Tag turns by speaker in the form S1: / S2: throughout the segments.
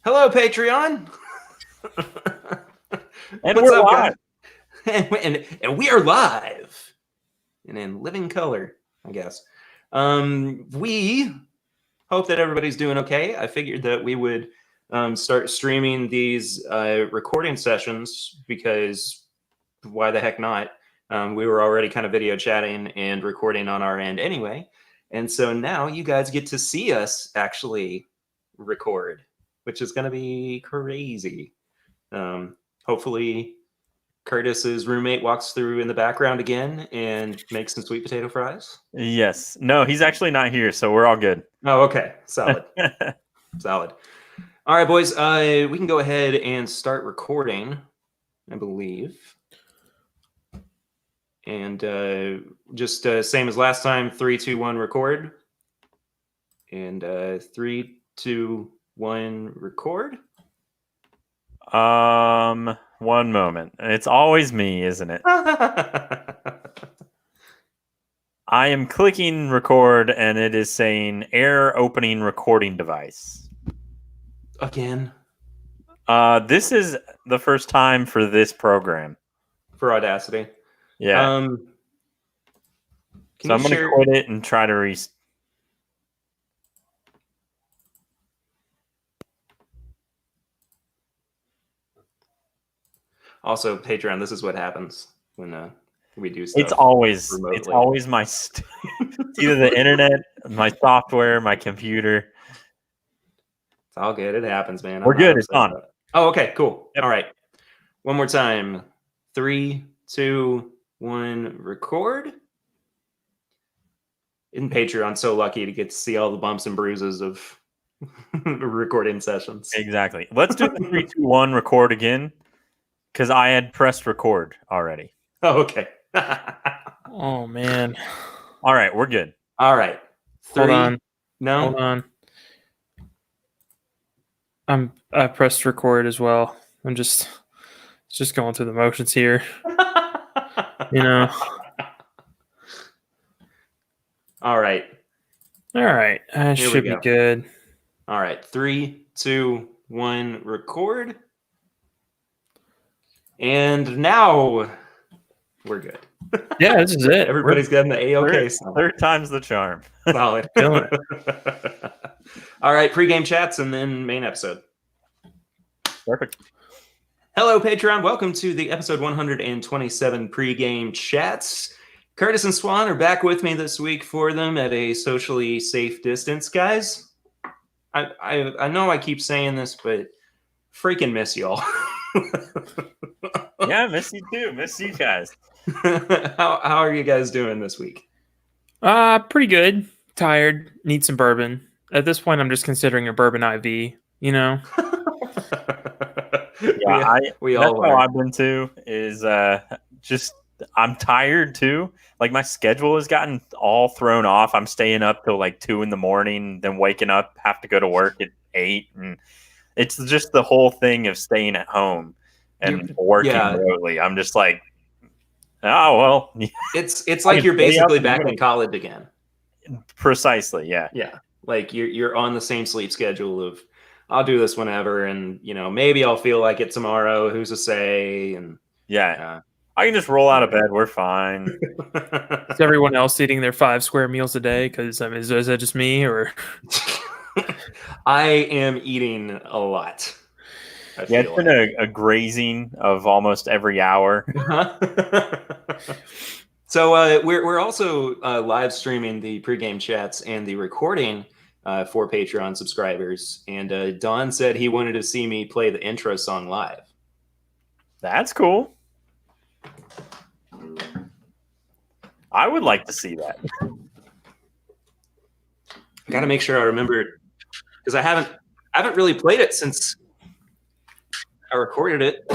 S1: Hello, Patreon.
S2: And
S1: What's
S2: we're
S1: up,
S2: live.
S1: guys? And we are live and in living color, I guess. We hope that everybody's doing okay. I figured that we would start streaming these recording sessions because why the heck not? We were already kind of video chatting and recording on our end anyway. And so now you guys get to see us actually record, which is going to be crazy. Hopefully Curtis's roommate walks through in the background again and makes some sweet potato fries.
S2: Yes. No, he's actually not here, so we're all good.
S1: Oh, okay. Solid. Solid. All right, boys. We can go ahead and start recording, I believe. And just same as last time, 3, 2, 1, record. And 3, 2, 1, record.
S2: One moment. It's always me, isn't it? I am clicking record and it is saying error opening recording device.
S1: Again.
S2: This is the first time for this program.
S1: For Audacity.
S2: Yeah. So I'm going to quit it and try to
S1: Also, Patreon, this is what happens when we do stuff.
S2: It's always
S1: remotely.
S2: my it's either the internet, my software, my computer.
S1: It's all good. It happens, man.
S2: We're good. It's on.
S1: Oh, okay, cool.
S2: Yep.
S1: All right. One more time. 3, 2, 1, record. In Patreon, so lucky to get to see all the bumps and bruises of recording sessions.
S2: Exactly. Let's do the 3, 2, 1 record again. Because I had pressed record already.
S1: Oh, okay.
S3: Oh, man.
S2: All right, we're good.
S1: All right. 3.
S3: Hold on.
S1: No?
S3: Hold on. I pressed record as well. I'm just going through the motions here. You know.
S1: All right.
S3: All right. That should be good.
S1: All right. 3, 2, 1, record. And now we're good.
S3: Yeah, this is it.
S1: Everybody's getting the A-OK.
S2: Third time's the charm.
S1: Solid. All right, pregame chats and then main episode.
S2: Perfect.
S1: Hello, Patreon. Welcome to the episode 127 pregame chats. Curtis and Swan are back with me this week for them at a socially safe distance. Guys, I know I keep saying this, but freaking miss y'all.
S2: Yeah, miss you too. Miss you guys.
S1: How are you guys doing this week?
S3: Pretty good. Tired. Need some bourbon. At this point, I'm just considering a bourbon IV. You know.
S2: Yeah, that's how I've been too. Is just I'm tired too. Like my schedule has gotten all thrown off. I'm staying up till like 2 a.m, then waking up, have to go to work at 8, and it's just the whole thing of staying at home and working remotely. I'm just like, oh well.
S1: It's like you're basically back in college again.
S2: Precisely, yeah.
S1: Yeah. Like you're on the same sleep schedule of I'll do this whenever, and maybe I'll feel like it tomorrow. Who's to say? And
S2: I can just roll out of bed. We're fine.
S3: Is everyone else eating their 5 square meals a day? Because is that just me or?
S1: I am eating a lot.
S2: It's been a grazing of almost every hour.
S1: So we're also live streaming the pregame chats and the recording for Patreon subscribers. And Don said he wanted to see me play the intro song live.
S2: That's cool. I would like to see that.
S1: I got to make sure I remember it because I haven't really played it since I recorded it.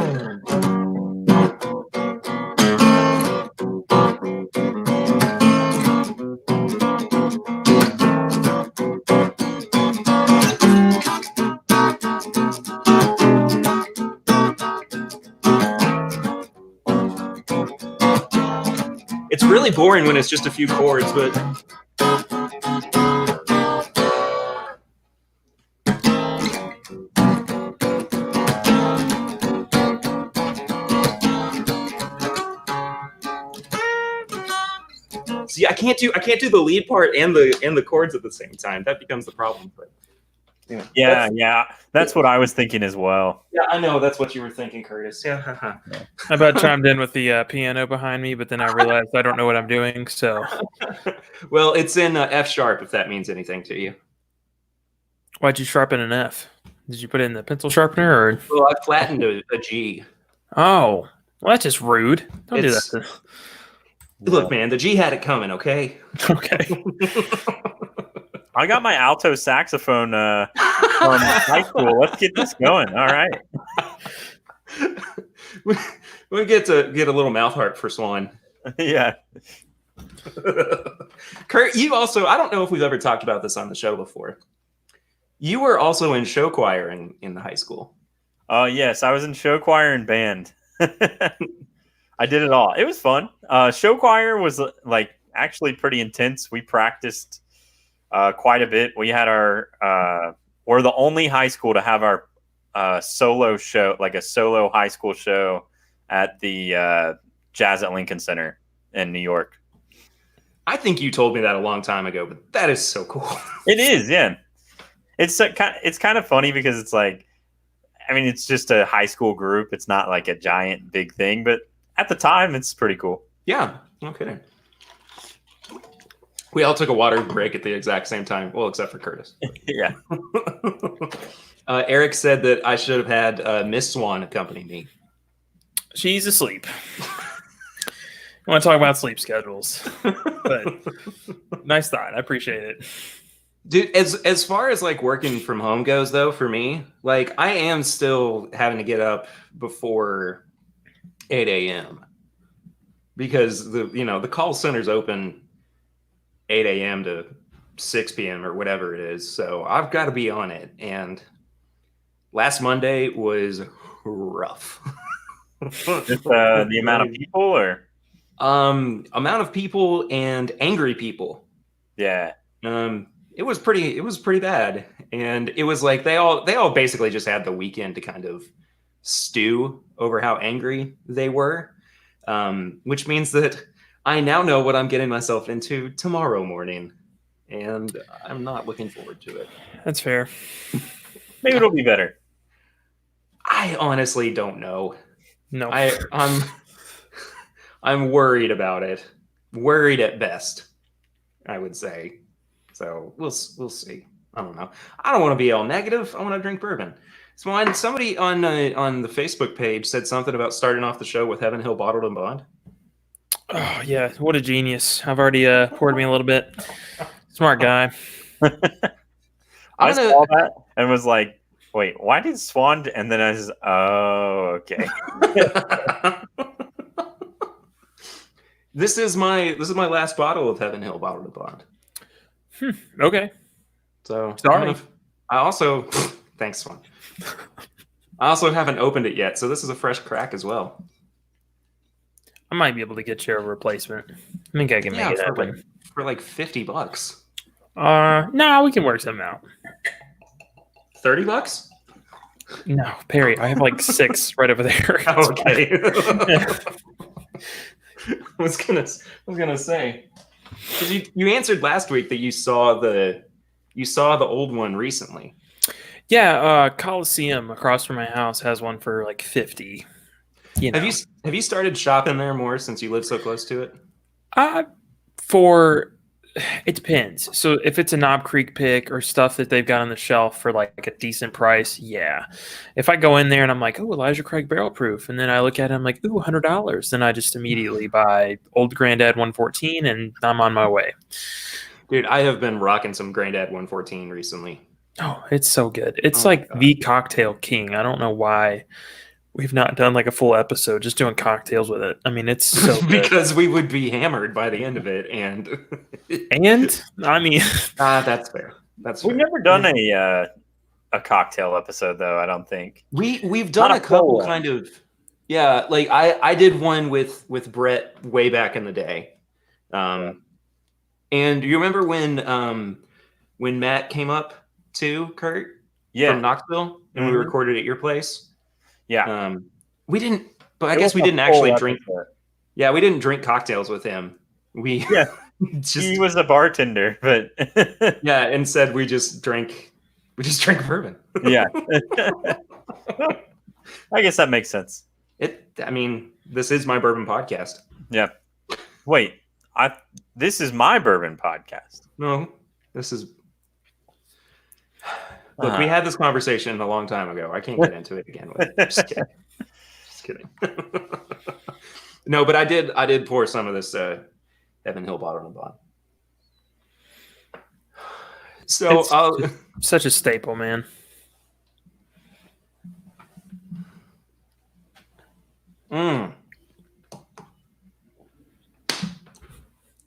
S1: It's really boring when it's just a few chords, but See, I can't do the lead part and the chords at the same time. That becomes the problem. But
S2: yeah, that's what I was thinking as well.
S1: yeah, I know that's what you were thinking, Curtis. Yeah.
S3: I about chimed in with the piano behind me, but then I realized I don't know what I'm doing. So,
S1: Well, it's in F sharp if that means anything to you.
S3: why'd you sharpen an F? Did you put it in the pencil sharpener, or?
S1: Well, I flattened a G.
S3: Oh, well, that's just rude. Don't do that.
S1: Look, man, the G had it coming. Okay.
S3: Okay.
S2: I got my alto saxophone from high school. Let's get this going. All right.
S1: we get a little mouth harp for Swan.
S2: Yeah.
S1: Kurt, you also, I don't know if we've ever talked about this on the show before. You were also in show choir in high school.
S2: Oh, yes. I was in show choir and band. I did it all. It was fun. Show choir was like actually pretty intense. We practiced quite a bit. We had we're the only high school to have our solo show, like a solo high school show at the Jazz at Lincoln Center in New York.
S1: I think you told me that a long time ago, but that is so cool.
S2: It is, yeah. It's kind of funny because it's like, I mean, it's just a high school group. It's not like a giant big thing, but at the time, it's pretty cool.
S1: Yeah, no kidding. We all took a water break at the exact same time. Well, except for Curtis.
S2: Yeah.
S1: Eric said that I should have had Miss Swan accompany me.
S3: She's asleep. I want to talk about sleep schedules. But nice thought. I appreciate it.
S1: Dude, as far as like working from home goes, though, for me, like I am still having to get up before 8 a.m. because the call center's open 8 a.m. to 6 p.m. or whatever it is. So I've got to be on it. And last Monday was rough.
S2: Just the amount of people, or
S1: amount of people and angry people.
S2: Yeah.
S1: It was pretty bad. And it was like they all basically just had the weekend to kind of stew over how angry they were. Which means that I now know what I'm getting myself into tomorrow morning. And I'm not looking forward to it.
S3: That's fair.
S2: Maybe it'll be better.
S1: I honestly don't know.
S3: No.
S1: I'm worried about it. Worried at best, I would say. So we'll see. I don't know. I don't want to be all negative. I want to drink bourbon. So somebody on the Facebook page said something about starting off the show with Heaven Hill Bottled and Bond.
S3: Oh, yeah. What a genius. I've already poured me a little bit. Smart guy.
S2: I saw that and was like, wait, why did Swan? And then I was, oh, okay.
S1: This is my last bottle of Heaven Hill Bottled and Bond.
S3: Okay.
S1: So
S3: sorry.
S1: I also thanks, Swan. I also haven't opened it yet, so this is a fresh crack as well.
S3: I might be able to get you a replacement. I think I can make it happen.
S1: For like $50.
S3: No, we can work something out.
S1: $30?
S3: No, Perry, I have like 6 right over there.
S1: Okay. I was gonna say, because you answered last week that you saw the old one recently.
S3: Yeah, Coliseum across from my house has one for like 50.
S1: Have you started shopping there more since you live so close to it?
S3: It depends. So if it's a Knob Creek pick or stuff that they've got on the shelf for like a decent price, yeah. If I go in there and I'm like, oh, Elijah Craig barrel proof, and then I look at it, I'm like, ooh, $100, then I just immediately buy Old Grandad 114 and I'm on my way.
S1: Dude, I have been rocking some Grandad 114 recently.
S3: Oh, it's so good. It's like the cocktail king. I don't know why we've not done like a full episode just doing cocktails with it. I mean, it's so good.
S1: Because we would be hammered by the end of it, and
S3: I mean,
S1: that's fair.
S2: We've never done a cocktail episode though. I don't think
S1: we've done a couple kind of. Yeah, like I did one with Brett way back in the day, and you remember when Matt came up to Kurt from Knoxville and we recorded at your place.
S2: Yeah.
S1: We didn't, but I guess we didn't actually drink. Yeah, we didn't drink cocktails with him. We
S2: He was a bartender, but
S1: yeah, and said we just drank bourbon.
S2: yeah. I guess that makes sense.
S1: I mean, this is my bourbon podcast.
S2: Yeah. Wait, this is my bourbon podcast.
S1: No, this is. Look, we had this conversation a long time ago. I can't get into it again. Just kidding. Just kidding. No, but I did pour some of this Evan Hill bottle in the bottom. So
S3: It's such a staple, man.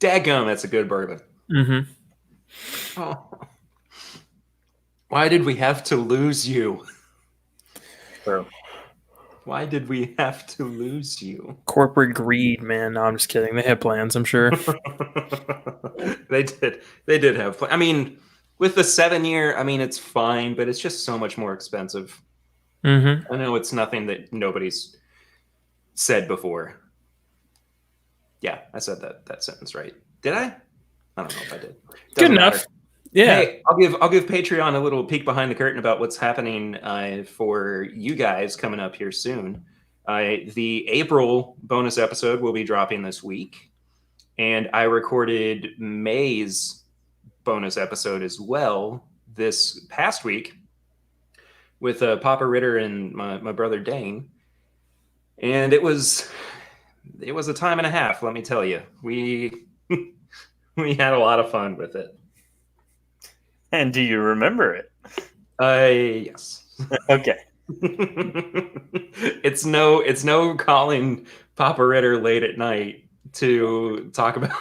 S1: Daggum, that's a good bourbon.
S3: Mm-hmm.
S1: Oh. Why did we have to lose you?
S2: True.
S1: Why did we have to lose you?
S3: Corporate greed, man. No, I'm just kidding. They have plans, I'm sure.
S1: They did have plans. I mean, with the 7-year, I mean, it's fine, but it's just so much more expensive.
S3: Mm-hmm.
S1: I know it's nothing that nobody's said before. Yeah, I said that sentence right. Did I? I don't know if I did.
S3: Good enough.
S1: Matter.
S3: Yeah.
S1: Hey, I'll give Patreon a little peek behind the curtain about what's happening for you guys coming up here soon. The April bonus episode will be dropping this week, and I recorded May's bonus episode as well this past week with Papa Ritter and my brother Dane, and it was a time and a half. Let me tell you, we had a lot of fun with it.
S2: And do you remember it?
S1: Yes.
S2: Okay.
S1: It's no calling Papa Ritter late at night to talk about.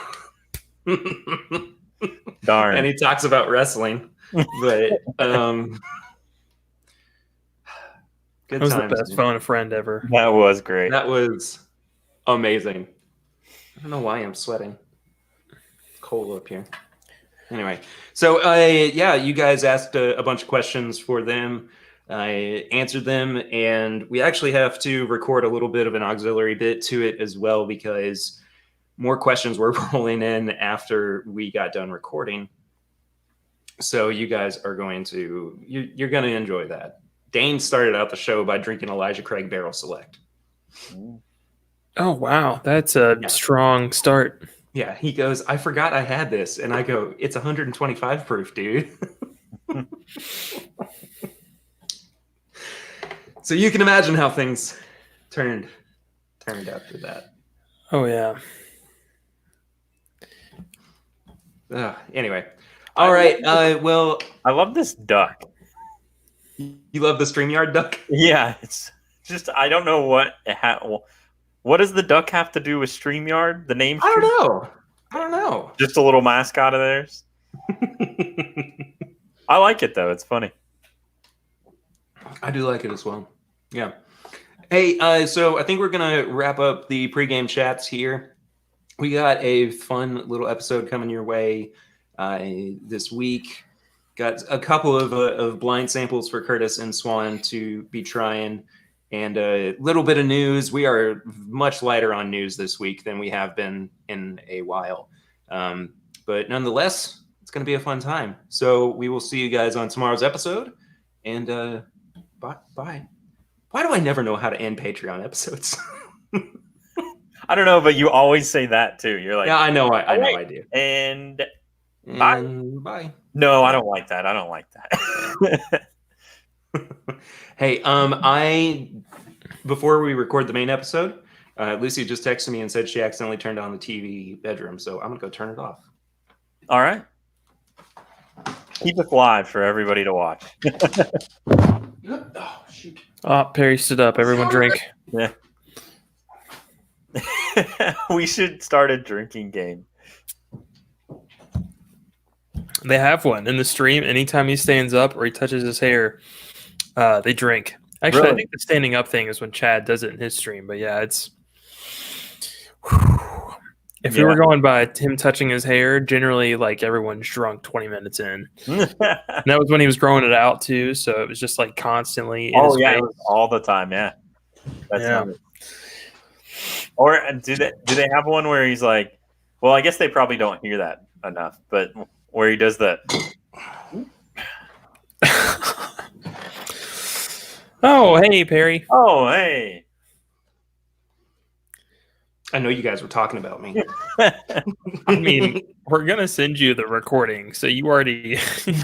S2: Darn.
S1: And he talks about wrestling, but good
S3: That was
S1: times.
S3: the best phone a friend ever.
S2: That was great.
S1: That was amazing. I don't know why I'm sweating. It's cold up here. Anyway, so yeah, you guys asked a bunch of questions for them. I answered them, and we actually have to record a little bit of an auxiliary bit to it as well because more questions were rolling in after we got done recording. So you guys are going to you're going to enjoy that. Dane started out the show by drinking Elijah Craig Barrel Select.
S3: Oh, wow. That's a strong start.
S1: Yeah, he goes, I forgot I had this. And I go, it's 125 proof, dude. So you can imagine how things turned after that.
S3: Oh, yeah.
S1: Anyway. All right. Well,
S2: I love this duck.
S1: you love the StreamYard duck?
S2: Yeah, it's just I don't know what what does the duck have to do with StreamYard? The name?
S1: I don't know.
S2: Just a little mascot of theirs. I like it though. It's funny.
S1: I do like it as well. Yeah. Hey, so I think we're gonna wrap up the pregame chats here. We got a fun little episode coming your way this week. Got a couple of blind samples for Curtis and Swan to be trying, and a little bit of news. We are much lighter on news this week than we have been in a while, but nonetheless, it's going to be a fun time. So we will see you guys on tomorrow's episode, and bye. Why do I never know how to end Patreon episodes?
S2: I don't know, but you always say that too. You're like,
S1: yeah, I know I do.
S2: And
S1: bye.
S2: No, I don't like that. I don't like that.
S1: Hey, before we record the main episode, Lucy just texted me and said she accidentally turned on the TV bedroom, so I'm gonna go turn it off.
S2: All right. Keep it live for everybody to watch.
S1: Oh shoot!
S3: Oh, Perry stood up. Everyone drink.
S2: Yeah. We should start a drinking game.
S3: They have one in the stream. Anytime he stands up or he touches his hair, they drink. Actually,
S2: Really?
S3: I think the standing up thing is when Chad does it in his stream. But yeah, it's. If we were going by him touching his hair, generally, like everyone's drunk 20 minutes in. And that was when he was growing it out too, so it was just like constantly. In his face.
S2: It was all the time. Yeah. That's
S3: Yeah.
S2: Or do they have one where he's like, Well, I guess they probably don't hear that enough, but where he does that.
S3: Oh, hey, Perry.
S2: Oh, hey.
S1: I know you guys were talking about me.
S3: I mean, we're gonna send you the recording, so you already.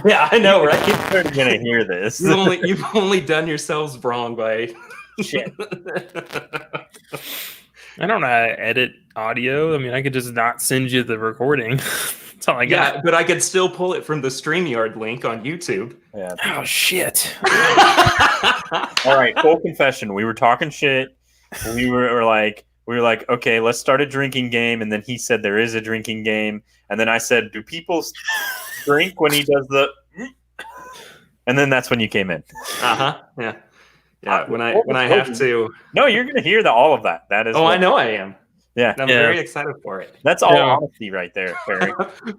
S1: Yeah, I know, right?
S2: You're going to hear this.
S1: You've only done yourselves wrong by
S2: Shit.
S3: I don't know how to edit audio. I mean, I could just not send you the recording. That's all I got.
S1: Yeah, but I could still pull it from the StreamYard link on YouTube.
S2: Yeah.
S3: Oh shit!
S2: All right, full confession. We were talking shit. We were like, okay, let's start a drinking game. And then he said there is a drinking game. And then I said, do people drink when he does the? And then that's when you came in.
S1: Yeah. Yeah. When I have to.
S2: No, you're gonna hear all of that. That is.
S1: Oh, I know I am.
S2: Yeah.
S1: I'm very excited for it.
S2: That's all honesty right there, Perry.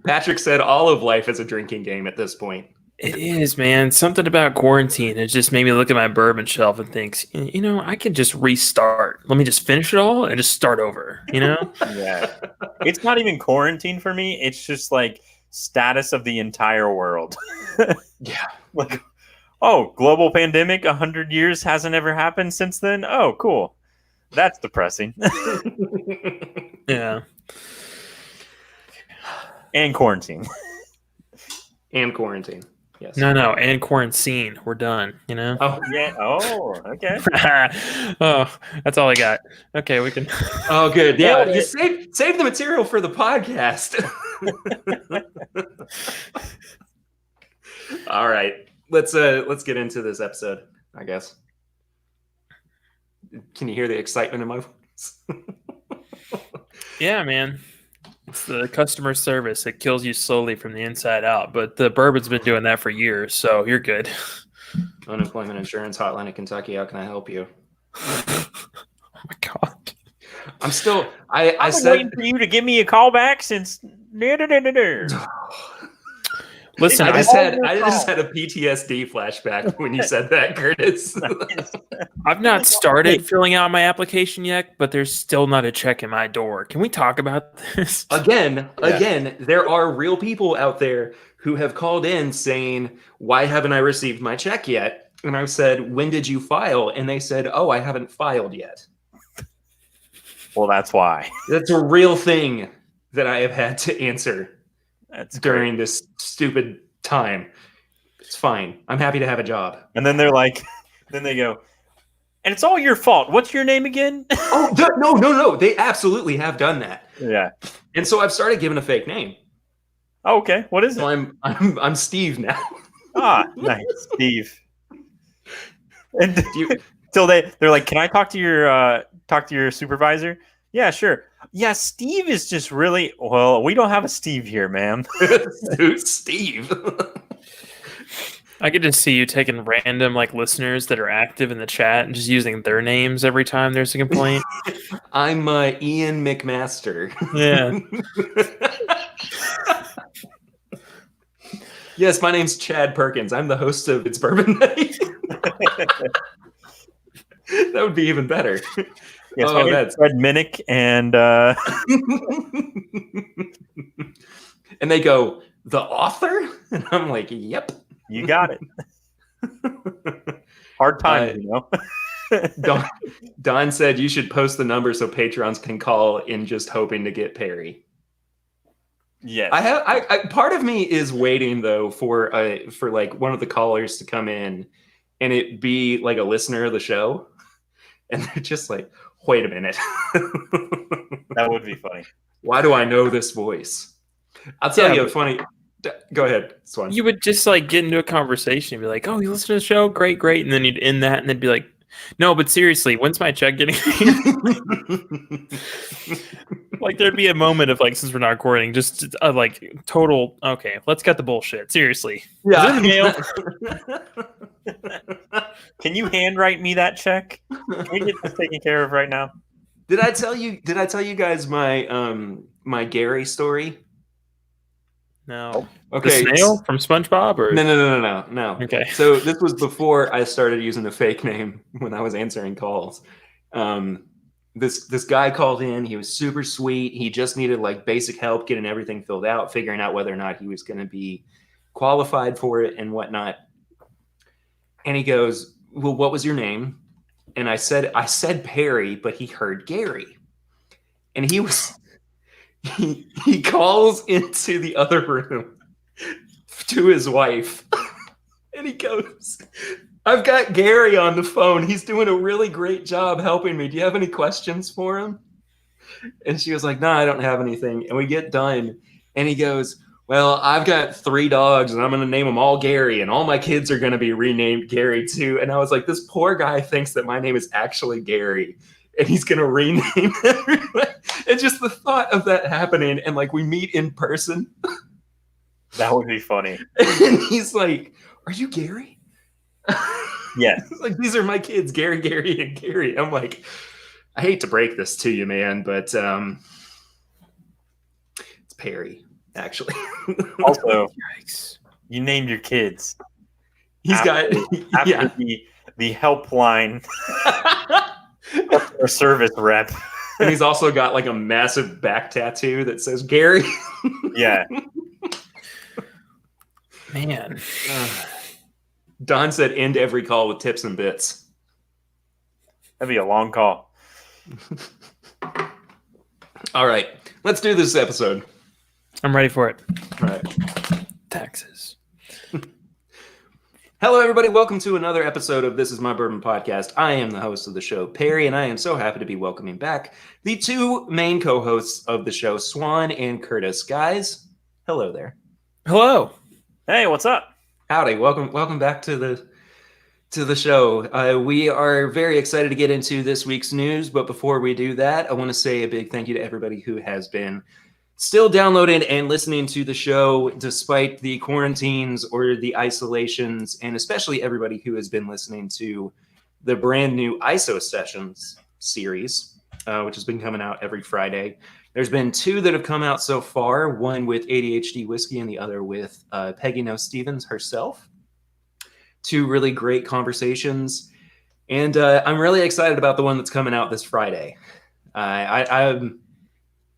S1: Patrick said all of life is a drinking game at this point.
S3: It is, man. Something about quarantine. It just made me look at my bourbon shelf and think, you know, I could just restart. Let me just finish it all and just start over. You know?
S2: Yeah. It's not even quarantine for me. It's just like status of the entire world.
S1: Yeah.
S2: Like, oh, global pandemic, 100 years hasn't ever happened since then. Oh, cool. That's depressing.
S3: Yeah.
S2: And quarantine.
S1: And quarantine. Yes.
S3: No, and quarantine. We're done. You know?
S1: Oh,
S2: Yeah. Oh, okay.
S3: Oh, that's all I got. Okay, we can.
S1: oh, good. Yeah, you save the material for the podcast. All right, let's get into this episode, I guess. Can you hear the excitement in my voice?
S3: Yeah, man. It's the customer service. It kills you slowly from the inside out. But the bourbon's been doing that for years, so you're good.
S1: Unemployment insurance hotline in Kentucky. How can I help you?
S3: Oh my god.
S1: I'm still.
S2: I've been waiting for you to give me a call back since.
S3: Listen,
S1: I just had a PTSD flashback when you said that, Curtis.
S3: I've not started filling out my application yet, but there's still not a check in my door. Can we talk about this?
S1: Again, there are real people out there who have called in saying, "Why haven't I received my check yet?" And I said, "When did you file?" And they said, "Oh, I haven't filed yet."
S2: Well, that's why.
S1: That's a real thing that I have had to answer during this stupid time. It's fine. I'm happy to have a job.
S2: And then they're like, then they go, and it's all your fault. What's your name again?
S1: Oh, no. They absolutely have done that.
S2: Yeah.
S1: And so I've started giving a fake name.
S2: Oh, okay. What is it?
S1: So I'm Steve now.
S2: Ah, nice, Steve. And till they're like, can I talk to your supervisor? Yeah, sure. Yeah, Steve is just really well. We don't have a Steve here, ma'am.
S1: Who's Steve?
S3: I could just see you taking random listeners that are active in the chat and just using their names every time there's a complaint.
S1: I'm Ian McMaster.
S3: Yeah.
S1: Yes, my name's Chad Perkins. I'm the host of It's Bourbon Night. That would be even better.
S2: Yes, my name's Fred Minnick, and
S1: and they go, "The author?" And I'm like, "Yep,
S2: you got it." Hard times, you know.
S1: Don said you should post the number so patrons can call in, just hoping to get Perry.
S2: Yes,
S1: I part of me is waiting though for one of the callers to come in and it be like a listener of the show, and they're just like, wait a minute.
S2: That would be funny.
S1: Why do I know this voice? I'll tell you a funny. Go ahead, Swan.
S3: You would just get into a conversation and be like, "Oh, you listen to the show? Great. And then you'd end that and they'd be like, "No, but seriously, when's my check getting here?" There'd be a moment of since we're not recording, just total. Okay, let's cut the bullshit. Seriously,
S1: yeah.
S3: Is it in the mail?
S2: Can you handwrite me that check? Can we get this taken care of right now?
S1: Did I tell you guys my my Gary story?
S3: No.
S1: Okay.
S3: The snail from SpongeBob, or
S1: no.
S3: Okay.
S1: So this was before I started using a fake name when I was answering calls. this guy called in. He was super sweet. He just needed like basic help getting everything filled out, figuring out whether or not he was going to be qualified for it and whatnot. And he goes, well, what was your name? And I said Perry, but he heard Gary. And he calls into the other room to his wife. And he goes, I've got Gary on the phone. He's doing a really great job helping me. Do you have any questions for him? And she was like, no, I don't have anything. And we get done. And he goes, well, I've got 3 dogs and I'm going to name them all Gary. And all my kids are going to be renamed Gary too. And I was like, this poor guy thinks that my name is actually Gary. And he's going to rename everyone. And just the thought of that happening. And like we meet in person.
S2: That would be funny.
S1: And he's like, are you Gary?
S2: Yes.
S1: Like, these are my kids, Gary, and Gary. I'm like, I hate to break this to you, man, but it's Perry, actually.
S2: Also,
S3: Yikes.
S2: you named your kids.
S1: He's got
S2: the helpline customer service rep.
S1: And he's also got like a massive back tattoo that says Gary.
S2: Yeah.
S3: Man.
S1: Don said end every call with tips and bits.
S2: That'd be a long call.
S1: All right, let's do this episode.
S3: I'm ready for it.
S1: All right.
S3: Taxes.
S1: Hello, everybody. Welcome to another episode of This Is My Bourbon Podcast. I am the host of the show, Perry, and I am so happy to be welcoming back the 2 main co-hosts of the show, Swan and Curtis. Guys, hello there.
S3: Hello.
S2: Hey, what's up?
S1: Howdy. Welcome back to the show. We are very excited to get into this week's news, but before we do that, I want to say a big thank you to everybody who has been still downloading and listening to the show despite the quarantines or the isolations, and especially everybody who has been listening to the brand new ISO Sessions series, which has been coming out every Friday. There's been 2 that have come out so far, one with ADHD Whiskey and the other with Peggy No Stevens herself. 2 really great conversations. And I'm really excited about the one that's coming out this Friday.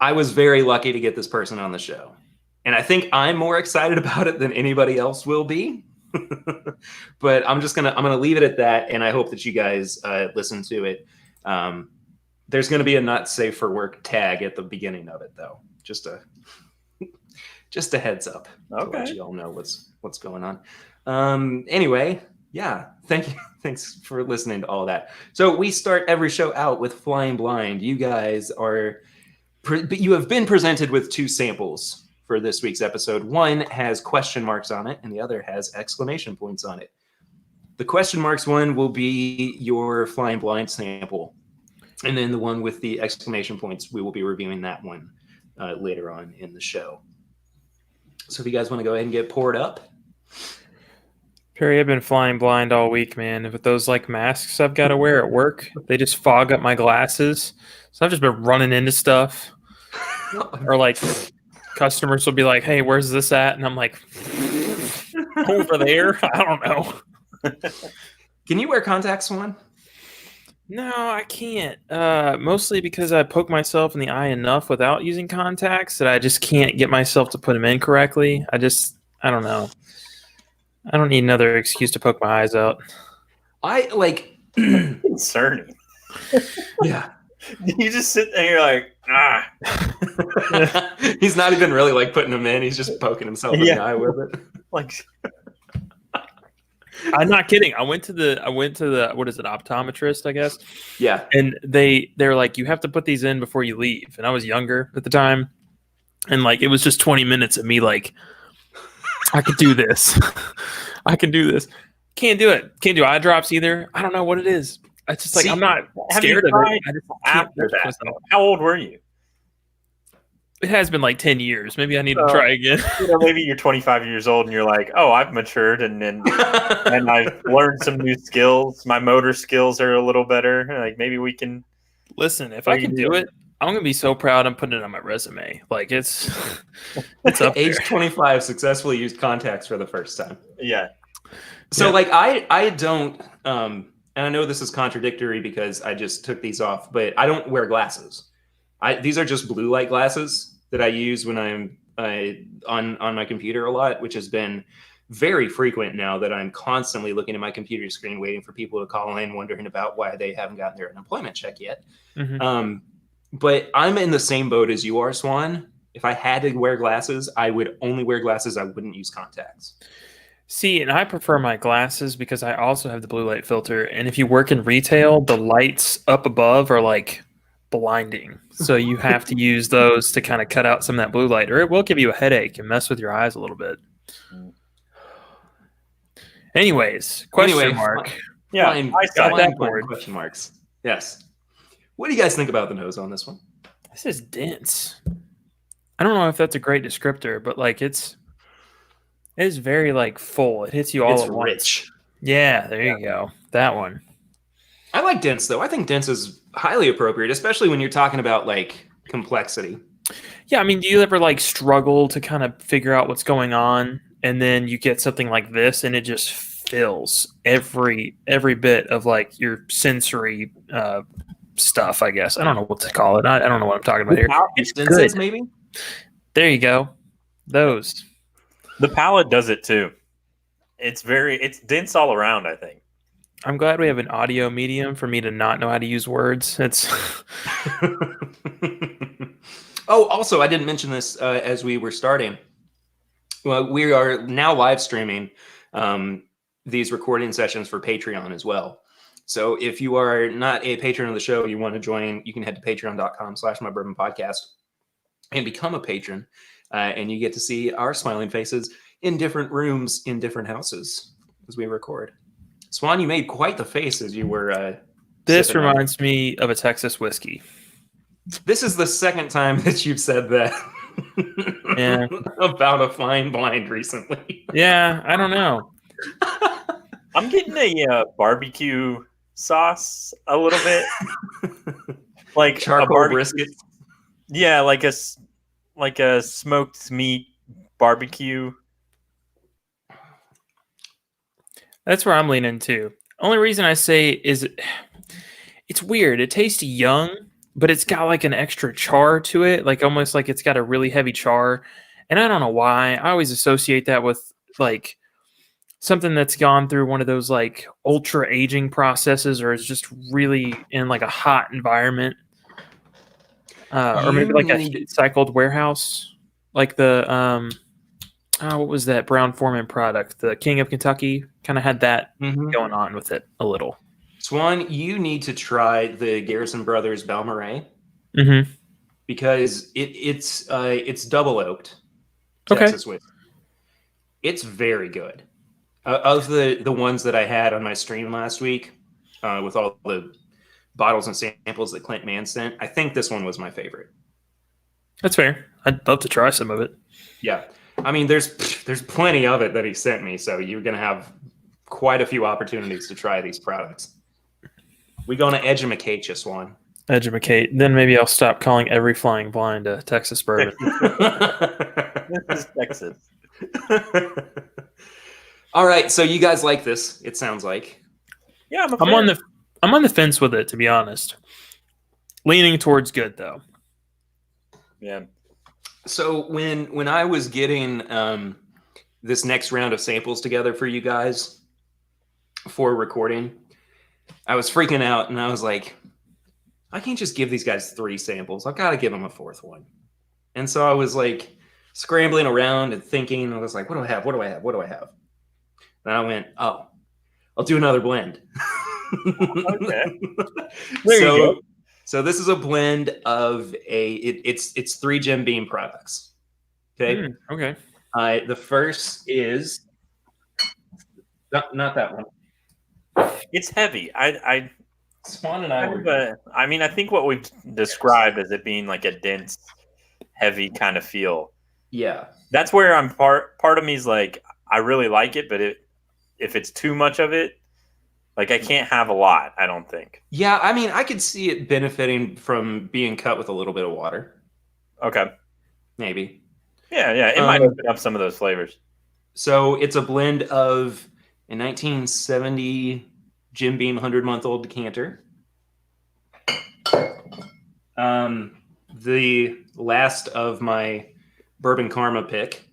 S1: I was very lucky to get this person on the show. And I think I'm more excited about it than anybody else will be. But I'm gonna leave it at that, and I hope that you guys listen to it. There's going to be a not safe for work tag at the beginning of it, though. Just a heads up.
S2: Okay.
S1: To let you all know what's going on. Anyway, yeah. Thanks for listening to all that. So we start every show out with Flying Blind. You guys you have been presented with 2 samples for this week's episode. One has question marks on it, and the other has exclamation points on it. The question marks one will be your Flying Blind sample. And then the one with the exclamation points, we will be reviewing that one later on in the show. So if you guys want to go ahead and get poured up.
S3: Perry, I've been flying blind all week, man. With those like masks I've got to wear at work, they just fog up my glasses. So I've just been running into stuff. Or like customers will be like, hey, where's this at? And I'm like, over there? I don't know.
S1: Can you wear contacts, Swan?
S3: No, I can't. Mostly because I poke myself in the eye enough without using contacts that I just can't get myself to put them in correctly. I don't know. I don't need another excuse to poke my eyes out.
S1: I like
S2: Concerning.
S1: Yeah.
S2: You just sit there, you're like,
S1: He's not even really like putting them in. He's just poking himself in the eye with it.
S2: like.
S3: I'm not kidding. I went to the what is it, optometrist, I guess.
S1: Yeah.
S3: And they're like, you have to put these in before you leave. And I was younger at the time. And like it was just 20 minutes of me like, I could do this. I can do this. Can't do it. Can't do eye drops either. I don't know what it is. It's just like I'm not scared of it. I just
S2: After that, how old were you?
S3: It has been like 10 years. Maybe I need to try again.
S2: Maybe you're 25 years old and you're like, oh, I've matured and I've learned some new skills. My motor skills are a little better. Like maybe we can.
S3: Listen, if I can do it, I'm going to be so proud I'm putting it on my resume. Like it's up
S1: Age
S3: there.
S1: 25, successfully used contacts for the first time.
S2: Yeah.
S1: So like I don't and I know this is contradictory because I just took these off, but I don't wear glasses. These are just blue light glasses that I use when I'm on my computer a lot, which has been very frequent now that I'm constantly looking at my computer screen, waiting for people to call in, wondering about why they haven't gotten their unemployment check yet.
S3: Mm-hmm.
S1: But I'm in the same boat as you are, Swan. If I had to wear glasses, I would only wear glasses. I wouldn't use contacts.
S3: See, and I prefer my glasses because I also have the blue light filter. And if you work in retail, the lights up above are like blinding. So you have to use those to kind of cut out some of that blue light, or it will give you a headache and mess with your eyes a little bit. Anyways, question mark.
S2: Yeah,
S1: I
S3: got that
S1: board. Question marks. Yes. What do you guys think about the nose on this one?
S3: This is dense. I don't know if that's a great descriptor, but like it is very like full. It hits you all at once.
S1: Rich.
S3: Yeah, there you go. That one.
S1: I like dense though. I think dense is highly appropriate, especially when you're talking about like complexity.
S3: Yeah, I mean, do you ever like struggle to kind of figure out what's going on, and then you get something like this, and it just fills every bit of like your sensory stuff? I guess I don't know what to call it. I don't know what I'm talking about here.
S1: It's good, maybe.
S3: There you go. Those.
S2: The palette does it too. It's dense all around, I think.
S3: I'm glad we have an audio medium for me to not know how to use words. It's
S1: Oh, also, I didn't mention this as we were starting. Well, we are now live streaming these recording sessions for Patreon as well. So if you are not a patron of the show, you want to join, you can head to patreon.com/mybourbonpodcast and become a patron. And you get to see our smiling faces in different rooms in different houses as we record. Swan, you made quite the face as you were.
S3: This reminds me of a Texas whiskey.
S1: This is the second time that you've said that about a fine blind recently.
S3: Yeah, I don't know.
S2: I'm getting a barbecue sauce a little bit, like
S1: charcoal brisket.
S2: Yeah, like a smoked meat barbecue.
S3: That's where I'm leaning too. Only reason I say is it's weird. It tastes young, but it's got like an extra char to it, like almost like it's got a really heavy char. And I don't know why. I always associate that with like something that's gone through one of those like ultra aging processes, or is just really in like a hot environment, or maybe like a heat cycled warehouse, like the what was that Brown-Forman product? The King of Kentucky kind of had that going on with it a little.
S1: Swan, you need to try the Garrison Brothers Balmorhea because it's double oaked Texas whiskey. It's very good. Of the ones that I had on my stream last week, with all the bottles and samples that Clint Mann sent, I think this one was my favorite.
S3: That's fair. I'd love to try some of it.
S1: Yeah. I mean, there's plenty of it that he sent me, so you're going to have quite a few opportunities to try these products. We going to edumacate you, Swan.
S3: Edumacate. Then maybe I'll stop calling every flying blind a Texas bourbon.
S2: This is Texas.
S1: All right, so you guys like this? It sounds like.
S2: Yeah,
S3: I'm on the fence with it, to be honest. Leaning towards good though.
S2: Yeah.
S1: So when I was getting this next round of samples together for you guys for recording, I was freaking out, and I was like, I can't just give these guys 3 samples. I've got to give them a 4th one. And so I was like scrambling around and thinking. I was like, what do I have? What do I have? What do I have? And I went, oh, I'll do another blend.
S2: Okay.
S3: There you go.
S1: So this is a blend of it's 3 Jim Beam products. Okay.
S3: Okay.
S1: The first is not that one.
S2: It's heavy.
S1: Swan and I were.
S2: But I mean, I think what we've described as it being like a dense, heavy kind of feel.
S1: Yeah.
S2: That's where I'm part of me is like, I really like it, but if it's too much of it, like I can't have a lot, I don't think.
S1: Yeah, I mean, I could see it benefiting from being cut with a little bit of water.
S2: Okay.
S1: Maybe.
S2: Yeah, it might open up some of those flavors.
S1: So it's a blend of a 1970 Jim Beam 100-month-old decanter. The last of my Bourbon Karma pick.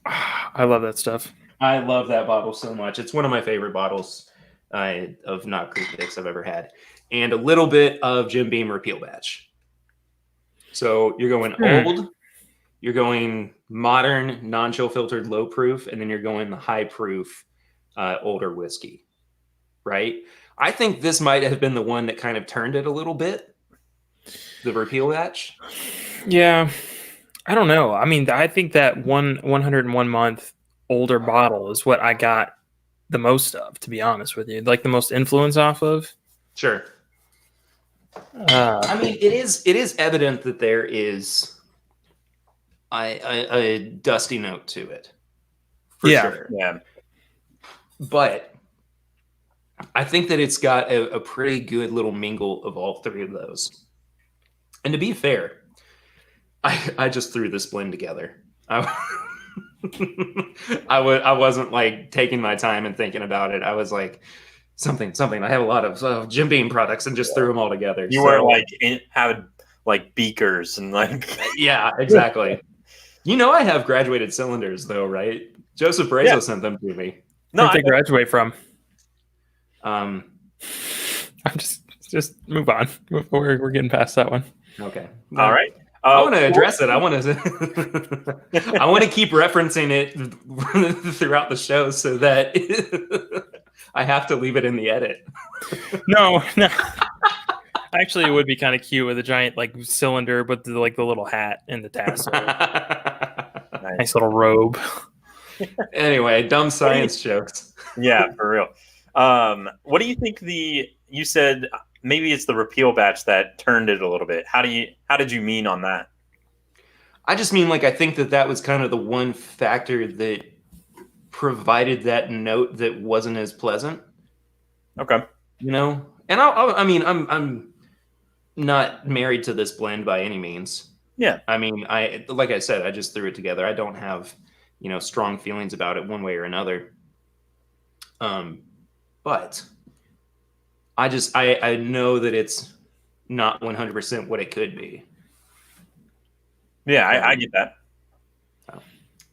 S3: I love that stuff.
S1: I love that bottle so much. It's one of my favorite bottles of Knob Creek picks I've ever had. And a little bit of Jim Beam Repeal Batch. So you're going old, you're going modern, non-chill filtered, low proof, and then you're going the high proof, older whiskey, right? I think this might have been the one that kind of turned it a little bit, the Repeal Batch.
S3: Yeah, I don't know. I mean, I think that 101 month older bottle is what I got the most of, to be honest with you. Like the most influence off of.
S1: Sure. I mean, it is evident that there is a dusty note to it. For sure.
S2: Yeah.
S1: But I think that it's got a pretty good little mingle of all three of those. And to be fair, I just threw this blend together. I wasn't like taking my time and thinking about it. I was like, something. I have a lot of Jim Beam products and just threw them all together.
S2: You weren't like having like beakers and like.
S1: Yeah, exactly. You know, I have graduated cylinders though, right? Joseph Brazo sent them to me.
S3: No, they graduate from.
S1: I'm
S3: just move on. We're getting past that one.
S1: Okay.
S2: All right.
S1: I want to address it. I want to keep referencing it throughout the show so that I have to leave it in the edit.
S3: No. Actually, it would be kind of cute with a giant like cylinder, but the little hat and the tassel. Nice little robe.
S1: Anyway, dumb science jokes.
S2: Yeah, for real. What do you think you said maybe it's the Repeal Batch that turned it a little bit. How did you mean on that?
S1: I just mean like I think that was kind of the one factor that provided that note that wasn't as pleasant.
S2: Okay.
S1: You know? And I'm not married to this blend by any means.
S2: Yeah.
S1: I mean, like I said, I just threw it together. I don't have, strong feelings about it one way or another. But I know that it's not 100% what it could be.
S2: Yeah, I get that.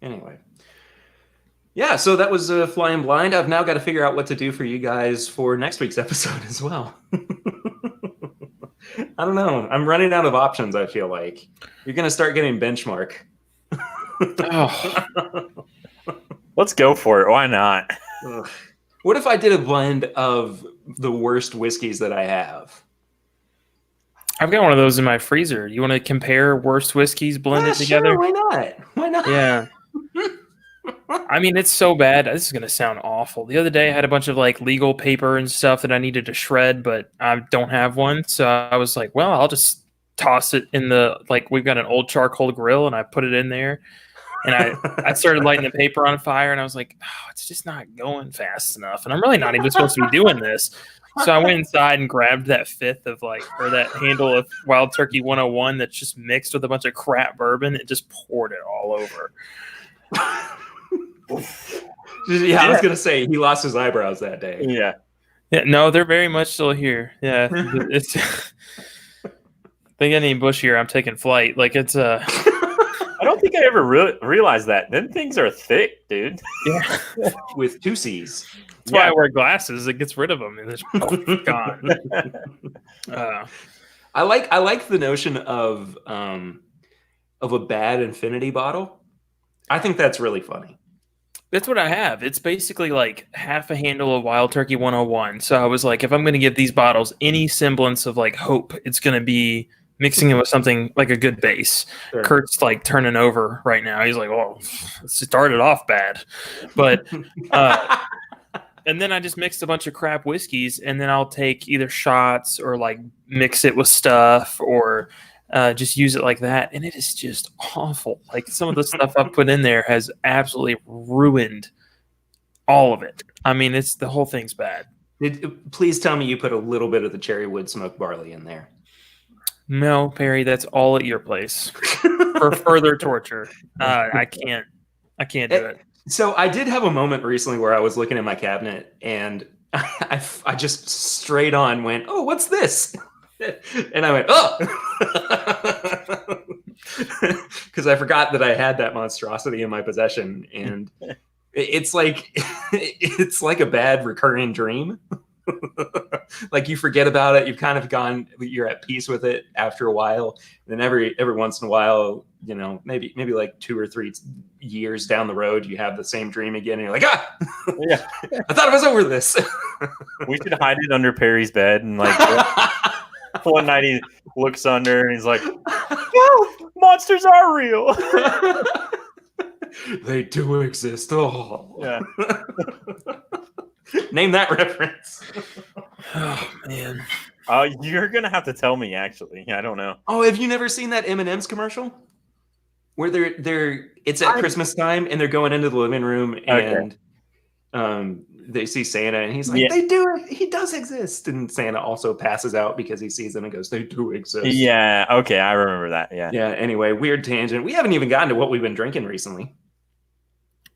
S1: Anyway. Yeah, so that was Flying Blind. I've now got to figure out what to do for you guys for next week's episode as well. I don't know. I'm running out of options, I feel like. You're going to start getting benchmark.
S2: Let's go for it. Why not?
S1: Ugh. What if I did a blend of the worst whiskeys that I have?
S3: I've got one of those in my freezer. You want to compare worst whiskeys blended together?
S1: Sure, why not? Why not?
S3: Yeah. I mean, it's so bad. This is going to sound awful. The other day, I had a bunch of like legal paper and stuff that I needed to shred, but I don't have one. So I was like, well, I'll just toss it in we've got an old charcoal grill, and I put it in there. And I started lighting the paper on fire, and I was like, oh, it's just not going fast enough. And I'm really not even supposed to be doing this. So I went inside and grabbed that that handle of Wild Turkey 101 that's just mixed with a bunch of crap bourbon and just poured it all over.
S1: Yeah, I was going to say, he lost his eyebrows that day.
S2: Yeah.
S3: No, they're very much still here. Yeah. It's they get any bushier, I'm taking flight. Like it's
S2: I don't think I ever realized that. Them things are thick, dude.
S3: Yeah.
S1: With 2 C's.
S3: That's why I wear glasses. It gets rid of them, and it's gone.
S1: I like the notion of a bad infinity bottle. I think that's really funny.
S3: That's what I have. It's basically like half a handle of Wild Turkey 101. So I was like, if I'm going to give these bottles any semblance of like hope, it's going to be mixing it with something like a good base. Sure. Kurt's like turning over right now. He's like, oh, it started off bad. But and then I just mixed a bunch of crap whiskeys, and then I'll take either shots or like mix it with stuff or just use it like that. And it is just awful. Like some of the stuff I've put in there has absolutely ruined all of it. I mean, the whole thing's bad.
S1: Please tell me you put a little bit of the cherry wood smoked barley in there.
S3: No, Perry, that's all at your place for further torture. I can't do it.
S1: So I did have a moment recently where I was looking at my cabinet and I just straight on went, "Oh, what's this?" And I went, "Oh," because I forgot that I had that monstrosity in my possession, and it's like it's like a bad recurring dream. Like you forget about it, you've kind of you're at peace with it after a while. And then every once in a while, maybe like 2 or 3 years down the road, you have the same dream again, and you're like,
S2: Yeah.
S1: I thought I was over this.
S2: We should hide it under Perry's bed, and like one night he looks under and he's like, "Whoa, monsters are real."
S1: They do exist. Oh,
S2: Yeah.
S1: Name that reference.
S3: Oh man.
S2: You're gonna have to tell me. Actually, I don't know.
S1: Oh, have you never seen that M&M's commercial where it's at Christmas time and they're going into the living room and they see Santa and he's like, he does exist, and Santa also passes out because he sees them and goes, they do exist.
S2: Yeah. Okay, I remember that. Yeah.
S1: Yeah. Anyway, weird tangent. We haven't even gotten to what we've been drinking recently.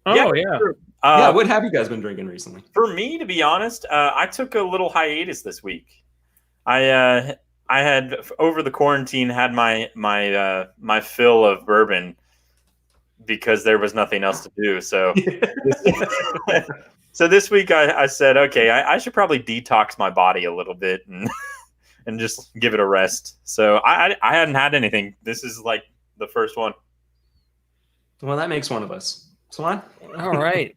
S3: Oh yeah.
S2: Sure.
S1: What have you guys been drinking recently?
S2: For me, to be honest, I took a little hiatus this week. I had over the quarantine had my fill of bourbon because there was nothing else to do. So, so this week I said, okay, I should probably detox my body a little bit and just give it a rest. So I hadn't had anything. This is like the first one.
S1: Well, that makes one of us. Swan?
S3: All right.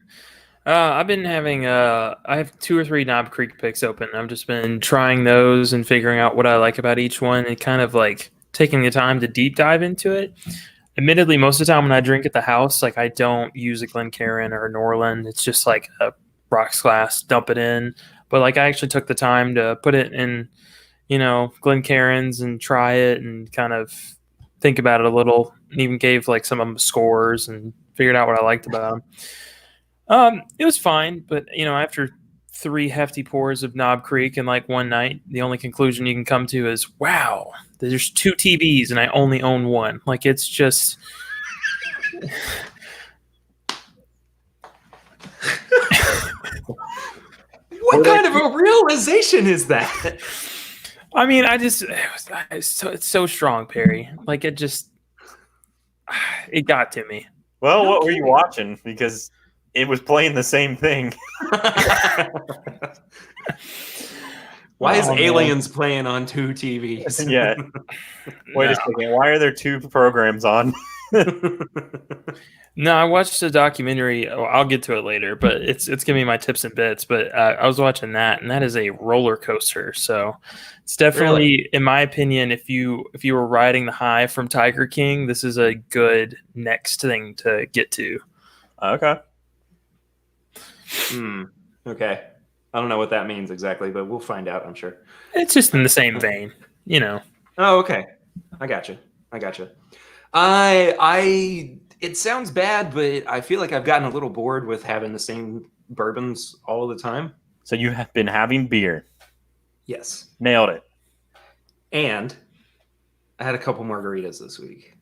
S3: I've been having I have 2 or 3 Knob Creek picks open. I've just been trying those and figuring out what I like about each one and kind of like taking the time to deep dive into it. Admittedly, most of the time when I drink at the house, like I don't use a Glencairn or a Norland. It's just like a rocks glass, dump it in. But like I actually took the time to put it in, Glencairns and try it and kind of think about it a little, and even gave like some of them scores and figured out what I liked about them. It was fine, but after 3 hefty pours of Knob Creek in like one night, the only conclusion you can come to is, wow, there's 2 TVs and I only own one. Like it's just
S1: what kind of a realization is that?
S3: I mean, it's so strong, Perry. Like it got to me.
S2: Well, what were you watching? Because it was playing the same thing.
S1: Why is Aliens playing on 2 TVs?
S2: Yeah. Wait a second. Why are there 2 programs on?
S3: No, I watched a documentary. I'll get to it later, but it's giving me my tips and bits. But I was watching that, and that is a roller coaster. So it's definitely, in my opinion, if you were riding the high from Tiger King, this is a good next thing to get to.
S2: Okay.
S1: Okay. I don't know what that means exactly, but we'll find out, I'm sure.
S3: It's just in the same vein,
S1: Oh, okay. I gotcha. It sounds bad, but I feel like I've gotten a little bored with having the same bourbons all the time.
S2: So you have been having beer.
S1: Yes.
S2: Nailed it.
S1: And I had a couple margaritas this week.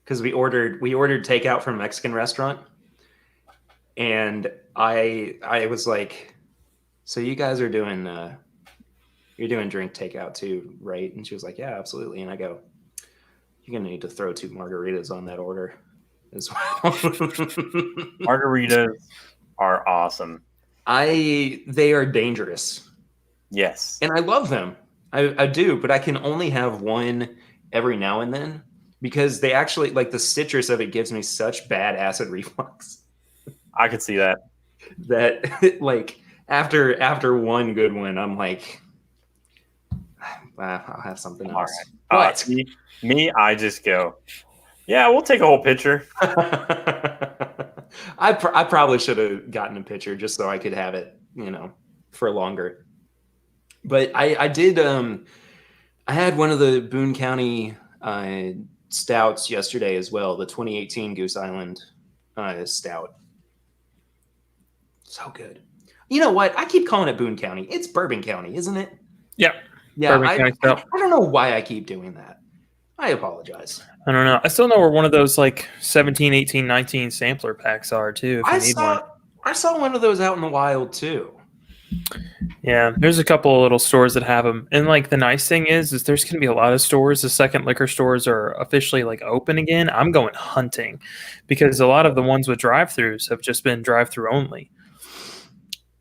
S1: Because we ordered takeout from a Mexican restaurant. And I was like, so you guys are doing you're doing drink takeout too, right? And she was like, yeah, absolutely. And I go, you're gonna need to throw 2 margaritas on that order as well.
S2: Margaritas are awesome.
S1: They are dangerous.
S2: Yes.
S1: And I love them. I do, but I can only have one every now and then because they actually, like, the citrus of it gives me such bad acid reflux.
S2: I could see that.
S1: That like after one good one, I'm like, I'll have something else.
S2: All right. Me, I just go, yeah, we'll take a whole pitcher.
S1: I probably should have gotten a pitcher just so I could have it, for longer. But I did. I had one of the Boone County stouts yesterday as well, the 2018 Goose Island stout. So good. You know what? I keep calling it Boone County. It's Bourbon County, isn't it?
S3: Yeah.
S1: Yeah. I don't know why I keep doing that. I apologize.
S3: I don't know. I still know where one of those like 17, 18, 19 sampler packs are too.
S1: I saw one of those out in the wild too.
S3: Yeah, there's a couple of little stores that have them, and like the nice thing is there's going to be a lot of stores. The second liquor stores are officially like open again. I'm going hunting because a lot of the ones with drive-throughs have just been drive-through only,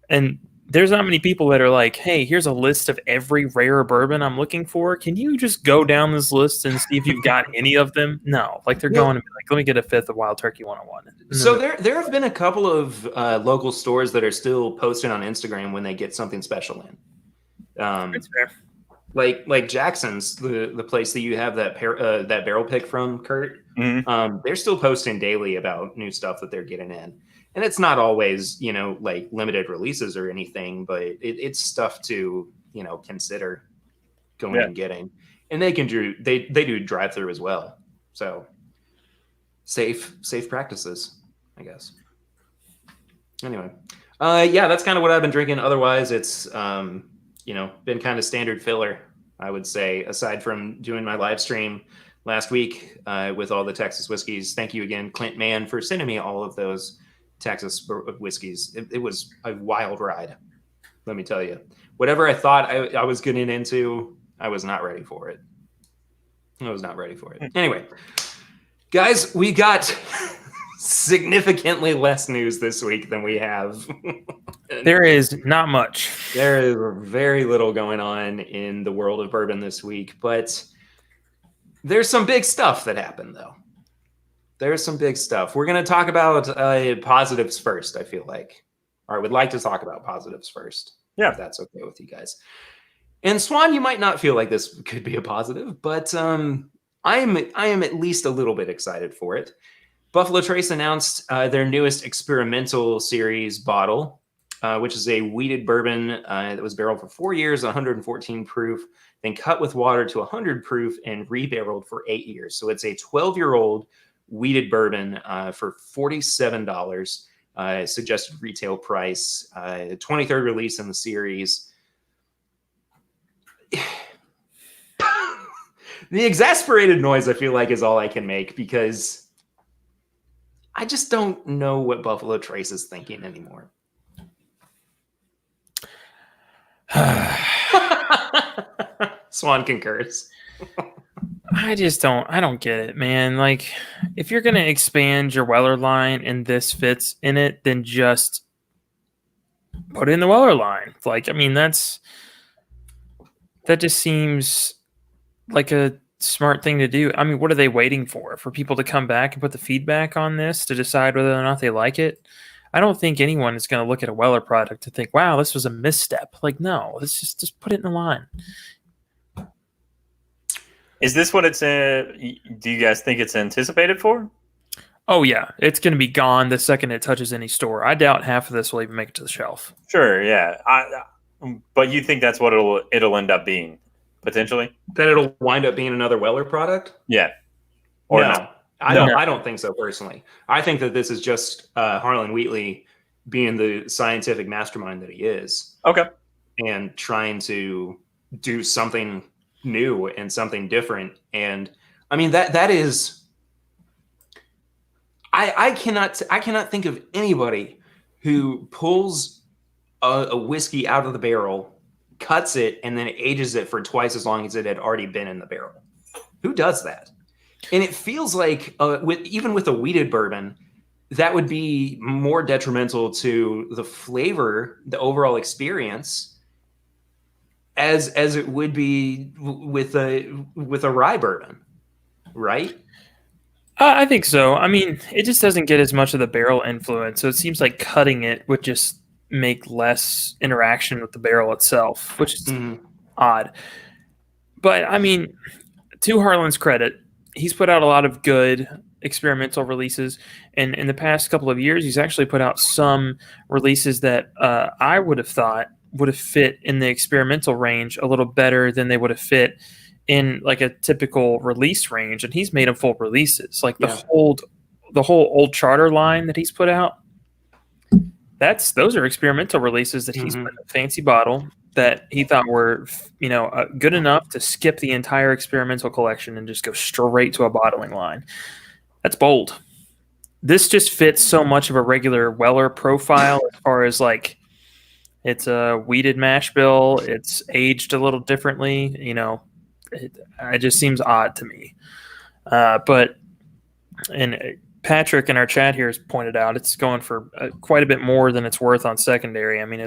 S3: and there's not many people that are like, "Hey, here's a list of every rare bourbon I'm looking for. Can you just go down this list and see if you've got any of them?" No, like they're going to be like, "Let me get a fifth of Wild Turkey 101."
S1: So there have been a couple of local stores that are still posting on Instagram when they get something special in.
S3: That's fair.
S1: Like Jackson's, the place that you have that that barrel pick from, Kurt.
S2: Mm-hmm.
S1: They're still posting daily about new stuff that they're getting in, and it's not always like limited releases or anything, but it's stuff to consider going and getting. And they do drive through as well, so safe practices, I guess. Anyway, yeah, that's kind of what I've been drinking. Otherwise, it's been kind of standard filler, I would say, aside from doing my live stream last week with all the Texas whiskeys. Thank you again, Clint Mann, for sending me all of those Texas whiskeys. It was a wild ride, let me tell you. Whatever I thought I was getting into, I was not ready for it. Anyway, guys, we got significantly less news this week than we have.
S3: There is not much.
S1: There is very little going on in the world of bourbon this week, but there's some big stuff that happened, though. There's some big stuff. We're going to talk about positives first, I feel like. Or I would like to talk about positives first.
S2: Yeah.
S1: If that's okay with you guys. And Swan, you might not feel like this could be a positive, but I am at least a little bit excited for it. Buffalo Trace announced their newest experimental series bottle, which is a wheated bourbon that was barreled for 4 years, 114 proof, then cut with water to 100 proof and rebarreled for 8 years. So it's a 12-year-old wheated bourbon for $47, suggested retail price, 23rd release in the series. The exasperated noise, I feel like, is all I can make because I just don't know what Buffalo Trace is thinking anymore. Swan concurs.
S3: I don't get it, man. Like, if you're going to expand your Weller line and this fits in it, then just put it in the Weller line. Like, I mean, that just seems like a smart thing to do. I mean, what are they waiting for? For people to come back and put the feedback on this to decide whether or not they like it? I don't think anyone is going to look at a Weller product and think, wow, this was a misstep. Like, no, let's just put it in the line.
S2: Is this what it's do you guys think it's anticipated for?
S3: Oh, yeah. It's going to be gone the second it touches any store. I doubt half of this will even make it to the shelf.
S2: Sure, yeah. But you think that's what it'll end up being, potentially?
S1: That it'll wind up being another Weller product?
S2: Yeah.
S1: Or no. I don't think so, personally. I think that this is just Harlan Wheatley being the scientific mastermind that he is.
S2: Okay.
S1: And trying to do something new and something different. And I mean, that is, I cannot think of anybody who pulls a whiskey out of the barrel, cuts it, and then ages it for twice as long as it had already been in the barrel. Who does that? And it feels like even with a wheated bourbon, that would be more detrimental to the flavor, the overall experience, as it would be with a rye bourbon, right?
S3: I think so. I mean, it just doesn't get as much of the barrel influence, so it seems like cutting it would just make less interaction with the barrel itself, which is odd. But I mean, to Harlan's credit, he's put out a lot of good experimental releases, and in the past couple of years, he's actually put out some releases that I would have thought would have fit in the experimental range a little better than they would have fit in like a typical release range. And he's made them full releases, like the whole Old Charter line that he's put out. Those are experimental releases that he's put in a fancy bottle that he thought were, good enough to skip the entire experimental collection and just go straight to a bottling line. That's bold. This just fits so much of a regular Weller profile as far as like It's a weeded mash bill. It's aged a little differently. It just seems odd to me. But Patrick in our chat here has pointed out it's going for quite a bit more than it's worth on secondary. I mean,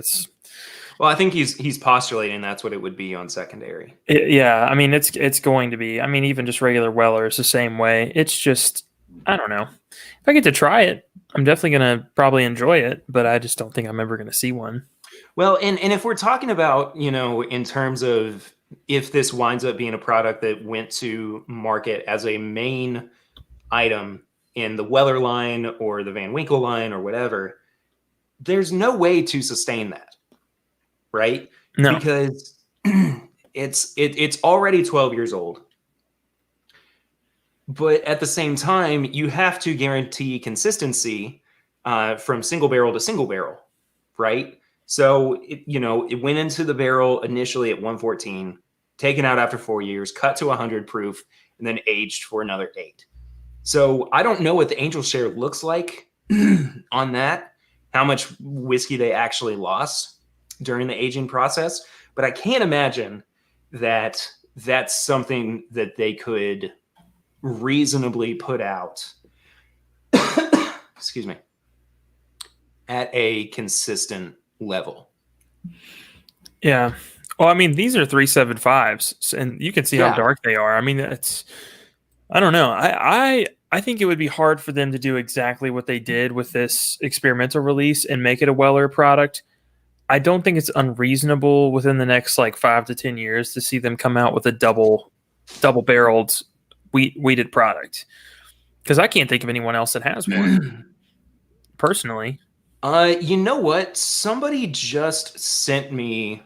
S1: Well, I think he's postulating that's what it would be on secondary.
S3: Yeah, I mean, it's going to be. I mean, even just regular Weller is the same way. It's just, I don't know. If I get to try it, I'm definitely going to probably enjoy it, but I just don't think I'm ever going to see one.
S1: Well, and if we're talking about, in terms of if this winds up being a product that went to market as a main item in the Weller line or the Van Winkle line or whatever, there's no way to sustain that, right?
S3: No.
S1: Because it's already 12 years old. But at the same time, you have to guarantee consistency from single barrel to single barrel, right? So, it went into the barrel initially at 114, taken out after 4 years, cut to 100 proof, and then aged for another 8. So I don't know what the Angel share looks like on that, how much whiskey they actually lost during the aging process. But I can't imagine that that's something that they could reasonably put out, excuse me, at a consistent level.
S3: Yeah. Well, I mean, these are 375s, and you can see how dark they are. I mean, I don't know. I think it would be hard for them to do exactly what they did with this experimental release and make it a Weller product. I don't think it's unreasonable within the next 5 to 10 years to see them come out with a double barreled wheated product, because I can't think of anyone else that has one personally.
S1: You know what? Somebody just sent me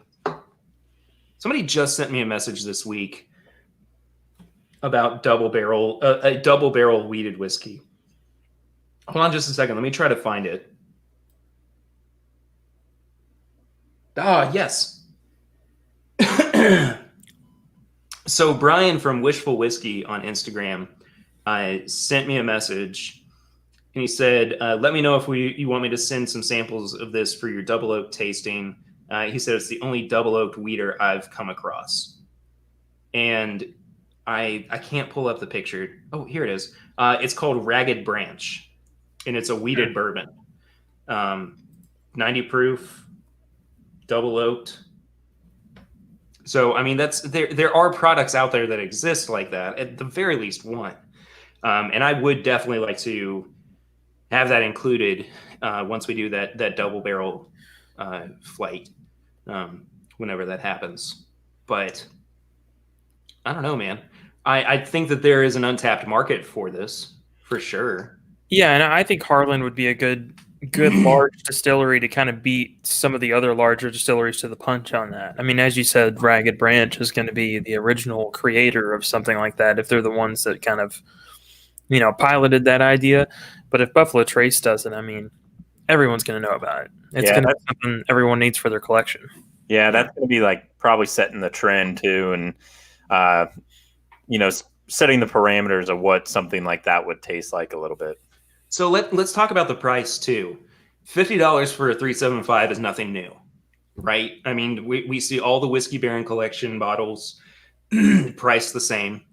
S1: a message this week about a double barrel wheated whiskey. Hold on just a second. Let me try to find it. Ah, yes. So Brian from Wishful Whiskey on Instagram sent me a message, and he said, let me know if you want me to send some samples of this for your double oak tasting. He said it's the only double oaked wheater I've come across. And I can't pull up the picture. Oh, here it is. It's called Ragged Branch, and it's a wheated bourbon. 90 proof, double oaked. So, I mean, there are products out there that exist like that, at the very least one. And I would definitely like to have that included once we do that double barrel flight, whenever that happens. But I don't know, man. I think that there is an untapped market for this, for sure.
S3: Yeah, and I think Harlan would be a good large distillery to kind of beat some of the other larger distilleries to the punch on that. I mean, as you said, Ragged Branch is going to be the original creator of something like that if they're the ones that kind of, piloted that idea. But if Buffalo Trace does it, I mean, everyone's going to know about it. It's going to be something everyone needs for their collection.
S2: Yeah, that's going to be probably setting the trend too, and setting the parameters of what something like that would taste like a little bit.
S1: So let's talk about the price too. $50 for a 375 is nothing new, right? I mean, we see all the Whiskey Baron collection bottles priced the same.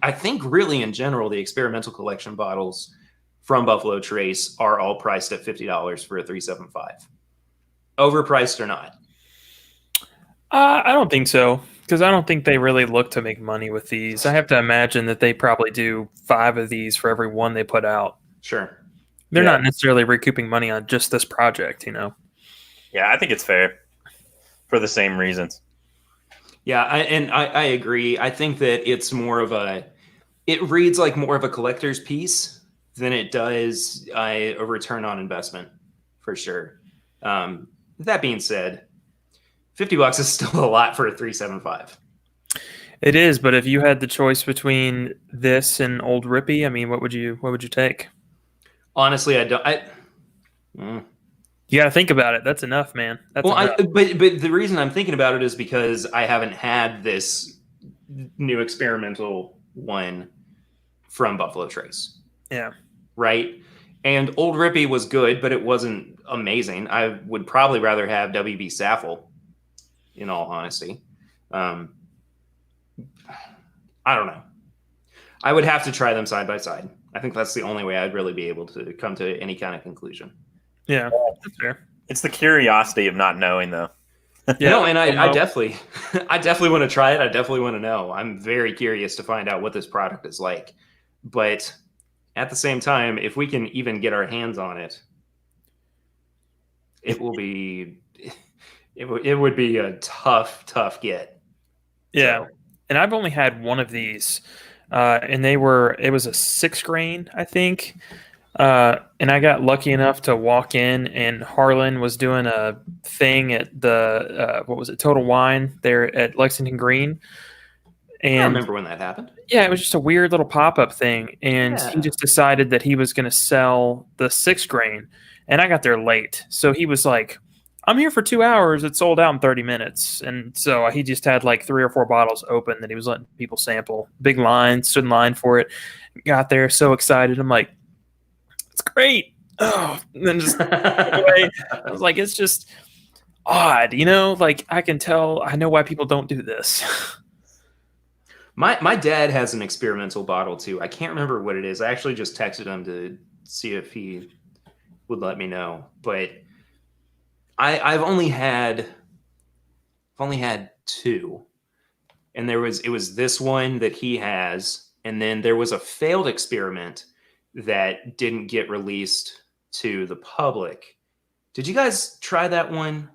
S1: I think really in general, the experimental collection bottles from Buffalo Trace are all priced at $50 for a 375. Overpriced or not?
S3: I don't think so, because I don't think they really look to make money with these. I have to imagine that they probably do 5 of these for every one they put out.
S1: Sure.
S3: They're not necessarily recouping money on just this project,
S2: Yeah, I think it's fair for the same reasons.
S1: Yeah, I agree. I think that it's it reads like more of a collector's piece than it does a return on investment, for sure. That being said, $50 is still a lot for a 375.
S3: It is, but if you had the choice between this and Old Rippy, I mean, what would you take?
S1: Honestly, I don't.
S3: You got to think about it. That's enough, man. That's enough.
S1: But the reason I'm thinking about it is because I haven't had this new experimental one from Buffalo Trace.
S3: Yeah.
S1: Right. And Old Rippy was good, but it wasn't amazing. I would probably rather have WB Saffel, in all honesty. I don't know. I would have to try them side by side. I think that's the only way I'd really be able to come to any kind of conclusion.
S3: Yeah, that's fair.
S2: It's the curiosity of not knowing, though.
S3: Yeah,
S1: no, and I definitely, I definitely want to try it. I definitely want to know. I'm very curious to find out what this product is like. But at the same time, if we can even get our hands on it, it will be, it would be a tough get.
S3: Yeah,
S1: So,
S3: and I've only had one of these, and it was a 6 grain, I think. And I got lucky enough to walk in, and Harlan was doing a thing at the what was it, Total Wine there at Lexington Green.
S1: I
S3: And
S1: remember when that happened.
S3: yeah, it was just a weird little pop-up thing, and
S1: Yeah.
S3: he just decided that he was going to sell the 6 grain, and I got there late, so he was like, "I'm here for 2 hours. It sold out in 30 minutes," and so he just had like 3 or 4 bottles open that he was letting people sample. Big line, stood in line for it, got there, so excited. I'm like, "It's great!" Oh, and then just away. I was like, "It's just odd, you know? Like I can tell, I know why people don't do this."
S1: My dad has an experimental bottle too. I can't remember what it is. I actually just texted him to see if he would let me know. But I've only had 2, and it was this one that he has, and then there was a failed experiment that didn't get released to the public. Did you guys try that one?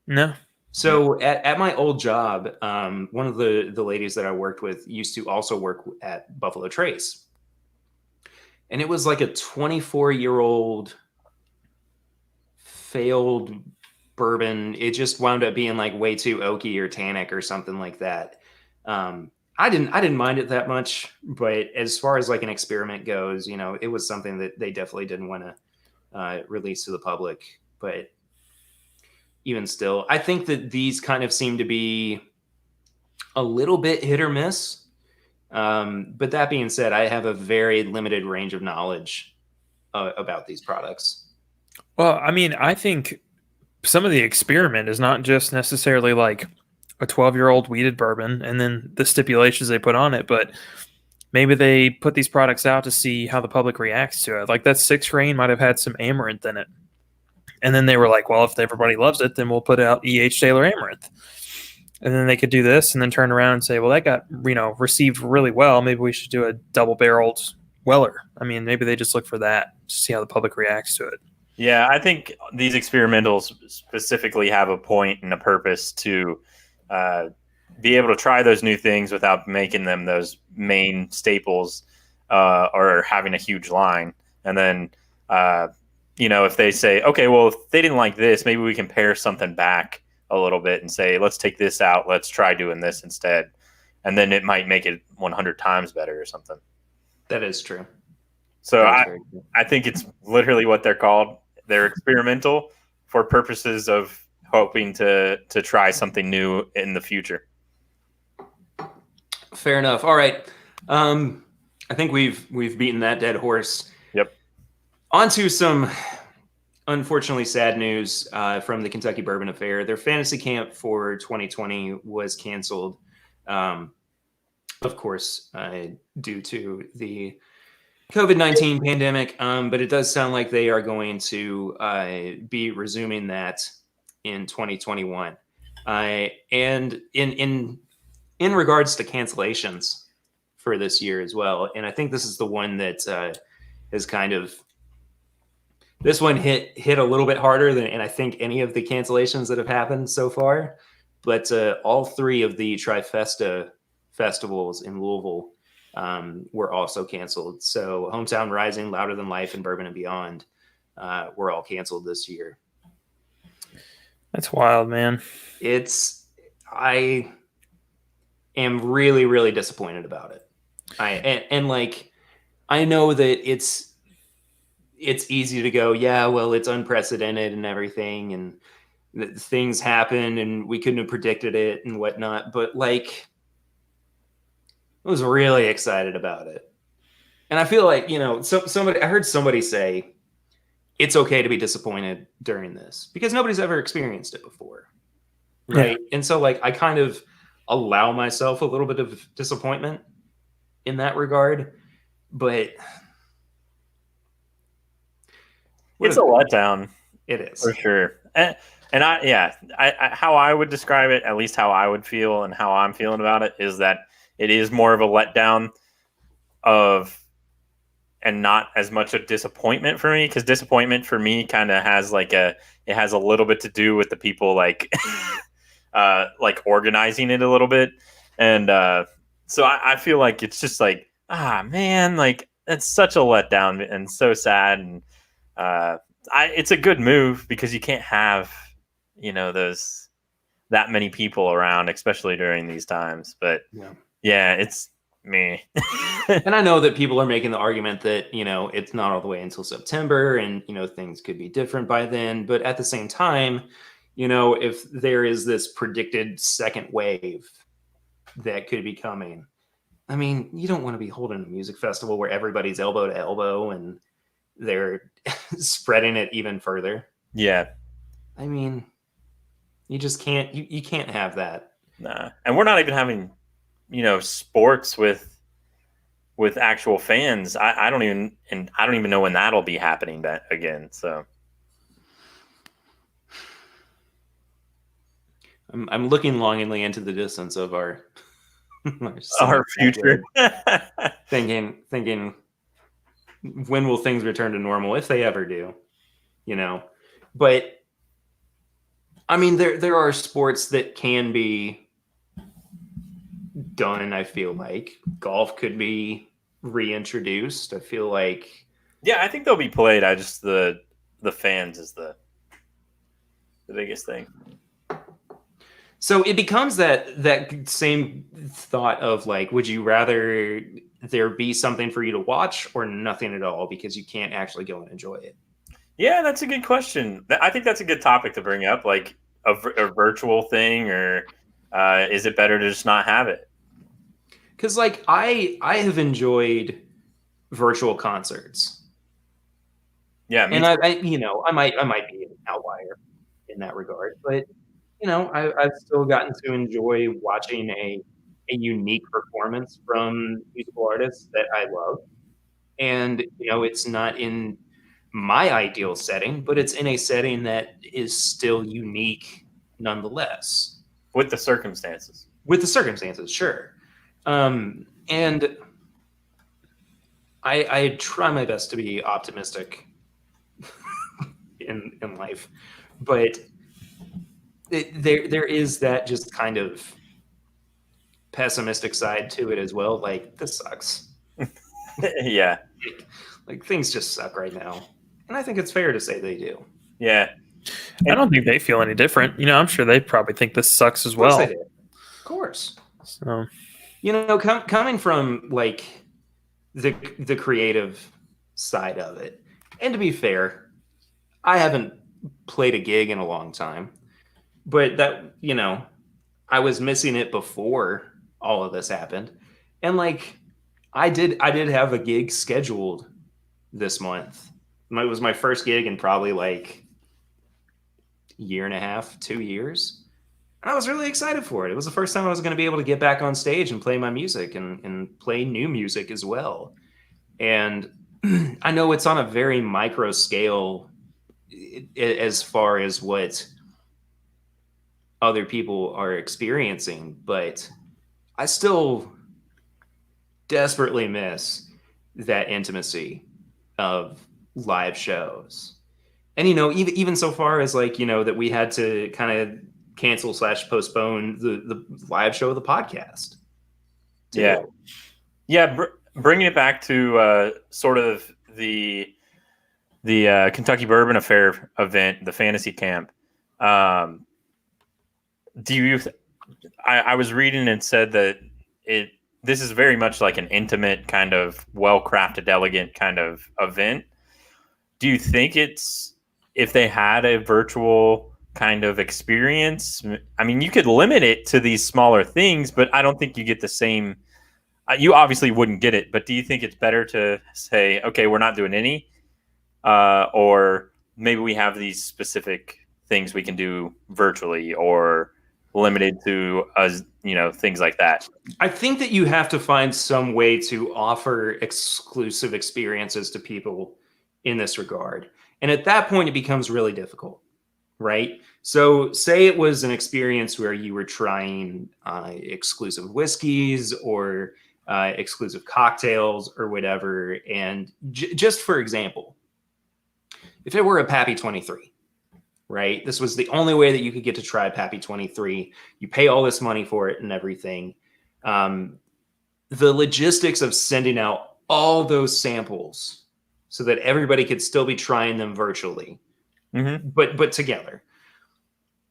S3: No.
S1: So at my old job, one of the ladies that I worked with used to also work at Buffalo Trace. And it was like a 24-year-old failed bourbon. It just wound up being like way too oaky or tannic or something like that. I didn't mind it that much, but as far as like an experiment goes, you know, it was something that they definitely didn't want to release to the public. But even still, I think that these kind of seem to be a little bit hit or miss. But that being said, I have a very limited range of knowledge about these products.
S3: Well, I mean, I think some of the experiment is not just necessarily like a 12-year-old weeded bourbon and then the stipulations they put on it, but maybe they put these products out to see how the public reacts to it. Like that 6 grain might have had some amaranth in it. And then they were like, well, if everybody loves it, then we'll put out E.H. Taylor Amaranth. And then they could do this and then turn around and say, well, that got, received really well. Maybe we should do a double-barreled Weller. I mean, maybe they just look for that to see how the public reacts to it.
S2: Yeah, I think these experimentals specifically have a point and a purpose to be able to try those new things without making them those main staples or having a huge line. And then if they say, okay, well, if they didn't like this, maybe we can pare something back a little bit and say, let's take this out. Let's try doing this instead. And then it might make it 100 times better or something.
S1: That is true.
S2: So I think it's literally what they're called. They're experimental for purposes of hoping to try something new in the future.
S1: Fair enough. All right. I think we've beaten that dead horse.
S2: Yep.
S1: On to some unfortunately sad news from the Kentucky Bourbon Affair. Their fantasy camp for 2020 was canceled, of course, due to the COVID-19 pandemic. But it does sound like they are going to be resuming that in 2021. And in regards to cancellations for this year as well, and I think this is the one that has kind of, this one hit a little bit harder than I think any of the cancellations that have happened so far. But all 3 of the Trifesta festivals in Louisville were also canceled. So Hometown Rising, Louder Than Life, and Bourbon and Beyond were all canceled this year.
S3: That's wild, man.
S1: I am really, really disappointed about it. I know that it's easy to go, yeah, well, it's unprecedented and everything, and things happen and we couldn't have predicted it and whatnot. But I was really excited about it. And I feel like, somebody, I heard somebody say it's okay to be disappointed during this because nobody's ever experienced it before. Right. Yeah. And so like I kind of allow myself a little bit of disappointment in that regard, but
S2: it's a letdown.
S1: It is
S2: for sure. And I how I would describe it, at least how I would feel and how I'm feeling about it, is that it is more of a letdown and not as much a disappointment for me, because disappointment for me kind of has it has a little bit to do with the people like organizing it a little bit. And so I feel like it's just like, man, like it's such a letdown and so sad. And it's a good move because you can't have, that many people around, especially during these times. But yeah it's me.
S1: And I know that people are making the argument that, it's not all the way until September and, things could be different by then. But at the same time, if there is this predicted second wave that could be coming, I mean, you don't want to be holding a music festival where everybody's elbow to elbow and they're spreading it even further.
S2: Yeah.
S1: I mean, you just can't, you can't have that.
S2: Nah. And we're not even having, sports with actual fans. I don't even know when that'll be happening again. So
S1: I'm looking longingly into the distance of our
S2: future,
S1: thinking when will things return to normal, if they ever do, but I mean, there are sports that can be done. I feel like golf could be reintroduced. I feel like,
S2: yeah, I think they'll be played. I just, the fans is the biggest thing.
S1: So it becomes that same thought of like, would you rather there be something for you to watch or nothing at all because you can't actually go and enjoy it?
S2: Yeah, that's a good question. I think that's a good topic to bring up, like a virtual thing, or is it better to just not have it?
S1: Because like I have enjoyed virtual concerts.
S2: Yeah,
S1: and I might be an outlier in that regard, but I've still gotten to enjoy watching a unique performance from musical artists that I love. And, it's not in my ideal setting, but it's in a setting that is still unique nonetheless.
S2: With the circumstances.
S1: Sure. And I try my best to be optimistic in life, but there is that just kind of pessimistic side to it as well. Like, this sucks.
S2: Yeah.
S1: Like things just suck right now. And I think it's fair to say they do.
S2: Yeah.
S3: I don't think they feel any different. I'm sure they probably think this sucks as well.
S1: Of course.
S3: So,
S1: coming from like the creative side of it, and to be fair, I haven't played a gig in a long time. But that, I was missing it before all of this happened. And like, I did have a gig scheduled this month. It was my first gig in probably like a year and a half, 2 years. And I was really excited for it. It was the first time I was going to be able to get back on stage and play my music and play new music as well. And I know it's on a very micro scale as far as what other people are experiencing, but I still desperately miss that intimacy of live shows. And even so far as like that we had to kind of cancel / postpone the live show of the podcast too.
S2: Bringing it back to sort of the Kentucky Bourbon Affair event, the fantasy camp. I was reading and said that this is very much like an intimate kind of well-crafted, elegant kind of event. Do you think if they had a virtual kind of experience, I mean, you could limit it to these smaller things, but I don't think you get the same, you obviously wouldn't get it, but do you think it's better to say, okay, we're not doing any, or maybe we have these specific things we can do virtually or limited to us, things like that.
S1: I think that you have to find some way to offer exclusive experiences to people in this regard. And at that point, it becomes really difficult, right? So, say it was an experience where you were trying exclusive whiskeys or exclusive cocktails or whatever. And just for example, if it were a Pappy 23, right? This was the only way that you could get to try Pappy 23. You pay all this money for it and everything. The logistics of sending out all those samples so that everybody could still be trying them virtually, but together,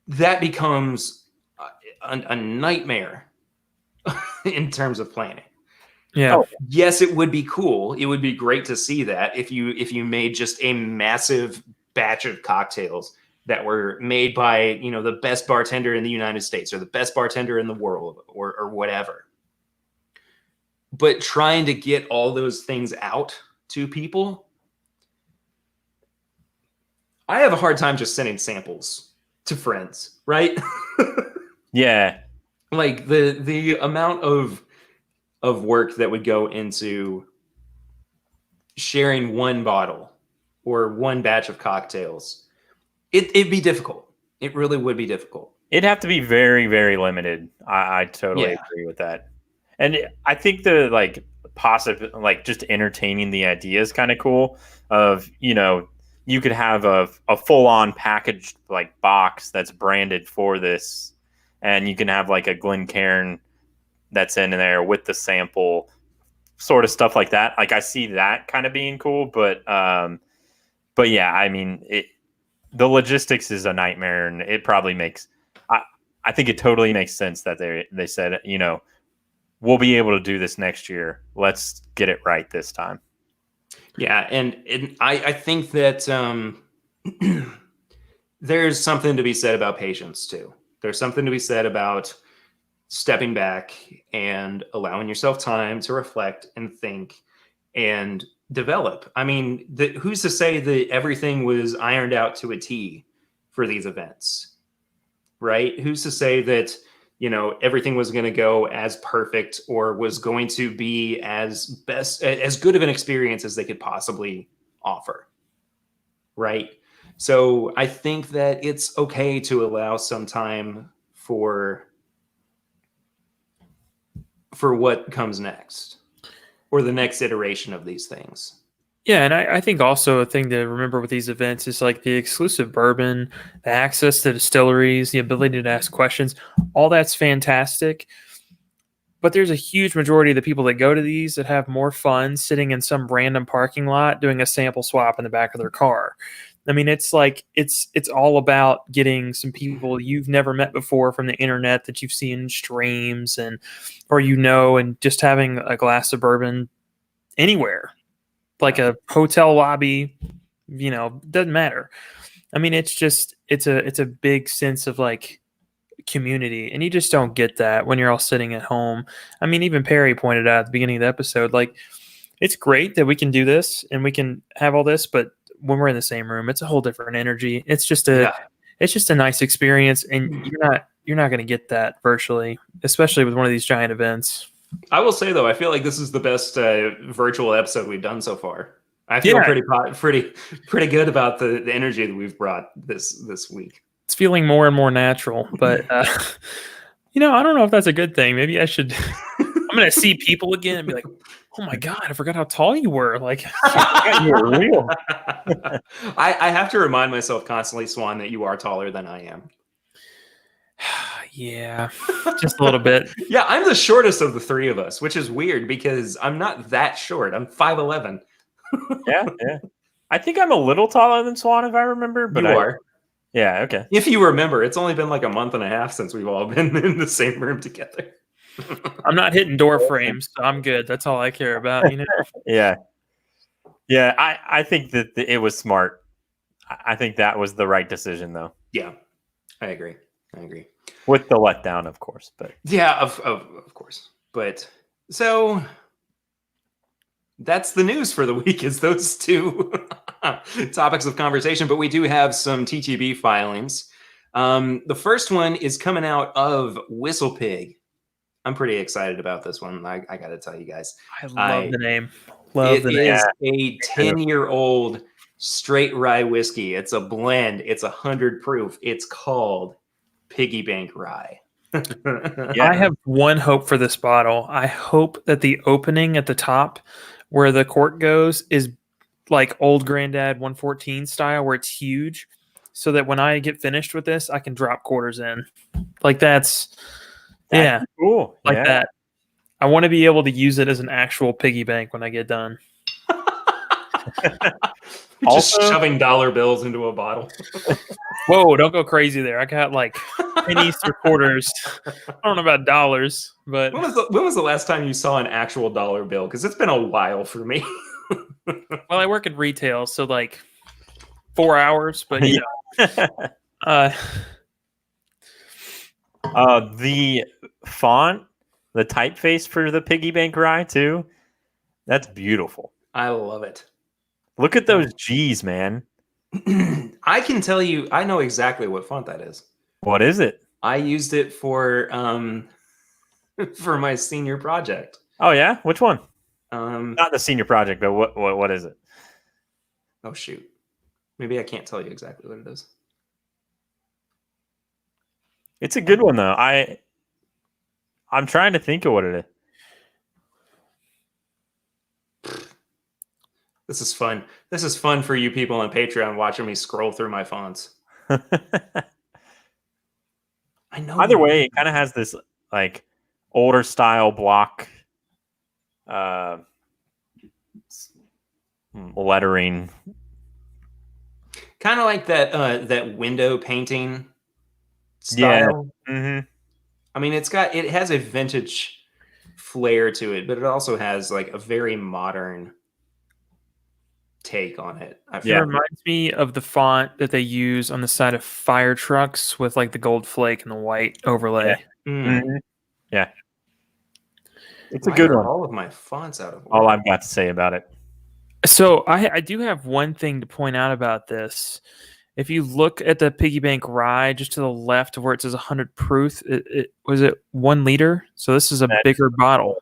S1: that becomes a nightmare in terms of planning.
S3: Yeah.
S1: Yes, it would be cool. It would be great to see that if you made just a massive batch of cocktails that were made by, the best bartender in the United States or the best bartender in the world or whatever. But trying to get all those things out to people, I have a hard time just sending samples to friends, right?
S2: Yeah.
S1: Like the amount of work that would go into sharing one bottle or one batch of cocktails, it'd be difficult. It really would be difficult.
S2: It'd have to be very, very limited. I totally agree with that. And I think the just entertaining the idea is kind of cool of, you could have a full on packaged box that's branded for this. And you can have a Glencairn that's in there with the sample, sort of stuff like that. I see that kind of being cool, but yeah, I mean, the logistics is a nightmare, and it probably makes. I think it totally makes sense that they said, we'll be able to do this next year. Let's get it right this time.
S1: Yeah, and I think that there's something to be said about patience too. There's something to be said about stepping back and allowing yourself time to reflect and think and develop. I mean, who's to say that everything was ironed out to a T for these events, right? Who's to say that, everything was going to go as perfect or was going to be as good of an experience as they could possibly offer, right? So I think that it's okay to allow some time for what comes next or the next iteration of these things.
S3: Yeah, and I think also a thing to remember with these events is the exclusive bourbon, the access to distilleries, the ability to ask questions, all that's fantastic. But there's a huge majority of the people that go to these that have more fun sitting in some random parking lot doing a sample swap in the back of their car. I mean, it's it's all about getting some people you've never met before from the internet that you've seen in streams and just having a glass of bourbon anywhere, like a hotel lobby, doesn't matter. I mean, it's a big sense of community, and you just don't get that when you're all sitting at home. I mean, even Perry pointed out at the beginning of the episode, it's great that we can do this and we can have all this, but when we're in the same room, it's a whole different energy. It's just a nice experience, and you're not going to get that virtually, especially with one of these giant events.
S1: I will say though, I feel like this is the best virtual episode we've done so far. I feel pretty good about the energy that we've brought this week.
S3: It's feeling more and more natural, but I don't know if that's a good thing. Maybe I should. I'm going to see people again and be like, oh my God, I forgot how tall you were. You were real.
S1: I have to remind myself constantly, Swan, that you are taller than I am.
S3: Yeah, just a little bit.
S1: Yeah, I'm the shortest of the three of us, which is weird because I'm not that short. I'm 5'11".
S2: Yeah. I think I'm a little taller than Swan, if I remember. But
S1: you are.
S2: Yeah, okay.
S1: If you remember, it's only been a month and a half since we've all been in the same room together.
S3: I'm not hitting door frames, so I'm good. That's all I care about,
S2: Yeah. I think that it was smart. I think that was the right decision, though.
S1: Yeah, I agree.
S2: With the letdown, of course, but
S1: yeah, of course. But so that's the news for the week. Is those two topics of conversation, but we do have some TTB filings. The first one is coming out of WhistlePig. I'm pretty excited about this one. I got to tell you guys.
S3: I love the name. Love the
S1: name. It
S3: name.
S1: is a 10-year-old straight rye whiskey. It's a blend. It's 100 proof. It's called Piggy Bank Rye.
S3: I have one hope for this bottle. I hope that the opening at the top where the cork goes is like old Granddad 114 style, where it's huge, so that when I get finished with this, I can drop quarters in. Like that's
S2: cool.
S3: Like that. I want to be able to use it as an actual piggy bank when I get done.
S1: Just shoving dollar bills into a bottle.
S3: Whoa, don't go crazy there. I got like pennies or quarters. I don't know about dollars, but
S1: when was the last time you saw an actual dollar bill? Because it's been a while for me.
S3: Well, I work in retail, so like 4 hours, but you know.
S2: The font, the typeface for the Piggy Bank Rye too, that's beautiful.
S1: I love it.
S2: Look at those G's, man.
S1: I can tell you, I know exactly what font that is.
S2: What is it?
S1: I used it for my senior project.
S2: Oh yeah, which one? Not the senior project, but what is it?
S1: Oh shoot, maybe I can't tell you exactly what it is.
S2: It's a good one though. I'm trying to think of what it is.
S1: This is fun. This is fun for you people on Patreon watching me scroll through my fonts. I know.
S2: Either way, it kind of has this like older style block lettering.
S1: Kind of like that window painting style.
S2: Yeah. Mm-hmm.
S1: I mean, it has a vintage flair to it, but it also has like a very modern take on it.
S3: It reminds me of the font that they use on the side of fire trucks with like the gold flake and the white overlay.
S1: Yeah. Mm-hmm.
S2: Yeah. It's a good one.
S1: All of my fonts out of order?
S2: All I've got to say about it.
S3: So I do have one thing to point out about this. If you look at the Piggy Bank Rye just to the left of where it says 100 proof, it was 1 liter. So this is a bigger bottle.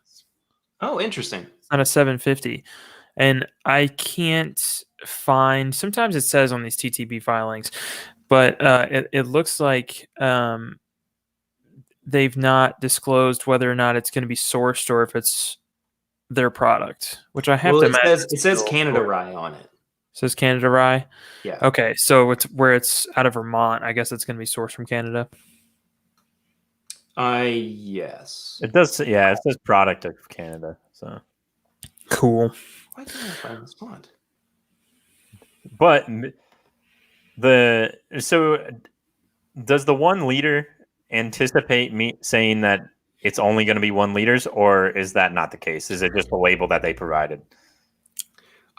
S1: Oh, interesting.
S3: It's not a 750. And I can't find, sometimes it says on these TTB filings, but it looks like they've not disclosed whether or not it's going to be sourced or if it's their product, which I have to imagine.
S1: It says Canada Rye on it.
S3: It says Canada Rye?
S1: Yeah.
S3: Okay, so it's where it's out of Vermont. I guess it's going to be sourced from Canada.
S1: Yes.
S2: It does. Yeah, it says product of Canada. So
S3: cool.
S1: Why can't I find this font?
S2: But does the 1 liter anticipate me saying that it's only going to be 1 liters, or is that not the case? Is it just the label that they provided?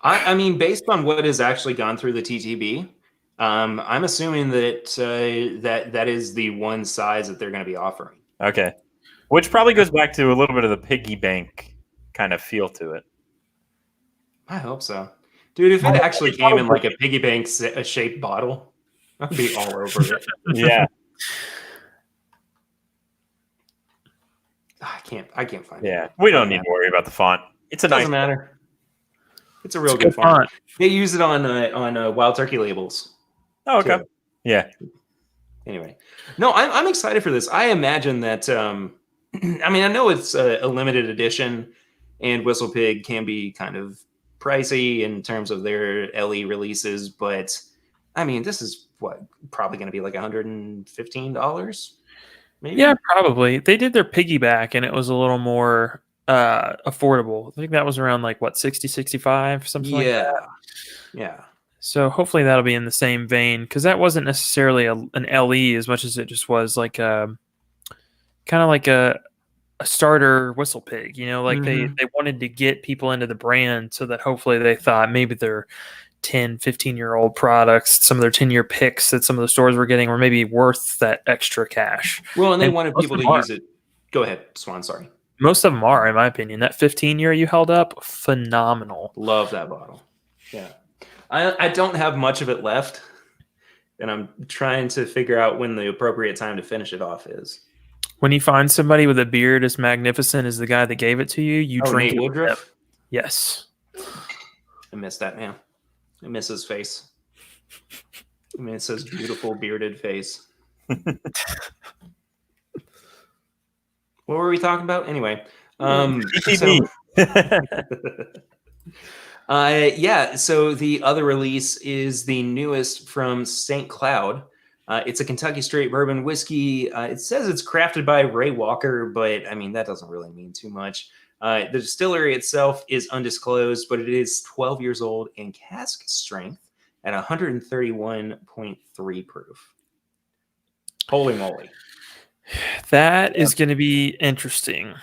S1: I mean, based on what has actually gone through the TTB, I'm assuming that that is the one size that they're going to be offering.
S2: Okay, which probably goes back to a little bit of the piggy bank kind of feel to it.
S1: I hope so, dude. If it actually came in like a piggy bank shaped bottle, I'd be all over it.
S2: Yeah.
S1: I can't find it.
S2: Yeah, we don't need to worry about the font. It's a
S1: doesn't matter. It's a real good font. They use it on Wild Turkey labels.
S2: Oh, okay.
S1: Too.
S2: Yeah.
S1: Anyway, no, I'm excited for this. I imagine that. I mean, I know it's a limited edition, and WhistlePig can be kind of pricey in terms of their LE releases, but I mean, this is probably going to be like $115, maybe.
S3: Yeah, probably. They did their piggyback, and it was a little more affordable. I think that was around like what, 60, 65, something like that.
S1: Yeah.
S3: So hopefully that'll be in the same vein, because that wasn't necessarily an LE as much as it just was like kind of like a starter WhistlePig, you know, like they wanted to get people into the brand so that hopefully they thought maybe their 10, 15-year-old products, some of their 10-year picks that some of the stores were getting were maybe worth that extra cash.
S1: Well, and they wanted people to use it. Go ahead, Swan, sorry.
S3: Most of them are, in my opinion. That 15-year you held up, phenomenal.
S1: Love that bottle. Yeah. I don't have much of it left, and I'm trying to figure out when the appropriate time to finish it off is.
S3: When you find somebody with a beard as magnificent as the guy that gave it to you, you drink
S1: Nate
S3: it.
S1: Woodruff?
S3: Yes.
S1: I miss that man. I miss his face. I miss his beautiful bearded face. What were we talking about? Anyway.
S2: TTB.
S1: So the other release is the newest from St. Cloud. It's a Kentucky straight bourbon whiskey. It says it's crafted by Ray Walker, but I mean, that doesn't really mean too much. The distillery itself is undisclosed, but it is 12 years old and cask strength at 131.3 proof. Holy moly.
S3: That is going to be interesting.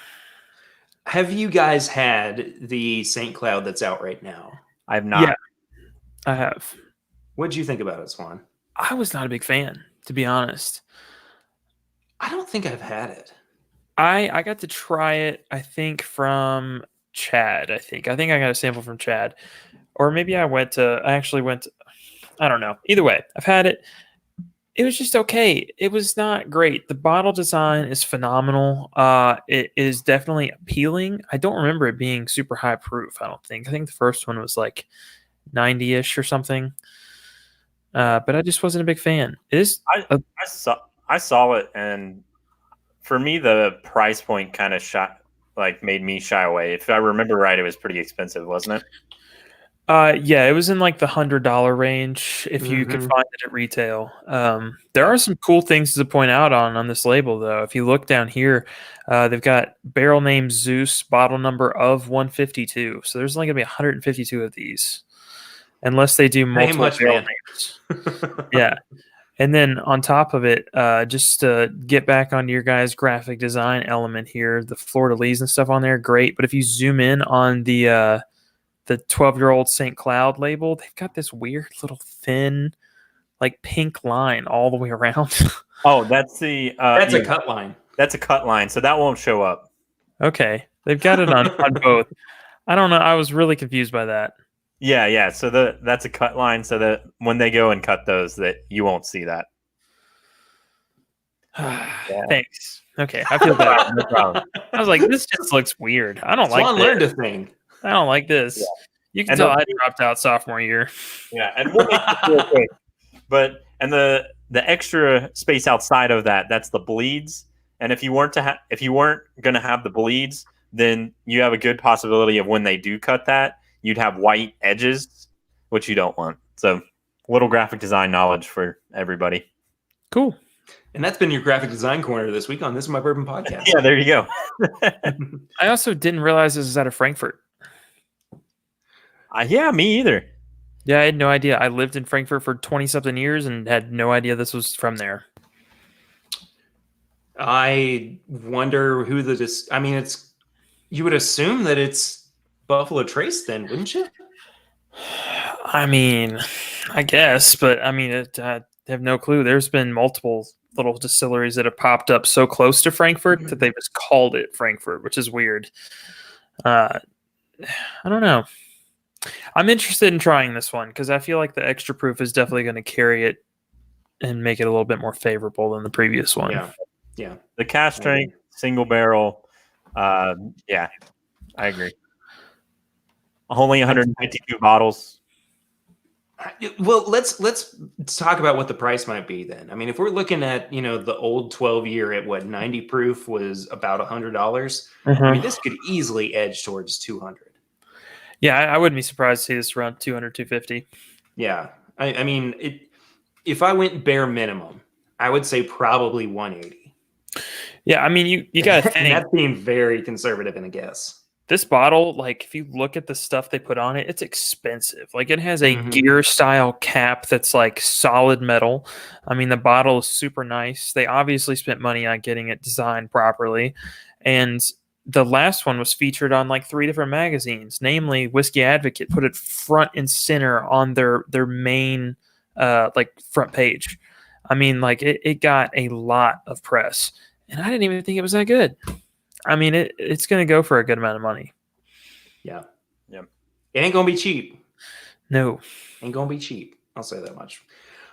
S1: Have you guys had the St. Cloud that's out right now?
S2: I have not.
S3: Yeah, I have.
S1: What did you think about it, Swan?
S3: I was not a big fan, to be honest.
S1: I don't think I've had it.
S3: I got to try it, I think, from Chad. I think I got a sample from Chad. Or maybe I actually went to, I don't know. Either way, I've had it. It was just okay. It was not great. The bottle design is phenomenal. It is definitely appealing. I don't remember it being super high proof, I don't think. I think the first one was like 90-ish or something. But I just wasn't a big fan. It is.
S2: I saw it, and for me, the price point kind of made me shy away. If I remember right, it was pretty expensive, wasn't it?
S3: Yeah, it was in like the $100 range if you could find it at retail. There are some cool things to point out on this label, though. If you look down here, they've got barrel name Zeus, bottle number of 152. So there's only going to be 152 of these, unless they do multiple barrel names. Yeah. And then on top of it, just to get back onto your guys' graphic design element here, the fleur-de-lis and stuff on there, great. But if you zoom in on the 12-year-old St. Cloud label, they've got this weird little thin, like pink line all the way around.
S2: Oh, that's the
S1: that's a cut line.
S2: That's a cut line, so that won't show up.
S3: Okay, they've got it on both. I don't know. I was really confused by that.
S2: Yeah. So that's a cut line, so that when they go and cut those, that you won't see that.
S3: Thanks. Okay, I feel better. No problem. I was like, this just looks weird. I don't like
S1: Swan
S3: this.
S1: learned a thing.
S3: I don't like this. Yeah. You can tell I dropped out sophomore year.
S2: Yeah, and we'll make this real quick. But the extra space outside of that's the bleeds. And if you weren't going to have the bleeds, then you have a good possibility of when they do cut that, you'd have white edges, which you don't want. So, little graphic design knowledge for everybody.
S3: Cool.
S1: And that's been your graphic design corner this week on This Is My Bourbon podcast.
S2: Yeah, there you go.
S3: I also didn't realize this was out of Frankfurt.
S2: Yeah, me either.
S3: Yeah, I had no idea. I lived in Frankfurt for 20-something years and had no idea this was from there.
S1: I wonder who I mean, you would assume that it's Buffalo Trace then, wouldn't you?
S3: I mean, I guess, but I mean, I have no clue. There's been multiple little distilleries that have popped up so close to Frankfurt that they've just called it Frankfurt, which is weird. I don't know. I'm interested in trying this one because I feel like the extra proof is definitely going to carry it and make it a little bit more favorable than the previous one.
S1: Yeah.
S2: The cask strength, single barrel. Yeah, I agree. Only 152 bottles.
S1: Well, let's talk about what the price might be then. I mean, if we're looking at, the old 12 year at what 90 proof was about $100. I mean, this could easily edge towards 200.
S3: Yeah, I wouldn't be surprised to see this around 200, 250.
S1: Yeah. I mean, if I went bare minimum, I would say probably 180.
S3: Yeah, I mean, you got to think.
S1: That's being very conservative in a guess.
S3: This bottle, like, if you look at the stuff they put on it, it's expensive. Like, it has a gear-style cap that's, like, solid metal. I mean, the bottle is super nice. They obviously spent money on getting it designed properly. And the last one was featured on, like, 3 different magazines. Namely, Whiskey Advocate put it front and center on their main, front page. I mean, like, it got a lot of press. And I didn't even think it was that good. I mean, it's going to go for a good amount of money.
S1: Yeah. It ain't going to be cheap.
S3: No.
S1: Ain't gonna be cheap. I'll say that much.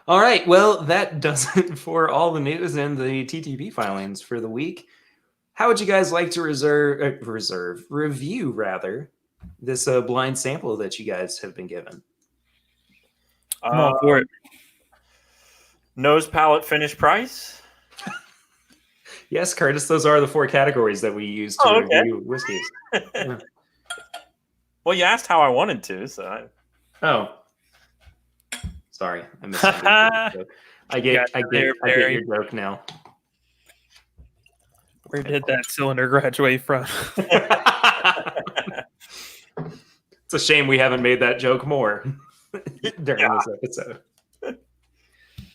S1: All right. Well, that does it for all the news and the TTP filings for the week. How would you guys like to review rather, this blind sample that you guys have been given?
S3: I'm all for it.
S2: Nose, palate, finish, price.
S1: Yes, Curtis, those are the 4 categories that we use to review whiskeys. Yeah.
S2: Well, you asked how I wanted to, so.
S1: Oh, sorry, I misunderstood. I get your joke now.
S3: Where did that cylinder graduate from?
S1: It's a shame we haven't made that joke more during this episode.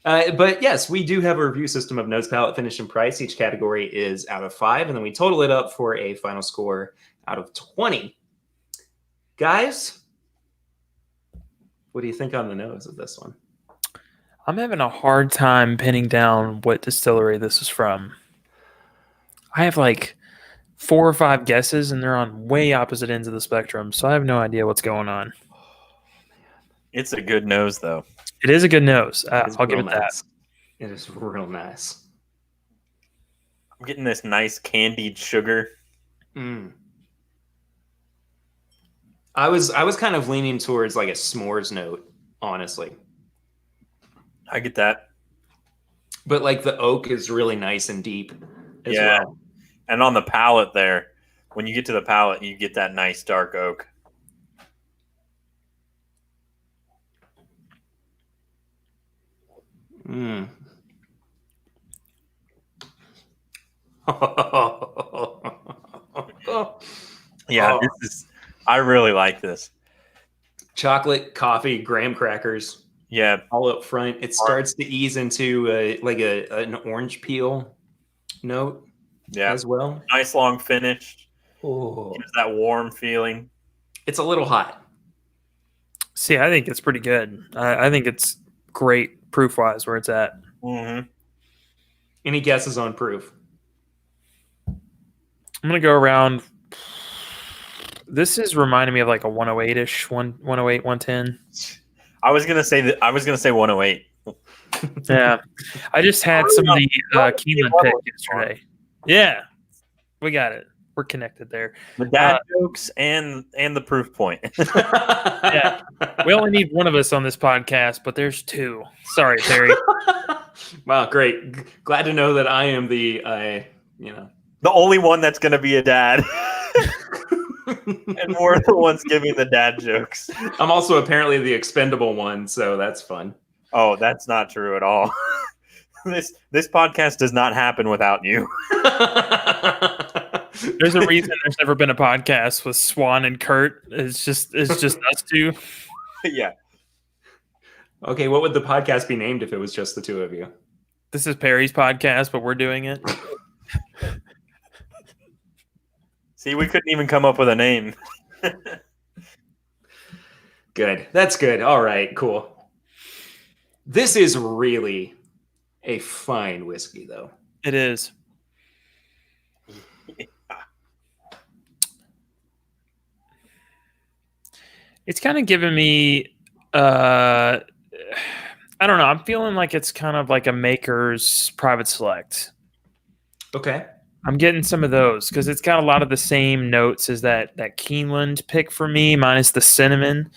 S1: But yes, we do have a review system of nose, palate, finish, and price. Each category is out of 5, and then we total it up for a final score out of 20. Guys, what do you think on the nose of this one?
S3: I'm having a hard time pinning down what distillery this is from. I have like 4 or 5 guesses, and they're on way opposite ends of the spectrum, so I have no idea what's going on.
S2: It's a good nose, though.
S3: It is a good nose. I'll give it that.
S1: It is real nice.
S2: I'm getting this nice candied sugar.
S1: I was kind of leaning towards like a s'mores note, honestly.
S2: I get that.
S1: But like the oak is really nice and deep as well.
S2: And on the palate there, when you get to the palate, you get that nice dark oak. I really like this.
S1: Chocolate, coffee, graham crackers.
S2: Yeah,
S1: all up front. It starts to ease into an orange peel note.
S2: Yeah,
S1: as well.
S2: Nice long finish.
S1: Oh,
S2: gives that warm feeling.
S1: It's a little hot.
S3: See, I think it's pretty good. I think it's great proof wise where it's at.
S2: Mm-hmm.
S1: Any guesses on proof?
S3: I'm gonna go around. This is reminding me of like a 108-ish, 108, 110.
S2: I was gonna say 108.
S3: Yeah, I just had some of the Keeneland pick yesterday. Yeah, we got it. We're connected there.
S2: The dad jokes and the proof point.
S3: Yeah, we only need one of us on this podcast, but there's 2. Sorry, Terry.
S1: Wow, great. Glad to know that I am the
S2: only one that's going to be a dad. And we're the ones giving the dad jokes.
S1: I'm also apparently the expendable one, so that's fun.
S2: Oh, that's not true at all. This podcast does not happen without you.
S3: There's a reason there's never been a podcast with Swan and Kurt. It's just us 2.
S2: Yeah.
S1: Okay, what would the podcast be named if it was just the 2 of you?
S3: This is Perry's podcast, but we're doing it.
S2: See, we couldn't even come up with a name.
S1: Good. That's good. All right, cool. This is really a fine whiskey, though.
S3: It is. It's kind of giving me, I don't know. I'm feeling like it's kind of like a Maker's Private Select.
S1: Okay.
S3: I'm getting some of those because it's got a lot of the same notes as that Keeneland pick for me, minus the cinnamon